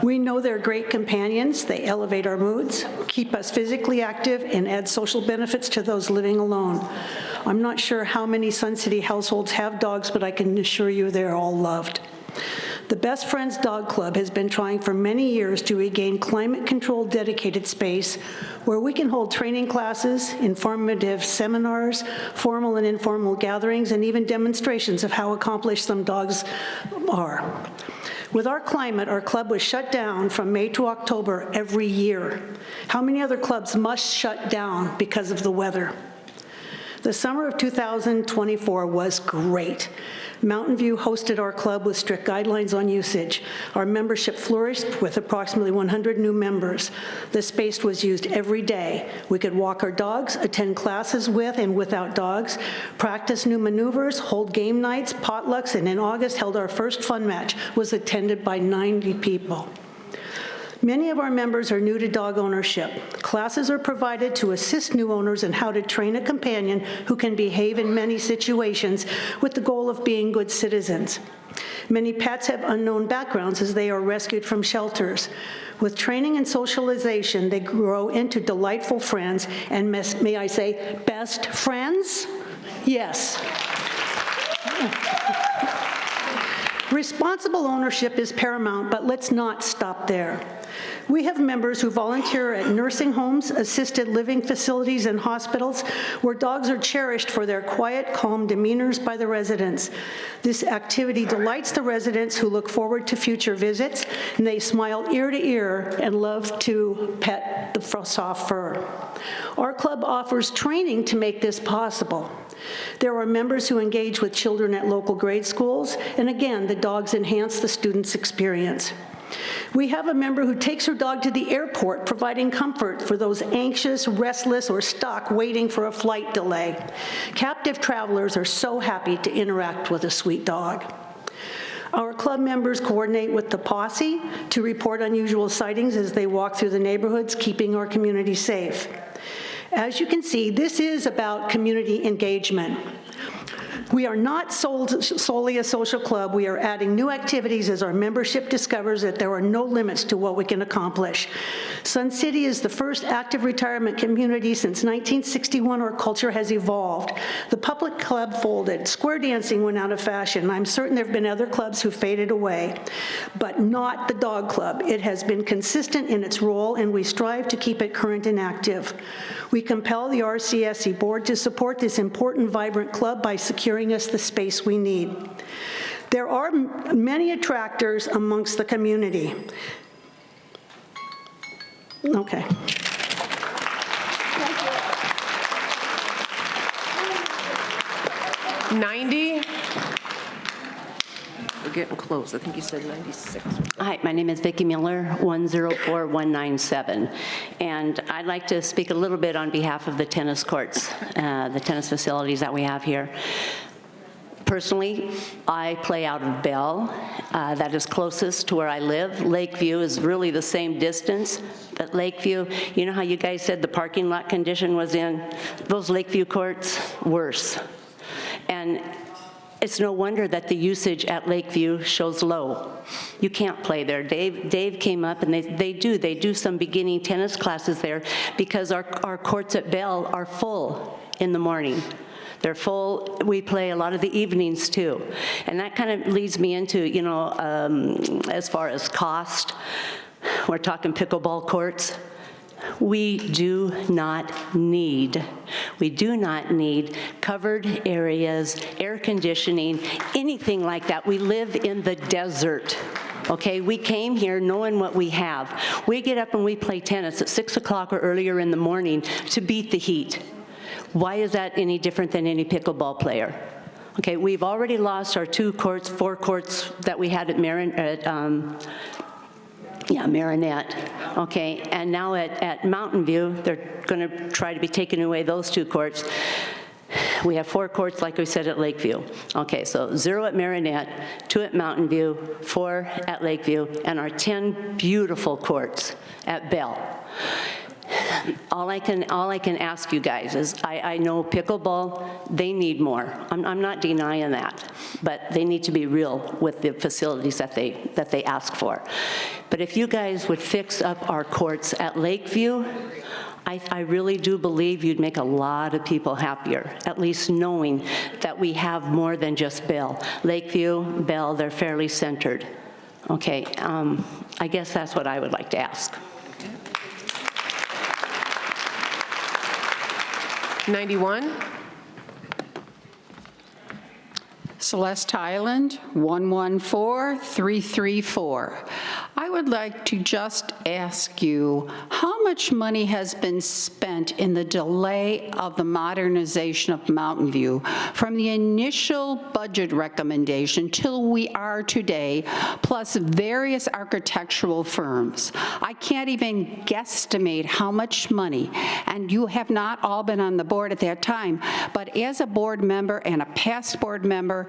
We know they're great companions. They elevate our moods, keep us physically active, and add social benefits to those living alone. I'm not sure how many Sun City households have dogs, but I can assure you they're all loved. The Best Friends Dog Club has been trying for many years to regain climate-controlled dedicated space where we can hold training classes, informative seminars, formal and informal gatherings, and even demonstrations of how accomplished some dogs are. With our climate, our club was shut down from May to October every year. How many other clubs must shut down because of the weather? The summer of 2024 was great. Mountain View hosted our club with strict guidelines on usage. Our membership flourished with approximately 100 new members. The space was used every day. We could walk our dogs, attend classes with and without dogs, practice new maneuvers, hold game nights, potlucks, and in August held our first fun match, was attended by 90 people. Many of our members are new to dog ownership. Classes are provided to assist new owners in how to train a companion who can behave in many situations with the goal of being good citizens. Many pets have unknown backgrounds as they are rescued from shelters. With training and socialization, they grow into delightful friends and, may I say, best friends? Yes. Responsible ownership is paramount, but let's not stop there. We have members who volunteer at nursing homes, assisted living facilities, and hospitals where dogs are cherished for their quiet, calm demeanors by the residents. This activity delights the residents who look forward to future visits, and they smile ear to ear and love to pet the soft fur. Our club offers training to make this possible. There are members who engage with children at local grade schools, and again, the dogs enhance the students' experience. We have a member who takes her dog to the airport, providing comfort for those anxious, restless, or stuck waiting for a flight delay. Captive travelers are so happy to interact with a sweet dog. Our club members coordinate with the posse to report unusual sightings as they walk through the neighborhoods, keeping our community safe. As you can see, this is about community engagement. We are not solely a social club. We are adding new activities as our membership discovers that there are no limits to what we can accomplish. Sun City is the first active retirement community since 1961. Our culture has evolved. The public club folded. Square dancing went out of fashion. I'm certain there have been other clubs who faded away, but not the dog club. It has been consistent in its role, and we strive to keep it current and active. We compel the RCSC board to support this important, vibrant club by securing us the space we need. There are many attractors amongst the community. Okay. '90. We're getting close. I think you said 96. Hi, my name is Vicki Miller, 104197, and I'd like to speak a little bit on behalf of the tennis courts, the tennis facilities that we have here. Personally, I play out of Bell. That is closest to where I live. Lakeview is really the same distance, but Lakeview, you know how you guys said the parking lot condition was in? Those Lakeview courts, worse. And it's no wonder that the usage at Lakeview shows low. You can't play there. Dave came up, and they do some beginning tennis classes there because our courts at Bell are full in the morning. They're full. We play a lot of the evenings too. And that kind of leads me into, you know, as far as cost, we're talking pickleball courts. We do not need covered areas, air conditioning, anything like that. We live in the desert. Okay, we came here knowing what we have. We get up and we play tennis at 6 o'clock or earlier in the morning to beat the heat. Why is that any different than any pickleball player? Okay, we've already lost our 4 courts that we had at Marinette, okay, and now at Mountain View, they're going to try to be taking away those 2 courts. We have 4 courts, like we said, at Lakeview. Okay, so 0 at Marinette, 2 at Mountain View, 4 at Lakeview, and our 10 beautiful courts at Bell. All I can ask you guys is, I know pickleball, they need more. I'm not denying that, but they need to be real with the facilities that they ask for. But if you guys would fix up our courts at Lakeview, I really do believe you'd make a lot of people happier, at least knowing that we have more than just Bell. Lakeview, Bell, they're fairly centered. Okay, I guess that's what I would like to ask. 91. Celeste Highland, 114334. I would like to just ask you, how much money has been spent in the delay of the modernization of Mountain View from the initial budget recommendation till we are today, plus various architectural firms? I can't even guesstimate how much money, and you have not all been on the board at that time, but as a board member and a past board member,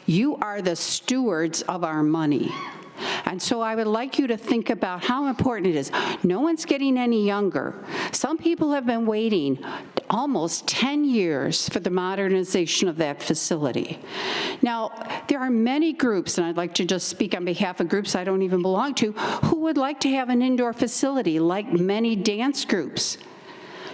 you are the stewards of our money. And so I would like you to think about how important it is. No one's getting any younger. Some people have been waiting almost 10 years for the modernization of that facility. Now, there are many groups, and I'd like to just speak on behalf of groups I don't even belong to, who would like to have an indoor facility, like many dance groups.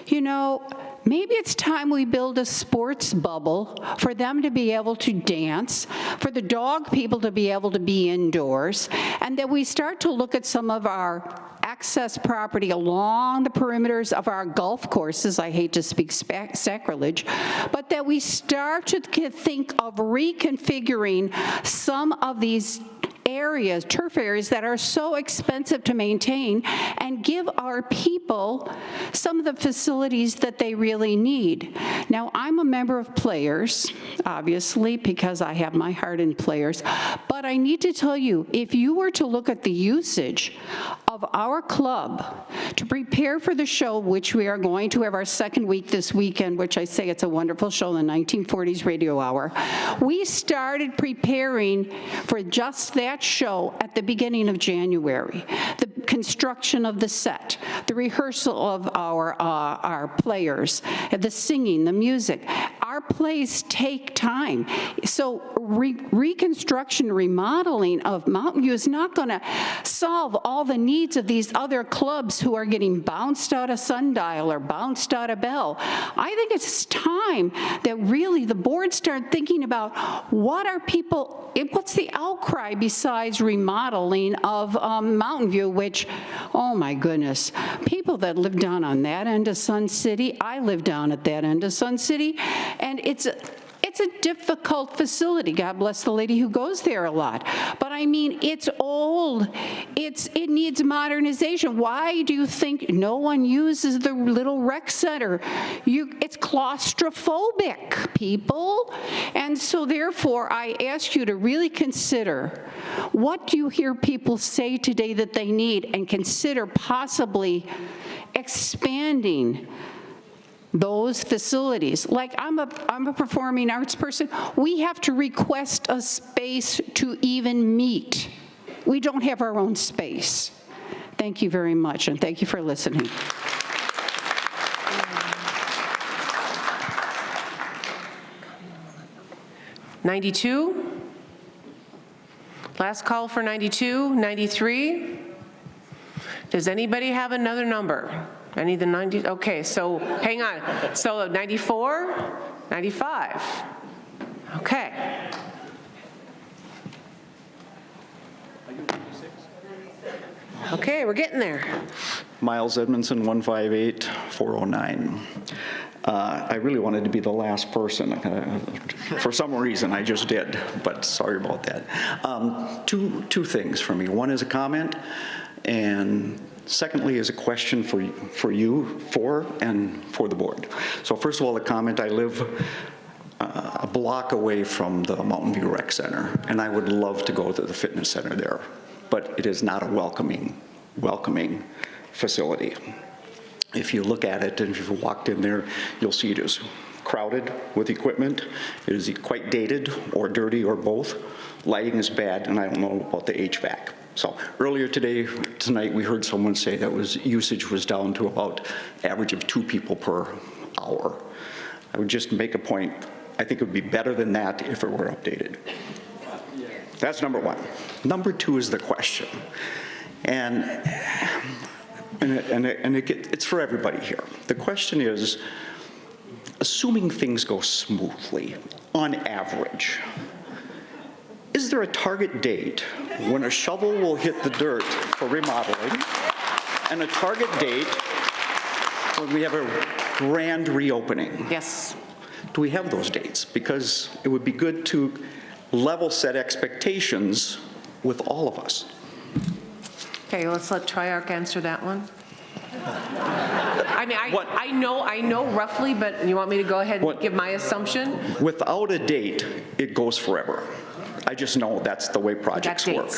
You know, maybe it's time we build a sports bubble for them to be able to dance, for the dog people to be able to be indoors, and that we start to look at some of our access property along the perimeters of our golf courses. I hate to speak sacrilege, but that we start to think of reconfiguring some of these areas, turf areas that are so expensive to maintain, and give our people some of the facilities that they really need. Now, I'm a member of Players, obviously, because I have my heart in Players, but I need to tell you, if you were to look at the usage of our club to prepare for the show, which we are going to have our second week this weekend, which I say it's a wonderful show, the 1940s Radio Hour, we started preparing for just that show at the beginning of January. The construction of the set, the rehearsal of our players, the singing, the music. Our plays take time. So reconstruction, remodeling of Mountain View is not going to solve all the needs of these other clubs who are getting bounced out of Sundial or bounced out of Bell. I think it's time that really the board start thinking about what's the outcry besides remodeling of Mountain View, which, oh my goodness, people that live down on that end of Sun City, I live down at that end of Sun City, and it's a difficult facility. God bless the lady who goes there a lot. But I mean, it's old. It needs modernization. Why do you think no one uses the little rec center? It's claustrophobic, people. And so therefore, I ask you to really consider, what do you hear people say today that they need, and consider possibly expanding those facilities. Like I'm a performing arts person. We have to request a space to even meet. We don't have our own space. Thank you very much, and thank you for listening. '92. Last call for 92, 93. Does anybody have another number? I need the 90, okay, so hang on. So 94, 95. Okay. Okay, we're getting there. Miles Edmondson, 158-409. I really wanted to be the last person. For some reason, I just did, but sorry about that. Two things for me. One is a comment, and secondly is a question for you and for the board. So first of all, the comment, I live block away from the Mountain View Rec Center, and I would love to go to the fitness center there, but it is not a welcoming facility. If you look at it and if you've walked in there, you'll see it is crowded with equipment. It is quite dated or dirty or both. Lighting is bad, and I don't know about the HVAC. So earlier tonight, we heard someone say that usage was down to about average of 2 people per hour. I would just make a point. I think it would be better than that if it were updated. That's number one. Number two is the question. And it's for everybody here. The question is, assuming things go smoothly, on average, is there a target date when a shovel will hit the dirt for remodeling and a target date when we have a grand reopening? Yes. Do we have those dates? Because it would be good to level set expectations with all of us. Okay, let's let Triarch answer that one. I mean, I know roughly, but you want me to go ahead and give my assumption? Without a date, it goes forever. I just know that's the way projects work.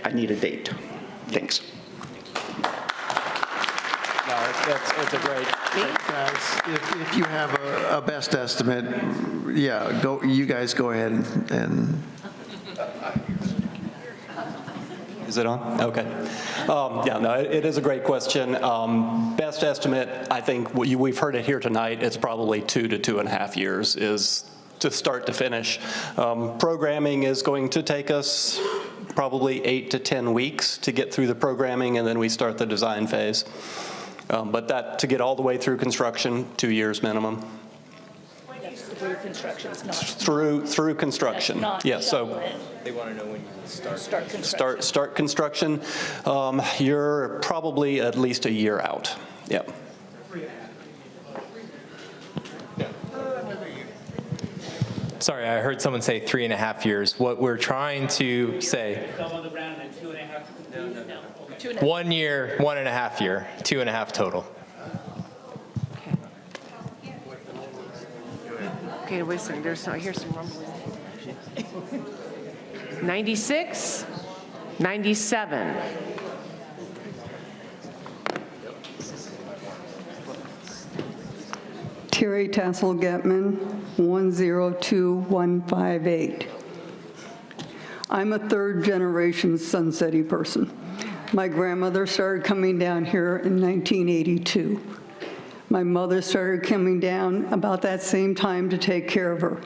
I need a date. Thanks. No, it's a great, guys. If you have a best estimate, yeah, you guys go ahead and. Is it on? Okay. Yeah, no, it is a great question. Best estimate, I think we've heard it here tonight, it's probably 2 to 2.5 years is to start to finish. Programming is going to take us probably 8 to 10 weeks to get through the programming, and then we start the design phase. But that, to get all the way through construction, 2 years minimum. Through construction, not through construction. Yes, so they want to know when you start construction. Start construction. You're probably at least a year out. Yep. Sorry, I heard someone say 3.5 years. What we're trying to say. 1 year, 1.5 year, 2.5 total. Okay, wait a second, I hear some rumbling. 96, 97. Terry Tassel Getman, 102158. I'm a third-generation Sunsetty person. My grandmother started coming down here in 1982. My mother started coming down about that same time to take care of her.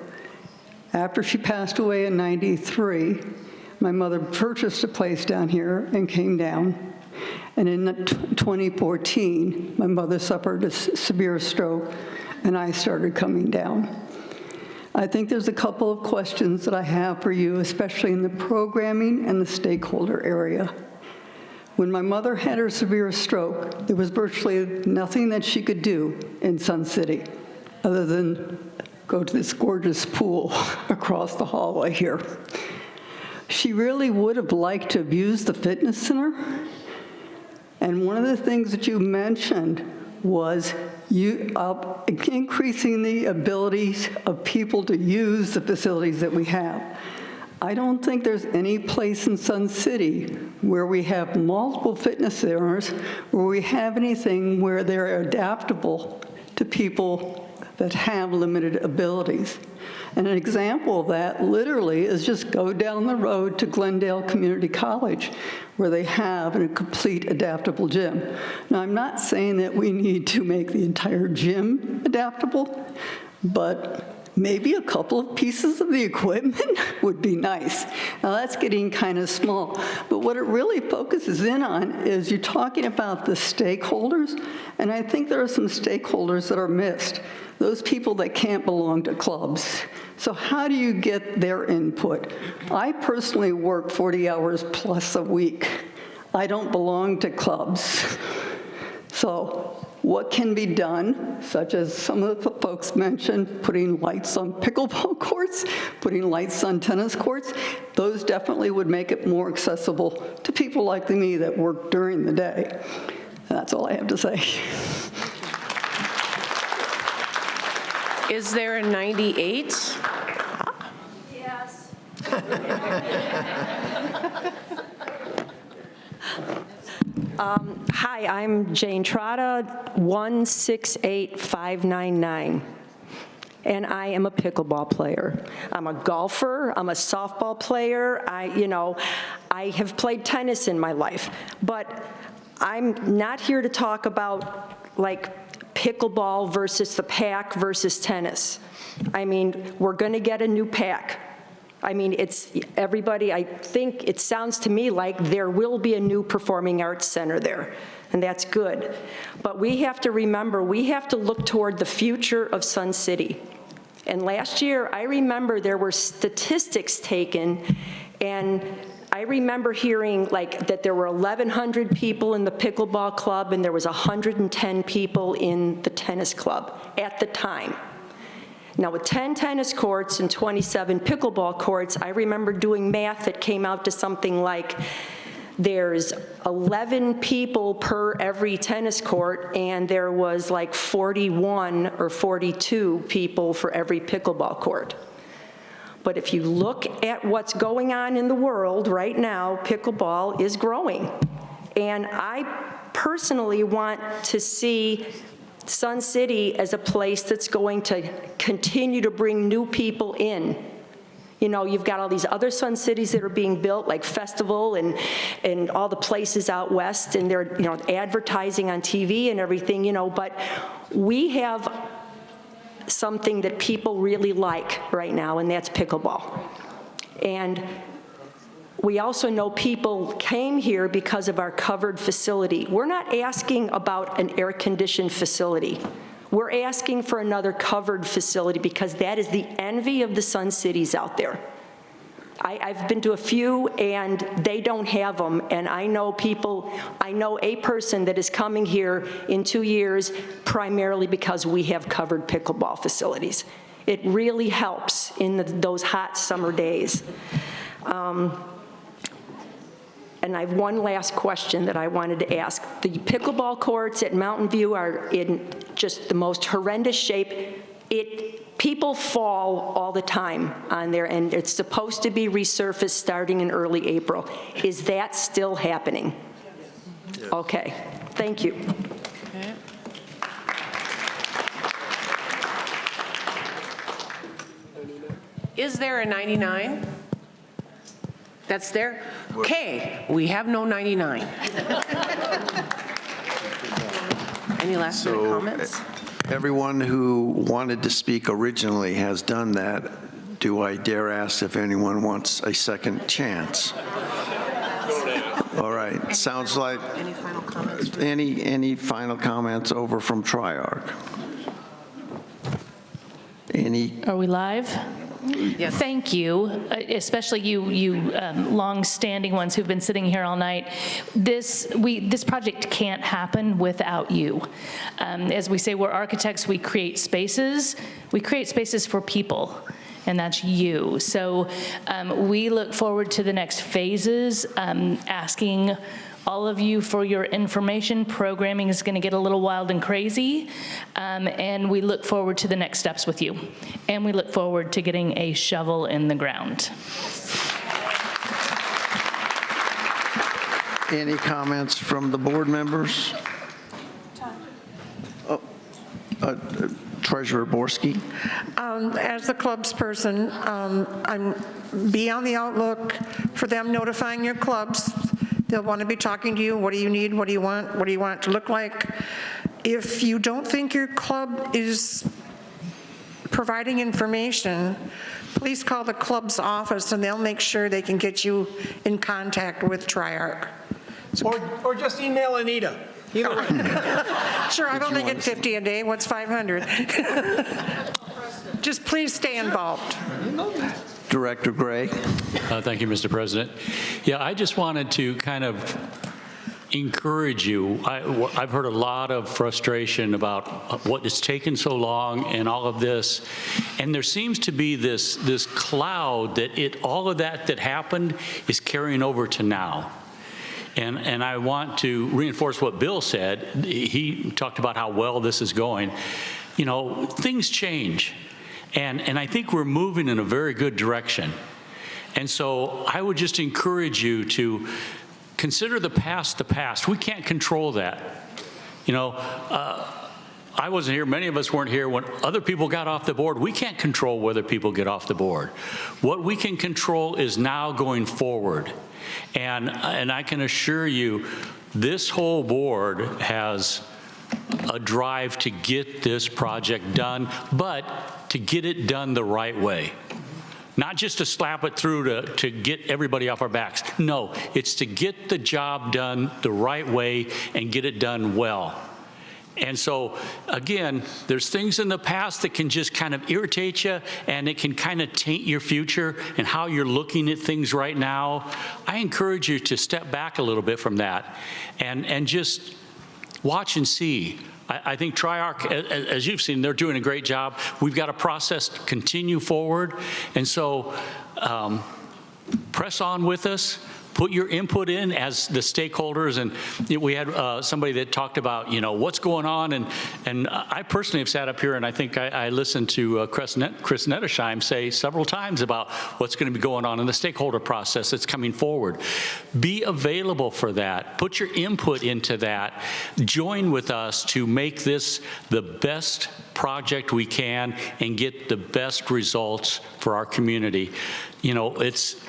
After she passed away in 93, my mother purchased a place down here and came down. And in 2014, my mother suffered a severe stroke, and I started coming down. I think there's a couple of questions that I have for you, especially in the programming and the stakeholder area. When my mother had her severe stroke, there was virtually nothing that she could do in Sun City other than go to this gorgeous pool across the hallway here. She really would have liked to have used the fitness center. And one of the things that you mentioned was increasing the abilities of people to use the facilities that we have. I don't think there's any place in Sun City where we have multiple fitness centers, where we have anything where they're adaptable to people that have limited abilities. And an example of that literally is just go down the road to Glendale Community College, where they have a complete adaptable gym. Now, I'm not saying that we need to make the entire gym adaptable, but maybe a couple of pieces of the equipment would be nice. Now, that's getting kind of small. But what it really focuses in on is you're talking about the stakeholders, and I think there are some stakeholders that are missed. Those people that can't belong to clubs. So how do you get their input? I personally work 40 hours plus a week. I don't belong to clubs. So what can be done, such as some of the folks mentioned, putting lights on pickleball courts, putting lights on tennis courts, those definitely would make it more accessible to people like me that work during the day. That's all I have to say. Is there a 98? Hi, I'm Jane Trotta, 168599. And I am a pickleball player. I'm a golfer, I'm a softball player, I have played tennis in my life, but I'm not here to talk about like pickleball versus the pack versus tennis. I mean, we're gonna get a new pack. I mean, it's everybody, I think it sounds to me like there will be a new performing arts center there, and that's good. But we have to remember, we have to look toward the future of Sun City. And last year, I remember there were statistics taken, and I remember hearing like that there were 1,100 people in the pickleball club and there was 110 people in the tennis club at the time. Now, with 10 tennis courts and 27 pickleball courts, I remember doing math that came out to something like there's 11 people per every tennis court, and there was like 41 or 42 people for every pickleball court. But if you look at what's going on in the world right now, pickleball is growing. And I personally want to see Sun City as a place that's going to continue to bring new people in. You know, you've got all these other Sun Cities that are being built, like Festival and all the places out west, and they're, advertising on TV and everything, but we have something that people really like right now, and that's pickleball. And we also know people came here because of our covered facility. We're not asking about an air-conditioned facility. We're asking for another covered facility because that is the envy of the Sun Cities out there. I've been to a few, and they don't have them, and I know a person that is coming here in 2 years primarily because we have covered pickleball facilities. It really helps in those hot summer days. And I have one last question that I wanted to ask. The pickleball courts at Mountain View are in just the most horrendous shape. People fall all the time on there, and it's supposed to be resurfaced starting in early April. Is that still happening? Yes. Okay, thank you. Okay. Is there a 99? That's there? Okay, we have no 99. Any last minute comments? Everyone who wanted to speak originally has done that. Do I dare ask if anyone wants a second chance? All right, sounds like Any final comments? any final comments over from Triarch? Are we live? Yes. Thank you, especially you long-standing ones who've been sitting here all night. This project can't happen without you. As we say, we're architects, we create spaces. We create spaces for people, and that's you. So we look forward to the next phases, asking all of you for your information. Programming is going to get a little wild and crazy, and we look forward to the next steps with you. And we look forward to getting a shovel in the ground. Any comments from the board members? Treasurer Borski. As the club's person, be on the outlook for them notifying your clubs. They'll want to be talking to you. What do you need? What do you want? What do you want it to look like? If you don't think your club is providing information, please call the club's office and they'll make sure they can get you in contact with Triarch. Or just email Anita. Either way. Sure, I've only get 50 a day. What's 500? Just please stay involved. Director Gray. Thank you, Mr. President. Yeah, I just wanted to kind of encourage you. I've heard a lot of frustration about what has taken so long and all of this, and there seems to be this cloud that all of that happened is carrying over to now. And I want to reinforce what Bill said. He talked about how well this is going. Things change. And I think we're moving in a very good direction. And so I would just encourage you to consider the past the past. We can't control that. You know, I wasn't here, many of us weren't here when other people got off the board. We can't control whether people get off the board. What we can control is now going forward. And I can assure you, this whole board has a drive to get this project done, but to get it done the right way. Not just to slap it through to get everybody off our backs. No, it's to get the job done the right way and get it done well. And so, again, there's things in the past that can just kind of irritate you, and it can kind of taint your future and how you're looking at things right now. I encourage you to step back a little bit from that and just watch and see. I think Tri-Arc, as you've seen, they're doing a great job. We've got a process to continue forward. And so press on with us. Put your input in as the stakeholders. And we had somebody that talked about, you know, what's going on. And I personally have sat up here, and I think I listened to Chris Nettersheim say several times about what's going to be going on in the stakeholder process that's coming forward. Be available for that. Put your input into that. Join with us to make this the best project we can and get the best results for our community. You know, this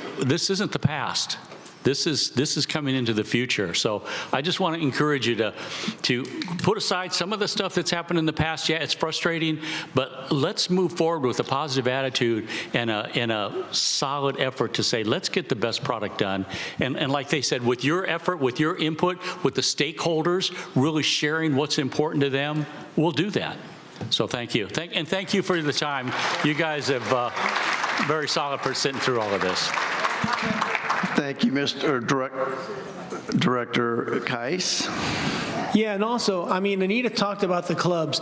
isn't the past. This is coming into the future. So I just want to encourage you to put aside some of the stuff that's happened in the past. Yeah, it's frustrating, but let's move forward with a positive attitude and a solid effort to say, let's get the best product done. And like they said, with your effort, with your input, with the stakeholders, really sharing what's important to them, we'll do that. So thank you. Thank you for the time. You guys have very solid for sitting through all of this. Thank you, Mr. Director Kais. Yeah, and also, I mean, Anita talked about the clubs.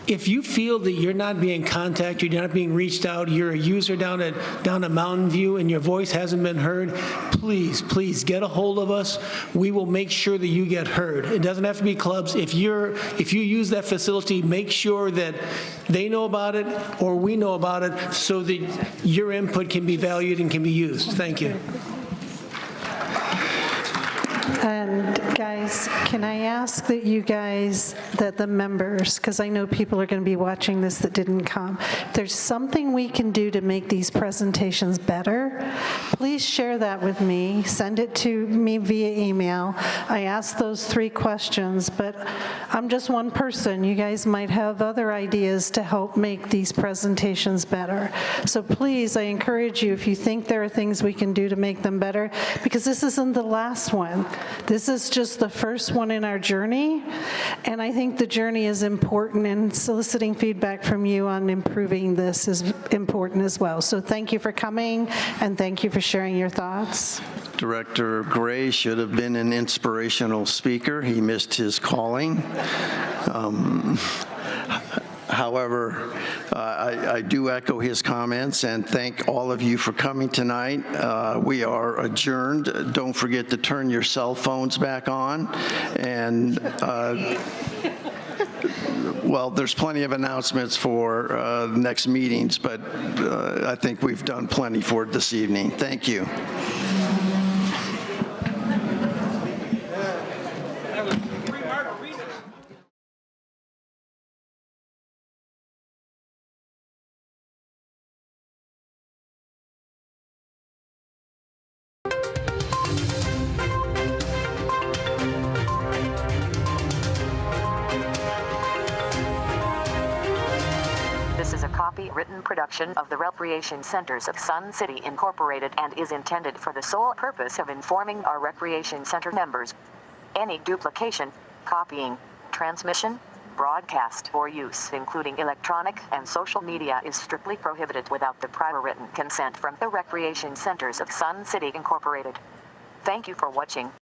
If you feel that you're not being contacted, you're not being reached out, you're a user down at Mountain View and your voice hasn't been heard, please get a hold of us. We will make sure that you get heard. It doesn't have to be clubs. If you use that facility, make sure that they know about it or we know about it so that your input can be valued and can be used. Thank you. And guys, can I ask that the members, because I know people are going to be watching this that didn't come, if there's something we can do to make these presentations better, please share that with me. Send it to me via email. I asked those 3 questions, but I'm just one person. You guys might have other ideas to help make these presentations better. So please, I encourage you, if you think there are things we can do to make them better, because this isn't the last one. This is just the first one in our journey, and I think the journey is important, and soliciting feedback from you on improving this is important as well. So thank you for coming, and thank you for sharing your thoughts. Director Gray should have been an inspirational speaker. He missed his calling. However, I do echo his comments and thank all of you for coming tonight. We are adjourned. Don't forget to turn your cell phones back on. And, well, there's plenty of announcements for the next meetings, but I think we've done plenty for it this evening. Thank you. This is a copywritten production of the Recreation Centers of Sun City Incorporated and is intended for the sole purpose of informing our Recreation Center members. Any duplication, copying, transmission, broadcast, or use, including electronic and social media, is strictly prohibited without the prior written consent from the Recreation Centers of Sun City Incorporated. Thank you for watching.